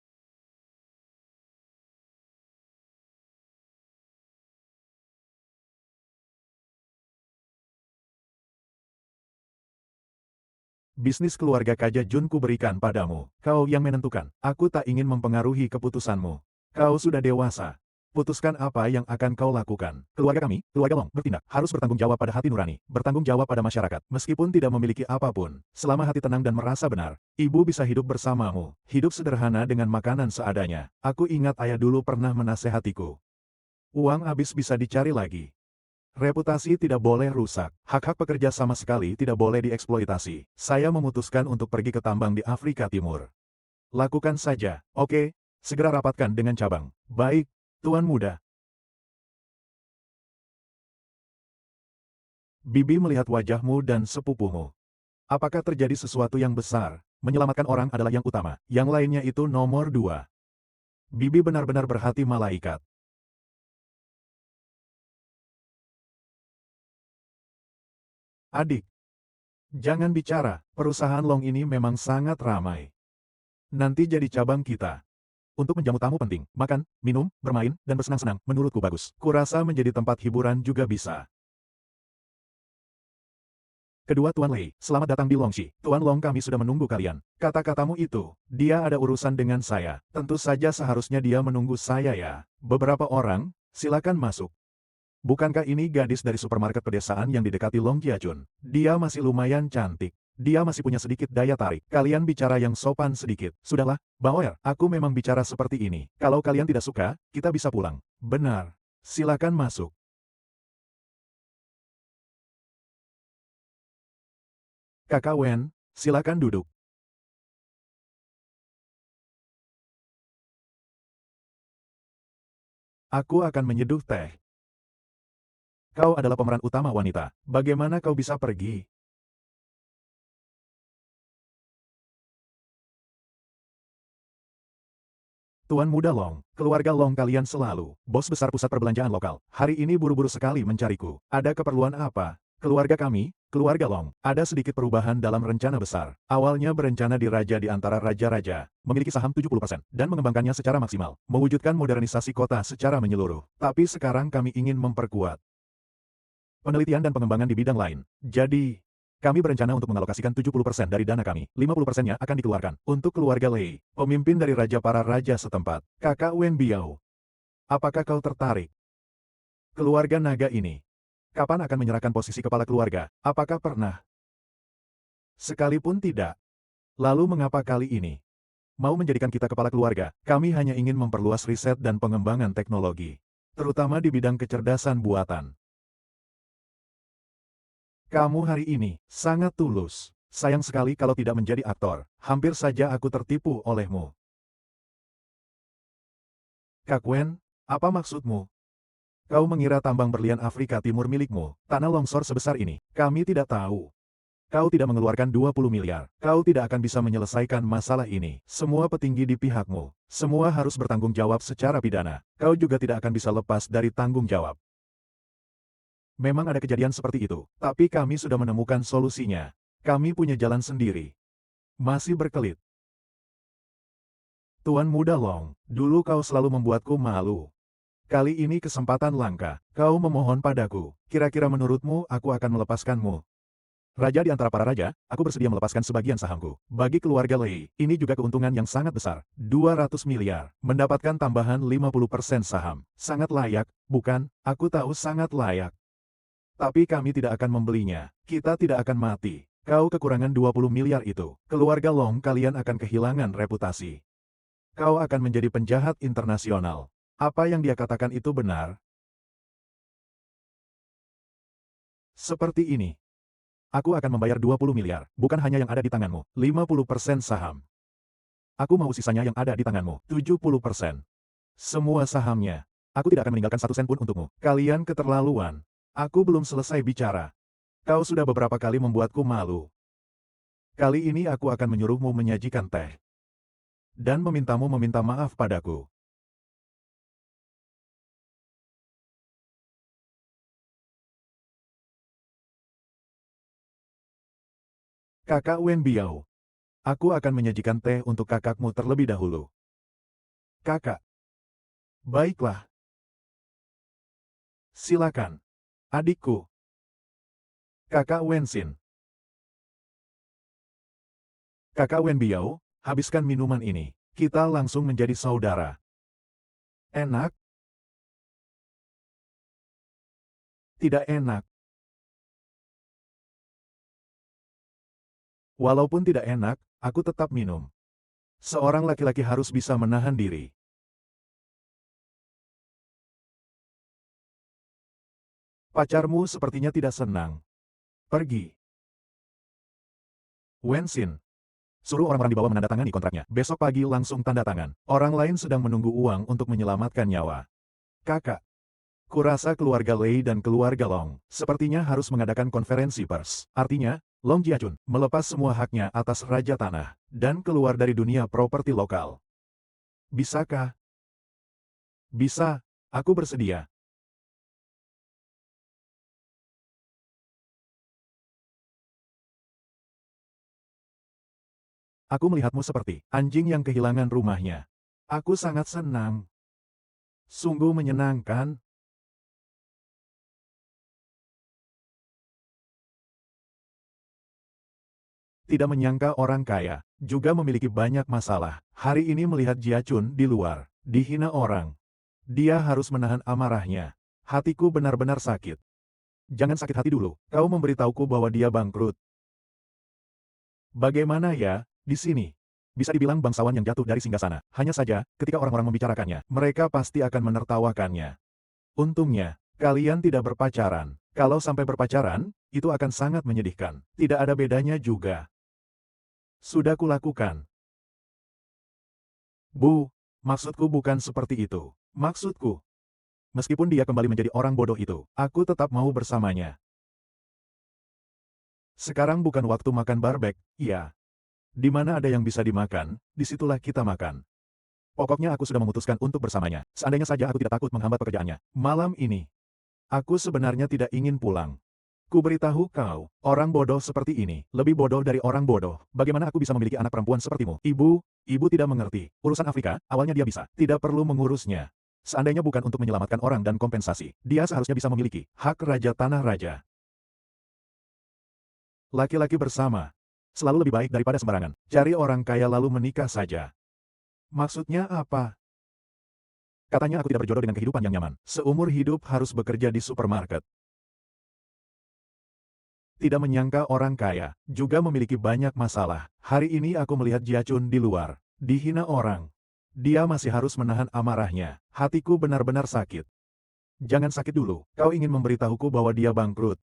Bisnis keluarga Kaja Junku berikan padamu. Kau yang menentukan. Aku tak ingin mempengaruhi keputusanmu. Kau sudah dewasa. Putuskan apa yang akan kau lakukan. Keluarga kami, keluarga Long, bertindak. Harus bertanggung jawab pada hati nurani. Bertanggung jawab pada masyarakat. Meskipun tidak memiliki apapun. Selama hati tenang dan merasa benar. Ibu bisa hidup bersamamu. Hidup sederhana dengan makanan seadanya. Aku ingat ayah dulu pernah menasehatiku. Uang habis bisa dicari lagi. Reputasi tidak boleh rusak. Hak-hak pekerja sama sekali tidak boleh dieksploitasi. Saya memutuskan untuk pergi ke tambang di Afrika Timur. Lakukan saja, oke? Segera rapatkan dengan cabang. Baik, Tuan Muda. Bibi melihat wajahmu dan sepupumu. Apakah terjadi sesuatu yang besar? Menyelamatkan orang adalah yang utama. Yang lainnya itu nomor dua. Bibi benar-benar berhati malaikat. Adik, jangan bicara. Perusahaan Long ini memang sangat ramai. Nanti jadi cabang kita. Untuk menjamu tamu penting, makan, minum, bermain, dan bersenang-senang, menurutku bagus. Kurasa menjadi tempat hiburan juga bisa. Kedua Tuan Lei, selamat datang di Longxi. Tuan Long kami sudah menunggu kalian. Kata-katamu itu, dia ada urusan dengan saya. Tentu saja seharusnya dia menunggu saya ya. Beberapa orang, silakan masuk. Bukankah ini gadis dari supermarket pedesaan yang didekati Long Jiachun? Dia masih lumayan cantik. Dia masih punya sedikit daya tarik. Kalian bicara yang sopan sedikit. Sudahlah, Bauer, aku memang bicara seperti ini. Kalau kalian tidak suka, kita bisa pulang. Benar. Silakan masuk. Kakak Wen, silakan duduk. Aku akan menyeduh teh. Kau adalah pemeran utama wanita. Bagaimana kau bisa pergi? Tuan Muda Long, keluarga Long kalian selalu, bos besar pusat perbelanjaan lokal, hari ini buru-buru sekali mencariku. Ada keperluan apa? Keluarga kami, keluarga Long, ada sedikit perubahan dalam rencana besar. Awalnya berencana diraja di antara raja-raja, memiliki saham 70%, dan mengembangkannya secara maksimal, mewujudkan modernisasi kota secara menyeluruh. Tapi sekarang kami ingin memperkuat penelitian dan pengembangan di bidang lain. Jadi, kami berencana untuk mengalokasikan 70% dari dana kami, 50%-nya akan dikeluarkan untuk keluarga Lei, pemimpin dari raja para raja setempat. Kakak Wen Biao, apakah kau tertarik? Keluarga naga ini, kapan akan menyerahkan posisi kepala keluarga? Apakah pernah? Sekalipun tidak. Lalu mengapa kali ini? Mau menjadikan kita kepala keluarga, kami hanya ingin memperluas riset dan pengembangan teknologi, terutama di bidang kecerdasan buatan. Kamu hari ini sangat tulus. Sayang sekali kalau tidak menjadi aktor. Hampir saja aku tertipu olehmu. Kak Wen, apa maksudmu? Kau mengira tambang berlian Afrika Timur milikmu, tanah longsor sebesar ini? Kami tidak tahu. Kau tidak mengeluarkan 20 miliar. Kau tidak akan bisa menyelesaikan masalah ini. Semua petinggi di pihakmu. Semua harus bertanggung jawab secara pidana. Kau juga tidak akan bisa lepas dari tanggung jawab. Memang ada kejadian seperti itu, tapi kami sudah menemukan solusinya. Kami punya jalan sendiri. Masih berkelit. Tuan Muda Long, dulu kau selalu membuatku malu. Kali ini kesempatan langka. Kau memohon padaku. Kira-kira menurutmu aku akan melepaskanmu? Raja di antara para raja, aku bersedia melepaskan sebagian sahamku. Bagi keluarga Lei, ini juga keuntungan yang sangat besar. 200 miliar. Mendapatkan tambahan 50% saham. Sangat layak, bukan? Aku tahu sangat layak. Tapi kami tidak akan membelinya. Kita tidak akan mati. Kau kekurangan 20 miliar itu. Keluarga Long kalian akan kehilangan reputasi. Kau akan menjadi penjahat internasional. Apa yang dia katakan itu benar? Seperti ini. Aku akan membayar 20 miliar, bukan hanya yang ada di tanganmu. 50% saham. Aku mau sisanya yang ada di tanganmu. 70%. Semua sahamnya. Aku tidak akan meninggalkan satu sen pun untukmu. Kalian keterlaluan. Aku belum selesai bicara. Kau sudah beberapa kali membuatku malu. Kali ini aku akan menyuruhmu menyajikan teh. Dan memintamu meminta maaf padaku. Kakak Wen Biao. Aku akan menyajikan teh untuk kakakmu terlebih dahulu. Kakak. Baiklah. Silakan. Adikku. Kakak Wen Xin. Kakak Wen Biao, habiskan minuman ini. Kita langsung menjadi saudara. Enak? Tidak enak. Walaupun tidak enak, aku tetap minum. Seorang laki-laki harus bisa menahan diri. Pacarmu sepertinya tidak senang. Pergi. Wen Xin. Suruh orang-orang di bawah menandatangani kontraknya. Besok pagi langsung tanda tangan. Orang lain sedang menunggu uang untuk menyelamatkan nyawa. Kakak. Kurasa keluarga Lei dan keluarga Long sepertinya harus mengadakan konferensi pers. Artinya, Long Jiajun melepas semua haknya atas raja tanah dan keluar dari dunia properti lokal. Bisakah? Bisa. Aku bersedia. Aku melihatmu seperti anjing yang kehilangan rumahnya. Aku sangat senang. Sungguh menyenangkan. Tidak menyangka orang kaya juga memiliki banyak masalah. Hari ini melihat Jiachun di luar, dihina orang. Dia harus menahan amarahnya. Hatiku benar-benar sakit. Jangan sakit hati dulu. Kau memberitahuku bahwa dia bangkrut. Bagaimana ya, di sini? Bisa dibilang bangsawan yang jatuh dari singgasana. Hanya saja, ketika orang-orang membicarakannya, mereka pasti akan menertawakannya. Untungnya, kalian tidak berpacaran. Kalau sampai berpacaran, itu akan sangat menyedihkan. Tidak ada bedanya juga. Sudah kulakukan. Bu, maksudku bukan seperti itu. Maksudku, meskipun dia kembali menjadi orang bodoh itu, aku tetap mau bersamanya. Sekarang bukan waktu makan barbek, iya. Di mana ada yang bisa dimakan, disitulah kita makan. Pokoknya aku sudah memutuskan untuk bersamanya. Seandainya saja aku tidak takut menghambat pekerjaannya. Malam ini, aku sebenarnya tidak ingin pulang. Kuberitahu kau, orang bodoh seperti ini, lebih bodoh dari orang bodoh. Bagaimana aku bisa memiliki anak perempuan sepertimu? Ibu tidak mengerti. Urusan Afrika, awalnya dia bisa. Tidak perlu mengurusnya. Seandainya bukan untuk menyelamatkan orang dan kompensasi, dia seharusnya bisa memiliki hak raja tanah raja. Laki-laki bersama selalu lebih baik daripada sembarangan. Cari orang kaya lalu menikah saja. Maksudnya apa? Katanya aku tidak berjodoh dengan kehidupan yang nyaman. Seumur hidup harus bekerja di supermarket. Tidak menyangka orang kaya juga memiliki banyak masalah. Hari ini aku melihat Jiachun di luar. Dihina orang. Dia masih harus menahan amarahnya. Hatiku benar-benar sakit. Jangan sakit dulu. Kau ingin memberitahuku bahwa dia bangkrut.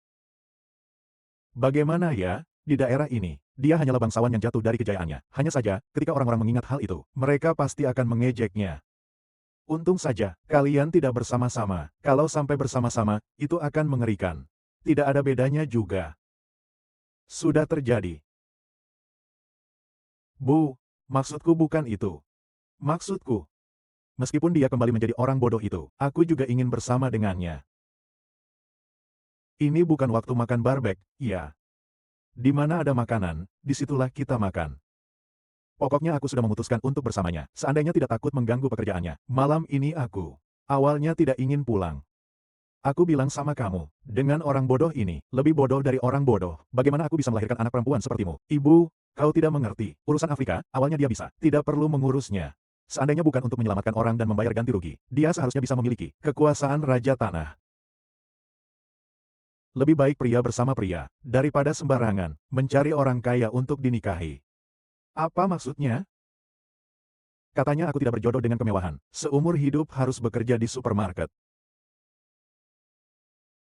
Bagaimana ya? Di daerah ini, dia hanyalah bangsawan yang jatuh dari kejayaannya. Hanya saja, ketika orang-orang mengingat hal itu, mereka pasti akan mengejeknya. Untung saja, kalian tidak bersama-sama. Kalau sampai bersama-sama, itu akan mengerikan. Tidak ada bedanya juga. Sudah terjadi. Bu, maksudku bukan itu. Maksudku, meskipun dia kembali menjadi orang bodoh itu, aku juga ingin bersama dengannya. Ini bukan waktu makan barbek, ya. Di mana ada makanan, disitulah kita makan. Pokoknya aku sudah memutuskan untuk bersamanya, seandainya tidak takut mengganggu pekerjaannya. Malam ini aku awalnya tidak ingin pulang. Aku bilang sama kamu, dengan orang bodoh ini, lebih bodoh dari orang bodoh, bagaimana aku bisa melahirkan anak perempuan sepertimu? Ibu, kau tidak mengerti. Urusan Afrika, awalnya dia bisa. Tidak perlu mengurusnya. Seandainya bukan untuk menyelamatkan orang dan membayar ganti rugi, dia seharusnya bisa memiliki kekuasaan raja tanah. Lebih baik pria bersama pria, daripada sembarangan, mencari orang kaya untuk dinikahi. Apa maksudnya? Katanya aku tidak berjodoh dengan kemewahan. Seumur hidup harus bekerja di supermarket.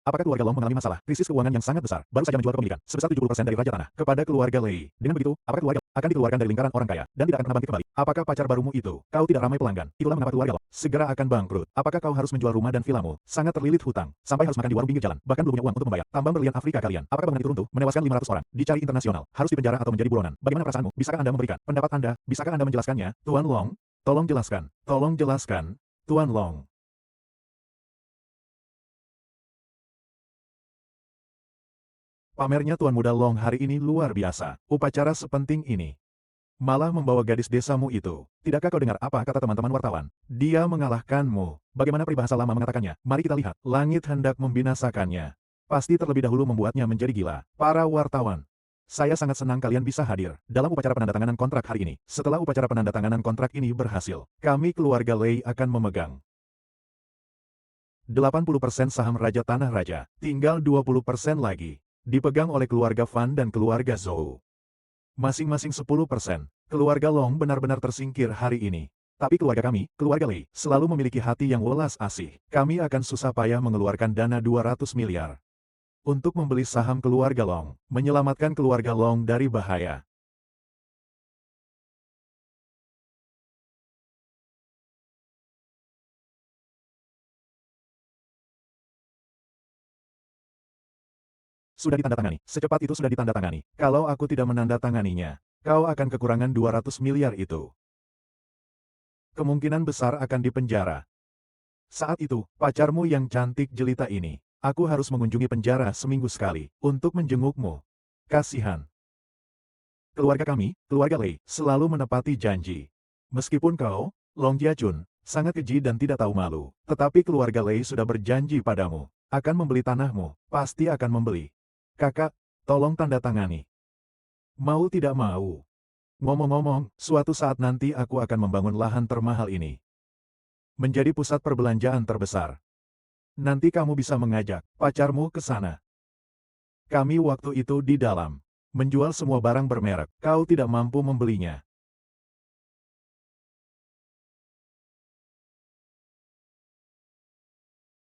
Apakah keluarga Long mengalami masalah, krisis keuangan yang sangat besar, baru saja menjual kepemilikan, sebesar 70% dari raja tanah, kepada keluarga Lei? Dengan begitu, apakah keluarga akan dikeluarkan dari lingkaran orang kaya, dan tidak akan pernah bangkit kembali? Apakah pacar barumu itu? Kau tidak ramai pelanggan, itulah mengapa keluarga Long segera akan bangkrut. Apakah kau harus menjual rumah dan vilamu, sangat terlilit hutang, sampai harus makan di warung pinggir jalan, bahkan belum punya uang untuk membayar tambang berlian Afrika kalian? Apakah bangunan itu runtuh, menewaskan 500 orang, dicari internasional, harus dipenjara atau menjadi buronan? Bagaimana perasaanmu? Bisakah Anda memberikan pendapat Anda? Bisakah Anda menjelaskannya, Tuan Long? Tolong jelaskan, Tuan Long. Pamernya Tuan Muda Long hari ini luar biasa. Upacara sepenting ini malah membawa gadis desamu itu. Tidakkah kau dengar apa kata teman-teman wartawan? Dia mengalahkanmu. Bagaimana peribahasa lama mengatakannya? Mari kita lihat. Langit hendak membinasakannya. Pasti terlebih dahulu membuatnya menjadi gila. Para wartawan, saya sangat senang kalian bisa hadir dalam upacara penandatanganan kontrak hari ini. Setelah upacara penandatanganan kontrak ini berhasil, kami keluarga Lei akan memegang 80% saham Raja Tanah Raja. Tinggal 20% lagi dipegang oleh keluarga Fan dan keluarga Zhou. Masing-masing 10%. Keluarga Long benar-benar tersingkir hari ini. Tapi keluarga kami, keluarga Lei, selalu memiliki hati yang welas asih. Kami akan susah payah mengeluarkan dana 200 miliar untuk membeli saham keluarga Long, menyelamatkan keluarga Long dari bahaya. Sudah ditandatangani. Secepat itu sudah ditandatangani. Kalau aku tidak menandatanganinya, kau akan kekurangan 200 miliar itu. Kemungkinan besar akan dipenjara. Saat itu, pacarmu yang cantik jelita ini, aku harus mengunjungi penjara seminggu sekali, untuk menjengukmu. Kasihan. Keluarga kami, keluarga Lei, selalu menepati janji. Meskipun kau, Long Jiachun, sangat keji dan tidak tahu malu, tetapi keluarga Lei sudah berjanji padamu, akan membeli tanahmu, pasti akan membeli. Kakak, tolong tanda tangani. Mau tidak mau. Ngomong-ngomong, suatu saat nanti aku akan membangun lahan termahal ini menjadi pusat perbelanjaan terbesar. Nanti kamu bisa mengajak pacarmu ke sana. Kami waktu itu di dalam menjual semua barang bermerek. Kau tidak mampu membelinya.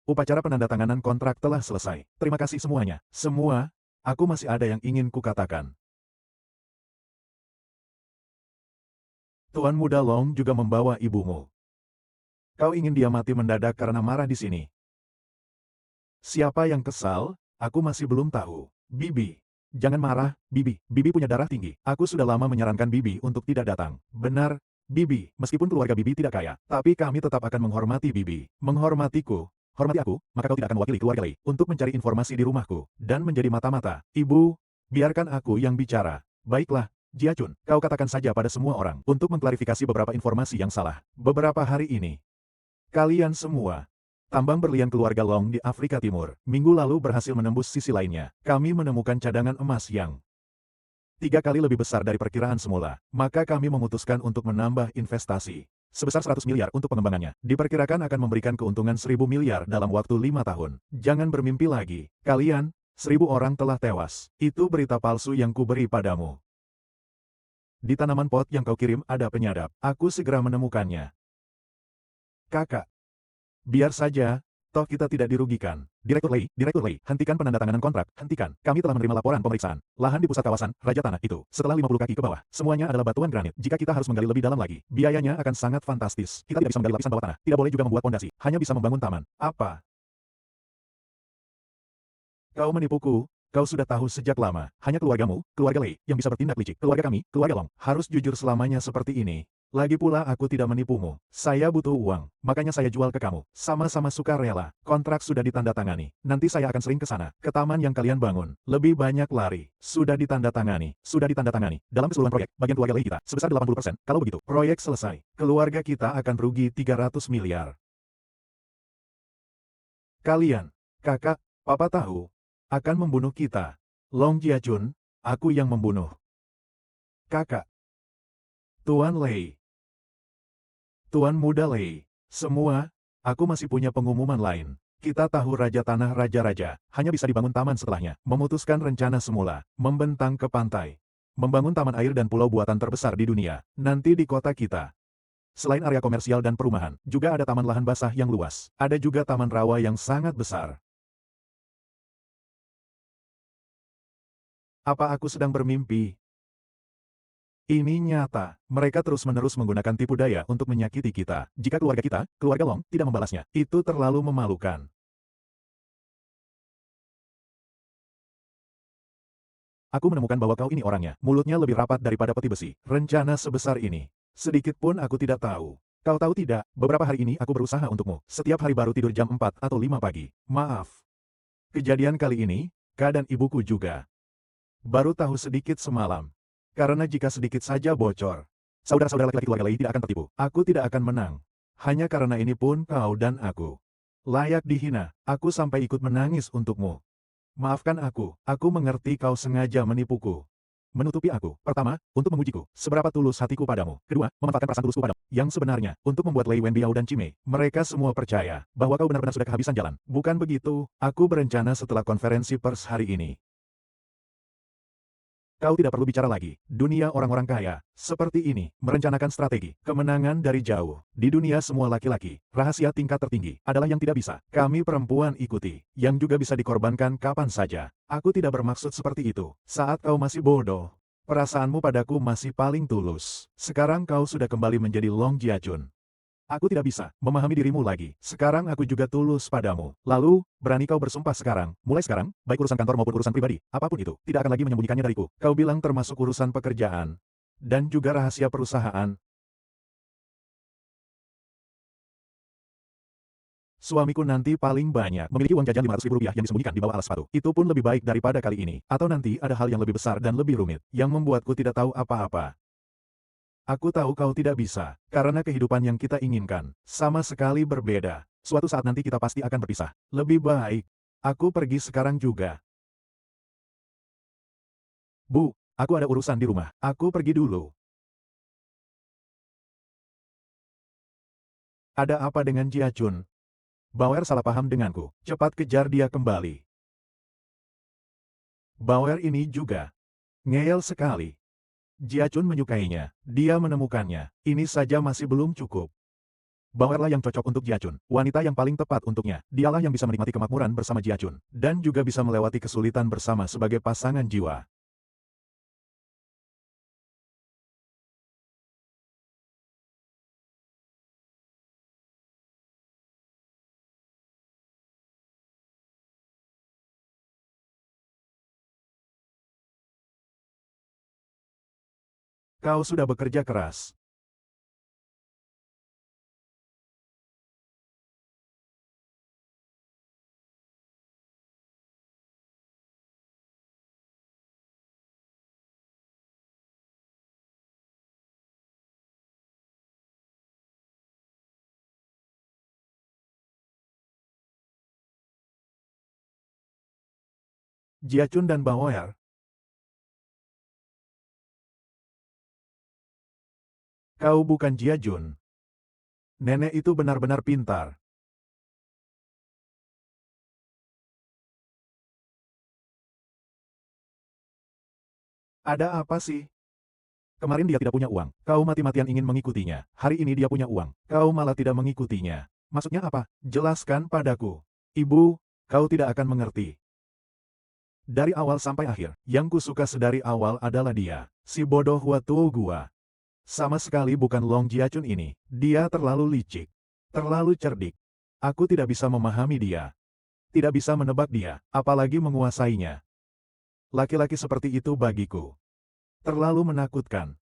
Upacara penandatanganan kontrak telah selesai. Terima kasih semuanya. Semua, aku masih ada yang ingin kukatakan. Tuan Muda Long juga membawa ibumu. Kau ingin dia mati mendadak karena marah di sini. Siapa yang kesal? Aku masih belum tahu. Bibi. Jangan marah, Bibi. Bibi punya darah tinggi. Aku sudah lama menyarankan Bibi untuk tidak datang. Benar, Bibi, meskipun keluarga Bibi tidak kaya, tapi kami tetap akan menghormati Bibi. Menghormatiku. Hormati aku, maka kau tidak akan mewakili keluarga Lei untuk mencari informasi di rumahku dan menjadi mata-mata. Ibu, biarkan aku yang bicara. Baiklah, Jiachun, kau katakan saja pada semua orang untuk mengklarifikasi beberapa informasi yang salah. Beberapa hari ini, kalian semua, tambang berlian keluarga Long di Afrika Timur, minggu lalu berhasil menembus sisi lainnya. Kami menemukan cadangan emas yang 3 kali lebih besar dari perkiraan semula, maka kami memutuskan untuk menambah investasi. Sebesar 100 miliar untuk pengembangannya. Diperkirakan akan memberikan keuntungan 1000 miliar dalam waktu 5 tahun. Jangan bermimpi lagi. Kalian, 1000 orang telah tewas. Itu berita palsu yang kuberi padamu. Di tanaman pot yang kau kirim ada penyadap. Aku segera menemukannya. Kakak. Biar saja, toh kita tidak dirugikan. Direktur Lei, hentikan penandatanganan kontrak, hentikan. Kami telah menerima laporan pemeriksaan. Lahan di pusat kawasan, Raja Tanah itu, setelah 50 kaki ke bawah, semuanya adalah batuan granit. Jika kita harus menggali lebih dalam lagi, biayanya akan sangat fantastis. Kita tidak bisa menggali lapisan bawah tanah, tidak boleh juga membuat pondasi, hanya bisa membangun taman. Apa? Kau menipuku, kau sudah tahu sejak lama. Hanya keluargamu, keluarga Lei, yang bisa bertindak licik. Keluarga kami, keluarga Long, harus jujur selamanya seperti ini. Lagi pula aku tidak menipumu. Saya butuh uang, makanya saya jual ke kamu. Sama-sama suka rela. Kontrak sudah ditandatangani. Nanti saya akan sering ke sana, ke taman yang kalian bangun. Lebih banyak lari. Sudah ditandatangani. Sudah ditandatangani. Dalam keseluruhan proyek, bagian keluarga Lei kita, sebesar 80%. Kalau begitu, proyek selesai. Keluarga kita akan rugi 300 miliar. Kalian, kakak, papa tahu, akan membunuh kita. Long Jiachun, aku yang membunuh. Kakak. Tuan Lei. Tuan Muda Lei. Semua, aku masih punya pengumuman lain. Kita tahu Raja Tanah Raja-Raja, hanya bisa dibangun taman setelahnya. Memutuskan rencana semula, membentang ke pantai. Membangun taman air dan pulau buatan terbesar di dunia, nanti di kota kita. Selain area komersial dan perumahan, juga ada taman lahan basah yang luas. Ada juga taman rawa yang sangat besar. Apa aku sedang bermimpi? Ini nyata. Mereka terus-menerus menggunakan tipu daya untuk menyakiti kita. Jika keluarga kita, keluarga Long, tidak membalasnya, itu terlalu memalukan. Aku menemukan bahwa kau ini orangnya. Mulutnya lebih rapat daripada peti besi. Rencana sebesar ini. Sedikit pun aku tidak tahu. Kau tahu tidak, beberapa hari ini aku berusaha untukmu. Setiap hari baru tidur jam 4 atau 5 pagi. Maaf. Kejadian kali ini, Kak dan ibuku juga. Baru tahu sedikit semalam. Karena jika sedikit saja bocor, saudara-saudara laki-laki keluarga Lei tidak akan tertipu. Aku tidak akan menang. Hanya karena ini pun kau dan aku layak dihina. Aku sampai ikut menangis untukmu. Maafkan aku mengerti kau sengaja menipuku. Menutupi aku. Pertama, untuk mengujiku, seberapa tulus hatiku padamu. Kedua, memanfaatkan perasaan tulusku padamu. Yang sebenarnya, untuk membuat Lei Wenbiao dan Cime, mereka semua percaya bahwa kau benar-benar sudah kehabisan jalan. Bukan begitu, aku berencana setelah konferensi pers hari ini. Kau tidak perlu bicara lagi. Dunia orang-orang kaya, seperti ini, merencanakan strategi, kemenangan dari jauh. Di dunia semua laki-laki, rahasia tingkat tertinggi, adalah yang tidak bisa. Kami perempuan ikuti, yang juga bisa dikorbankan kapan saja. Aku tidak bermaksud seperti itu. Saat kau masih bodoh, perasaanmu padaku masih paling tulus. Sekarang kau sudah kembali menjadi Long Jiachun. Aku tidak bisa memahami dirimu lagi. Sekarang aku juga tulus padamu. Lalu, berani kau bersumpah sekarang, mulai sekarang, baik urusan kantor maupun urusan pribadi, apapun itu, tidak akan lagi menyembunyikannya dariku. Kau bilang termasuk urusan pekerjaan. Dan juga rahasia perusahaan. Suamiku nanti paling banyak memiliki uang jajan 500 ribu rupiah yang disembunyikan di bawah alas sepatu. Itu pun lebih baik daripada kali ini. Atau nanti ada hal yang lebih besar dan lebih rumit, yang membuatku tidak tahu apa-apa. Aku tahu kau tidak bisa, karena kehidupan yang kita inginkan sama sekali berbeda. Suatu saat nanti kita pasti akan berpisah. Lebih baik, aku pergi sekarang juga. Bu, aku ada urusan di rumah. Aku pergi dulu. Ada apa dengan Jiachun? Bauer salah paham denganku. Cepat kejar dia kembali. Bauer ini juga ngeyel sekali. Jiachun menyukainya. Dia menemukannya. Ini saja masih belum cukup. Bauerlah yang cocok untuk Jiachun, wanita yang paling tepat untuknya. Dialah yang bisa menikmati kemakmuran bersama Jiachun, dan juga bisa melewati kesulitan bersama sebagai pasangan jiwa. Kau sudah bekerja keras. Jiachun dan Baoer. Kau bukan Jiajun. Nenek itu benar-benar pintar. Ada apa sih? Kemarin dia tidak punya uang. Kau mati-matian ingin mengikutinya. Hari ini dia punya uang. Kau malah tidak mengikutinya. Maksudnya apa? Jelaskan padaku. Ibu, kau tidak akan mengerti. Dari awal sampai akhir, yang kusuka sedari awal adalah dia. Si bodoh Huatuo gua. Sama sekali bukan Long Jiachun ini. Dia terlalu licik. Terlalu cerdik. Aku tidak bisa memahami dia. Tidak bisa menebak dia, apalagi menguasainya. Laki-laki seperti itu bagiku terlalu menakutkan.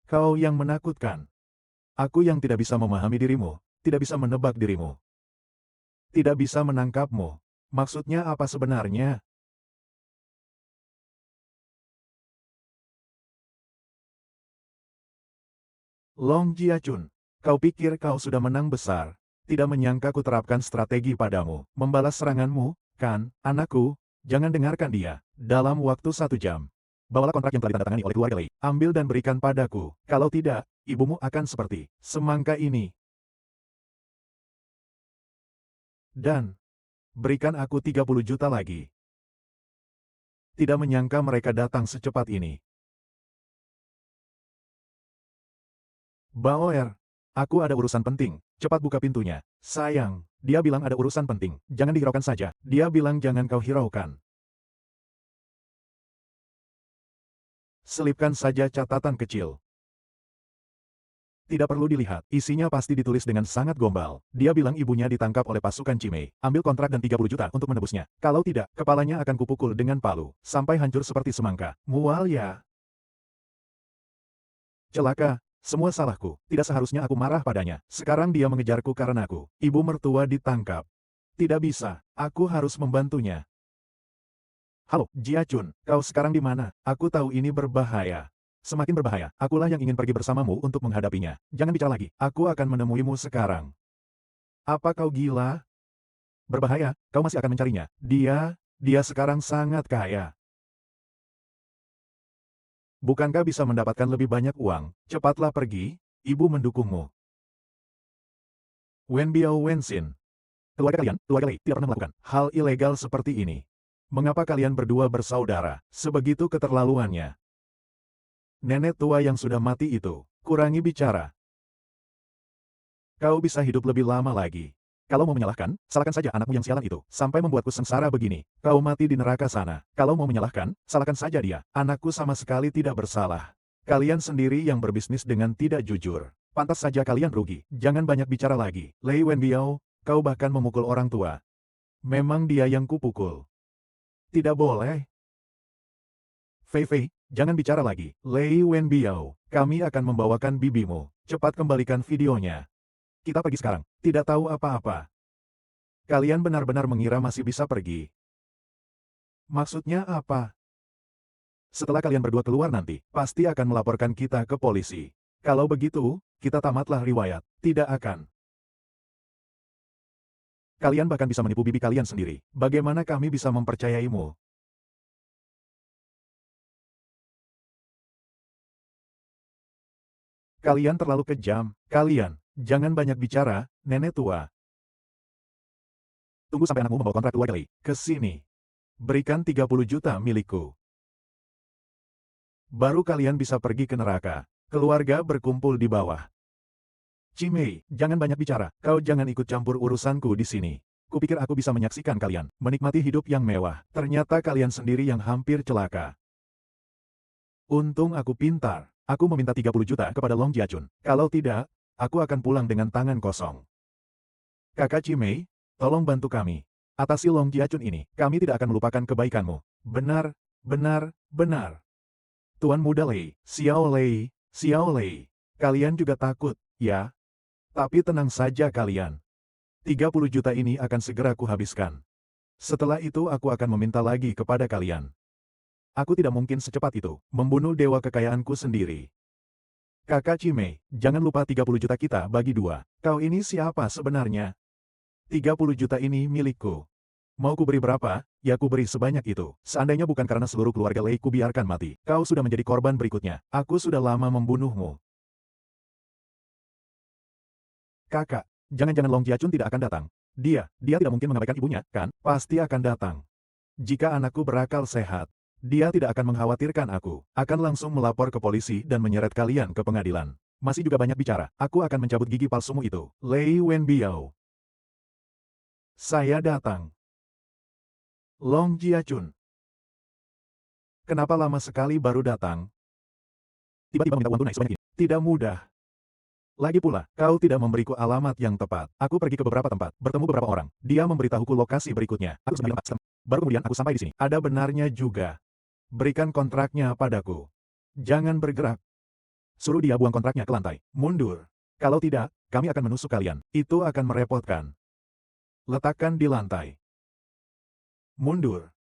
Kau yang menakutkan. Aku yang tidak bisa memahami dirimu, tidak bisa menebak dirimu. Tidak bisa menangkapmu. Maksudnya apa sebenarnya? Long Jiachun, kau pikir kau sudah menang besar. Tidak menyangka ku terapkan strategi padamu. Membalas seranganmu, kan, anakku? Jangan dengarkan dia. Dalam waktu 1 jam. Bawalah kontrak yang telah ditandatangani oleh keluarga Lei. Ambil dan berikan padaku. Kalau tidak, ibumu akan seperti semangka ini. Dan, berikan aku 30 juta lagi. Tidak menyangka mereka datang secepat ini. Baoer, aku ada urusan penting. Cepat buka pintunya. Sayang, dia bilang ada urusan penting. Jangan dihiraukan saja. Dia bilang jangan kau hiraukan. Selipkan saja catatan kecil. Tidak perlu dilihat, isinya pasti ditulis dengan sangat gombal. Dia bilang ibunya ditangkap oleh pasukan Cimei. Ambil kontrak dan 30 juta untuk menebusnya. Kalau tidak, kepalanya akan kupukul dengan palu. Sampai hancur seperti semangka. Mual ya. Celaka, semua salahku. Tidak seharusnya aku marah padanya. Sekarang dia mengejarku karena aku. Ibu mertua ditangkap. Tidak bisa, aku harus membantunya. Halo, Jiachun, kau sekarang di mana? Aku tahu ini berbahaya. Semakin berbahaya, akulah yang ingin pergi bersamamu untuk menghadapinya. Jangan bicara lagi, aku akan menemuimu sekarang. Apa kau gila? Berbahaya, kau masih akan mencarinya. Dia sekarang sangat kaya. Bukankah bisa mendapatkan lebih banyak uang? Cepatlah pergi, ibu mendukungmu. Wen Biao Wenxin. Keluarga Lei, tidak pernah melakukan hal ilegal seperti ini. Mengapa kalian berdua bersaudara? Sebegitu keterlaluannya. Nenek tua yang sudah mati itu, kurangi bicara. Kau bisa hidup lebih lama lagi. Kalau mau menyalahkan, salahkan saja anakmu yang sialan itu, sampai membuatku sengsara begini. Kau mati di neraka sana. Kalau mau menyalahkan, salahkan saja dia. Anakku sama sekali tidak bersalah. Kalian sendiri yang berbisnis dengan tidak jujur. Pantas saja kalian rugi. Jangan banyak bicara lagi. Lei Wenbiao, kau bahkan memukul orang tua. Memang dia yang kupukul. Tidak boleh. Fei Fei, jangan bicara lagi. Lei Wenbiao, kami akan membawakan bibimu. Cepat kembalikan videonya. Kita pergi sekarang. Tidak tahu apa-apa. Kalian benar-benar mengira masih bisa pergi. Maksudnya apa? Setelah kalian berdua keluar nanti, pasti akan melaporkan kita ke polisi. Kalau begitu, kita tamatlah riwayat. Tidak akan. Kalian bahkan bisa menipu bibi kalian sendiri. Bagaimana kami bisa mempercayaimu? Kalian terlalu kejam. Kalian, jangan banyak bicara, nenek tua. Tunggu sampai anakmu membawa kontrak keluarga Lei. Ke sini. Berikan 30 juta milikku. Baru kalian bisa pergi ke neraka. Keluarga berkumpul di bawah. Cimei, jangan banyak bicara. Kau jangan ikut campur urusanku di sini. Kupikir aku bisa menyaksikan kalian menikmati hidup yang mewah. Ternyata kalian sendiri yang hampir celaka. Untung aku pintar. Aku meminta 30 juta kepada Long Jiachun. Kalau tidak, aku akan pulang dengan tangan kosong. Kakak Cimei, tolong bantu kami. Atasi Long Jiachun ini. Kami tidak akan melupakan kebaikanmu. Benar, benar, benar. Tuan Muda Lei, Xiao Lei, Xiao Lei. Kalian juga takut, ya? Tapi tenang saja kalian. 30 juta ini akan segera kuhabiskan. Setelah itu aku akan meminta lagi kepada kalian. Aku tidak mungkin secepat itu, membunuh dewa kekayaanku sendiri. Kakak Cimei, jangan lupa 30 juta kita bagi dua. Kau ini siapa sebenarnya? 30 juta ini milikku. Mau kuberi berapa? Ya kuberi sebanyak itu. Seandainya bukan karena seluruh keluarga Lei kubiarkan mati. Kau sudah menjadi korban berikutnya. Aku sudah lama membunuhmu. Kakak, jangan-jangan Long Jiachun tidak akan datang. Dia tidak mungkin mengabaikan ibunya, kan? Pasti akan datang. Jika anakku berakal sehat, dia tidak akan mengkhawatirkan aku. Akan langsung melapor ke polisi dan menyeret kalian ke pengadilan. Masih juga banyak bicara. Aku akan mencabut gigi palsumu itu. Lei Wenbiao. Saya datang. Long Jiachun. Kenapa lama sekali baru datang? Tiba-tiba meminta uang tunai sebanyak ini. Tidak mudah. Lagi pula, kau tidak memberiku alamat yang tepat. Aku pergi ke beberapa tempat, bertemu beberapa orang. Dia memberitahuku lokasi berikutnya. Aku sedang di tempat. Baru kemudian aku sampai di sini. Ada benarnya juga. Berikan kontraknya padaku. Jangan bergerak. Suruh dia buang kontraknya ke lantai. Mundur. Kalau tidak, kami akan menusuk kalian. Itu akan merepotkan. Letakkan di lantai. Mundur.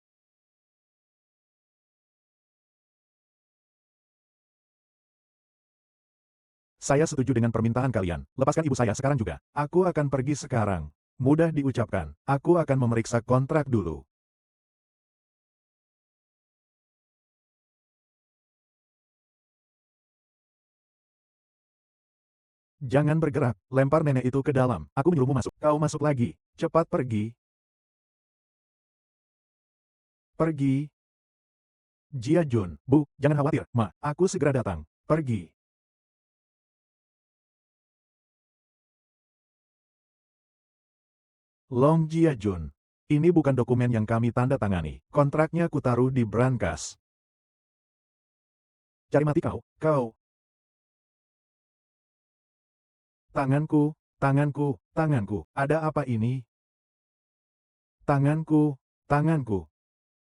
Saya setuju dengan permintaan kalian. Lepaskan ibu saya sekarang juga. Aku akan pergi sekarang. Mudah diucapkan. Aku akan memeriksa kontrak dulu. Jangan bergerak. Lempar nenek itu ke dalam. Aku menyuruhmu masuk. Kau masuk lagi. Cepat pergi. Pergi. Jia Jun. Bu, jangan khawatir. Ma, aku segera datang. Pergi. Long Jia Jun. Ini bukan dokumen yang kami tanda tangani. Kontraknya kutaruh di brankas. Cari mati kau. Kau. Tanganku, tanganku, tanganku. Ada apa ini? Tanganku, tanganku.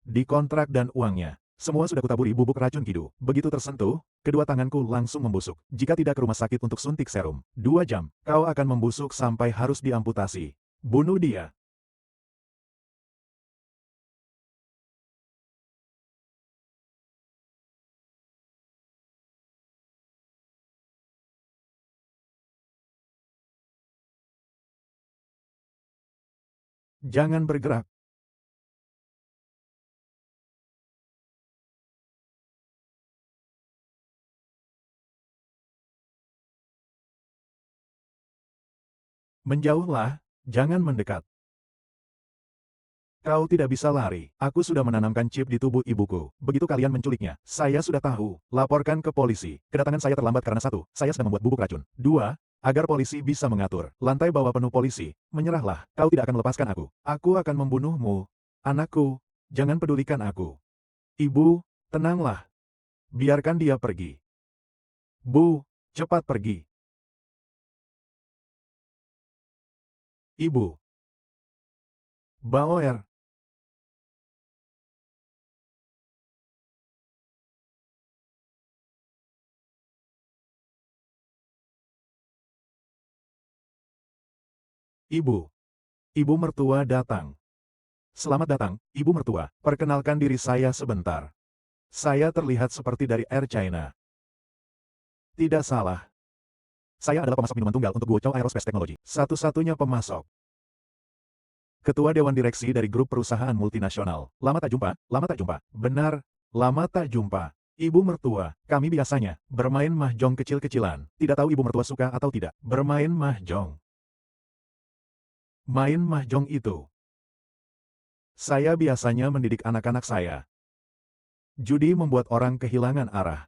Di kontrak dan uangnya. Semua sudah kutaburi bubuk racun Kidu. Begitu tersentuh, kedua tanganku langsung membusuk. Jika tidak ke rumah sakit untuk suntik serum, 2 jam, kau akan membusuk sampai harus diamputasi. Bunuh dia. Jangan bergerak. Menjauhlah, jangan mendekat. Kau tidak bisa lari. Aku sudah menanamkan chip di tubuh ibuku. Begitu kalian menculiknya, saya sudah tahu. Laporkan ke polisi. Kedatangan saya terlambat karena 1, saya sedang membuat bubuk racun. 2, agar polisi bisa mengatur. Lantai bawah penuh polisi. Menyerahlah, kau tidak akan melepaskan aku. Aku akan membunuhmu. Anakku, jangan pedulikan aku. Ibu, tenanglah. Biarkan dia pergi. Bu, cepat pergi. Ibu. Baoer. Ibu. Ibu mertua datang. Selamat datang, Ibu mertua. Perkenalkan diri saya sebentar. Saya terlihat seperti dari Air China. Tidak salah. Saya adalah pemasok minuman tunggal untuk Guochao Aerospace Technology. Satu-satunya pemasok. Ketua Dewan Direksi dari grup perusahaan multinasional. Lama tak jumpa, lama tak jumpa. Benar, lama tak jumpa. Ibu mertua, kami biasanya bermain mahjong kecil-kecilan. Tidak tahu ibu mertua suka atau tidak. Bermain mahjong. Main mahjong itu. Saya biasanya mendidik anak-anak saya. Judi membuat orang kehilangan arah.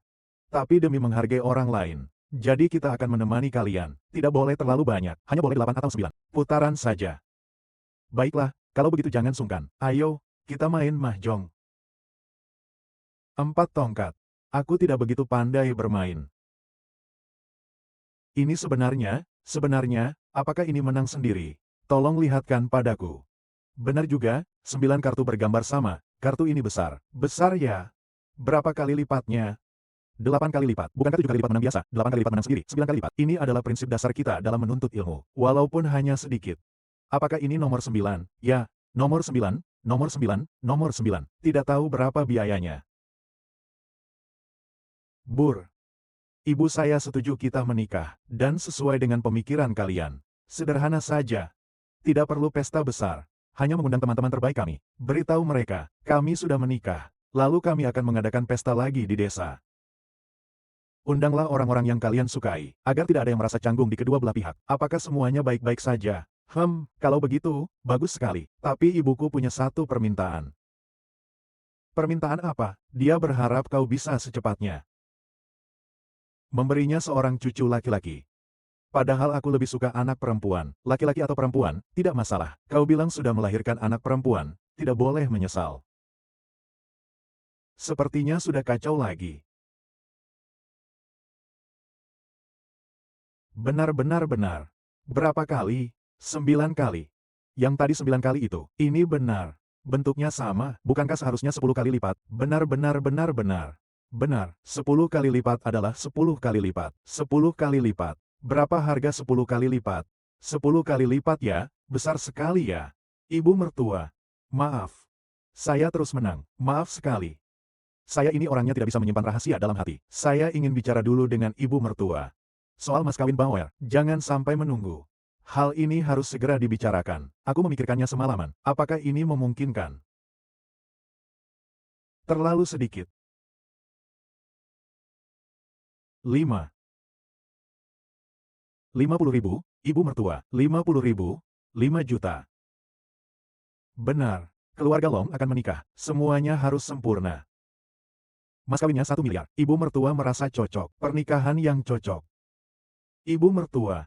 Tapi demi menghargai orang lain. Jadi kita akan menemani kalian. Tidak boleh terlalu banyak, hanya boleh 8 atau 9. Putaran saja. Baiklah, kalau begitu jangan sungkan. Ayo, kita main mahjong. 4 tongkat. Aku tidak begitu pandai bermain. Ini sebenarnya, apakah ini menang sendiri? Tolong lihatkan padaku. Benar juga, 9 kartu bergambar sama. Kartu ini besar. Besar ya? Berapa kali lipatnya? 8 kali lipat. Bukankah 7 kali lipat menang biasa? 8 kali lipat menang sendiri. 9 kali lipat. Ini adalah prinsip dasar kita dalam menuntut ilmu. Walaupun hanya sedikit. Apakah ini nomor 9? Ya, nomor 9, nomor 9, nomor 9. Tidak tahu berapa biayanya. Bur. Ibu saya setuju kita menikah, dan sesuai dengan pemikiran kalian. Sederhana saja. Tidak perlu pesta besar. Hanya mengundang teman-teman terbaik kami. Beritahu mereka, kami sudah menikah. Lalu kami akan mengadakan pesta lagi di desa. Undanglah orang-orang yang kalian sukai, agar tidak ada yang merasa canggung di kedua belah pihak. Apakah semuanya baik-baik saja? Kalau begitu, bagus sekali. Tapi ibuku punya satu permintaan. Permintaan apa? Dia berharap kau bisa secepatnya memberinya seorang cucu laki-laki. Padahal aku lebih suka anak perempuan, laki-laki atau perempuan, tidak masalah. Kau bilang sudah melahirkan anak perempuan, tidak boleh menyesal. Sepertinya sudah kacau lagi. Benar. Berapa kali? 9 kali. Yang tadi 9 kali itu, ini benar. Bentuknya sama, bukankah seharusnya 10 kali lipat? Benar. Benar, 10 kali lipat adalah 10 kali lipat. 10 kali lipat. Berapa harga 10 kali lipat? 10 kali lipat ya, besar sekali ya. Ibu mertua. Maaf. Saya terus menang, maaf sekali. Saya ini orangnya tidak bisa menyimpan rahasia dalam hati. Saya ingin bicara dulu dengan ibu mertua. Soal mas kawin Bauer, jangan sampai menunggu. Hal ini harus segera dibicarakan. Aku memikirkannya semalaman. Apakah ini memungkinkan? Terlalu sedikit. 50.000. Ibu mertua. 50.000. 5 juta. Benar. Keluarga Long akan menikah. Semuanya harus sempurna. Mas kawinnya 1 miliar. Ibu mertua merasa cocok. Pernikahan yang cocok. Ibu mertua.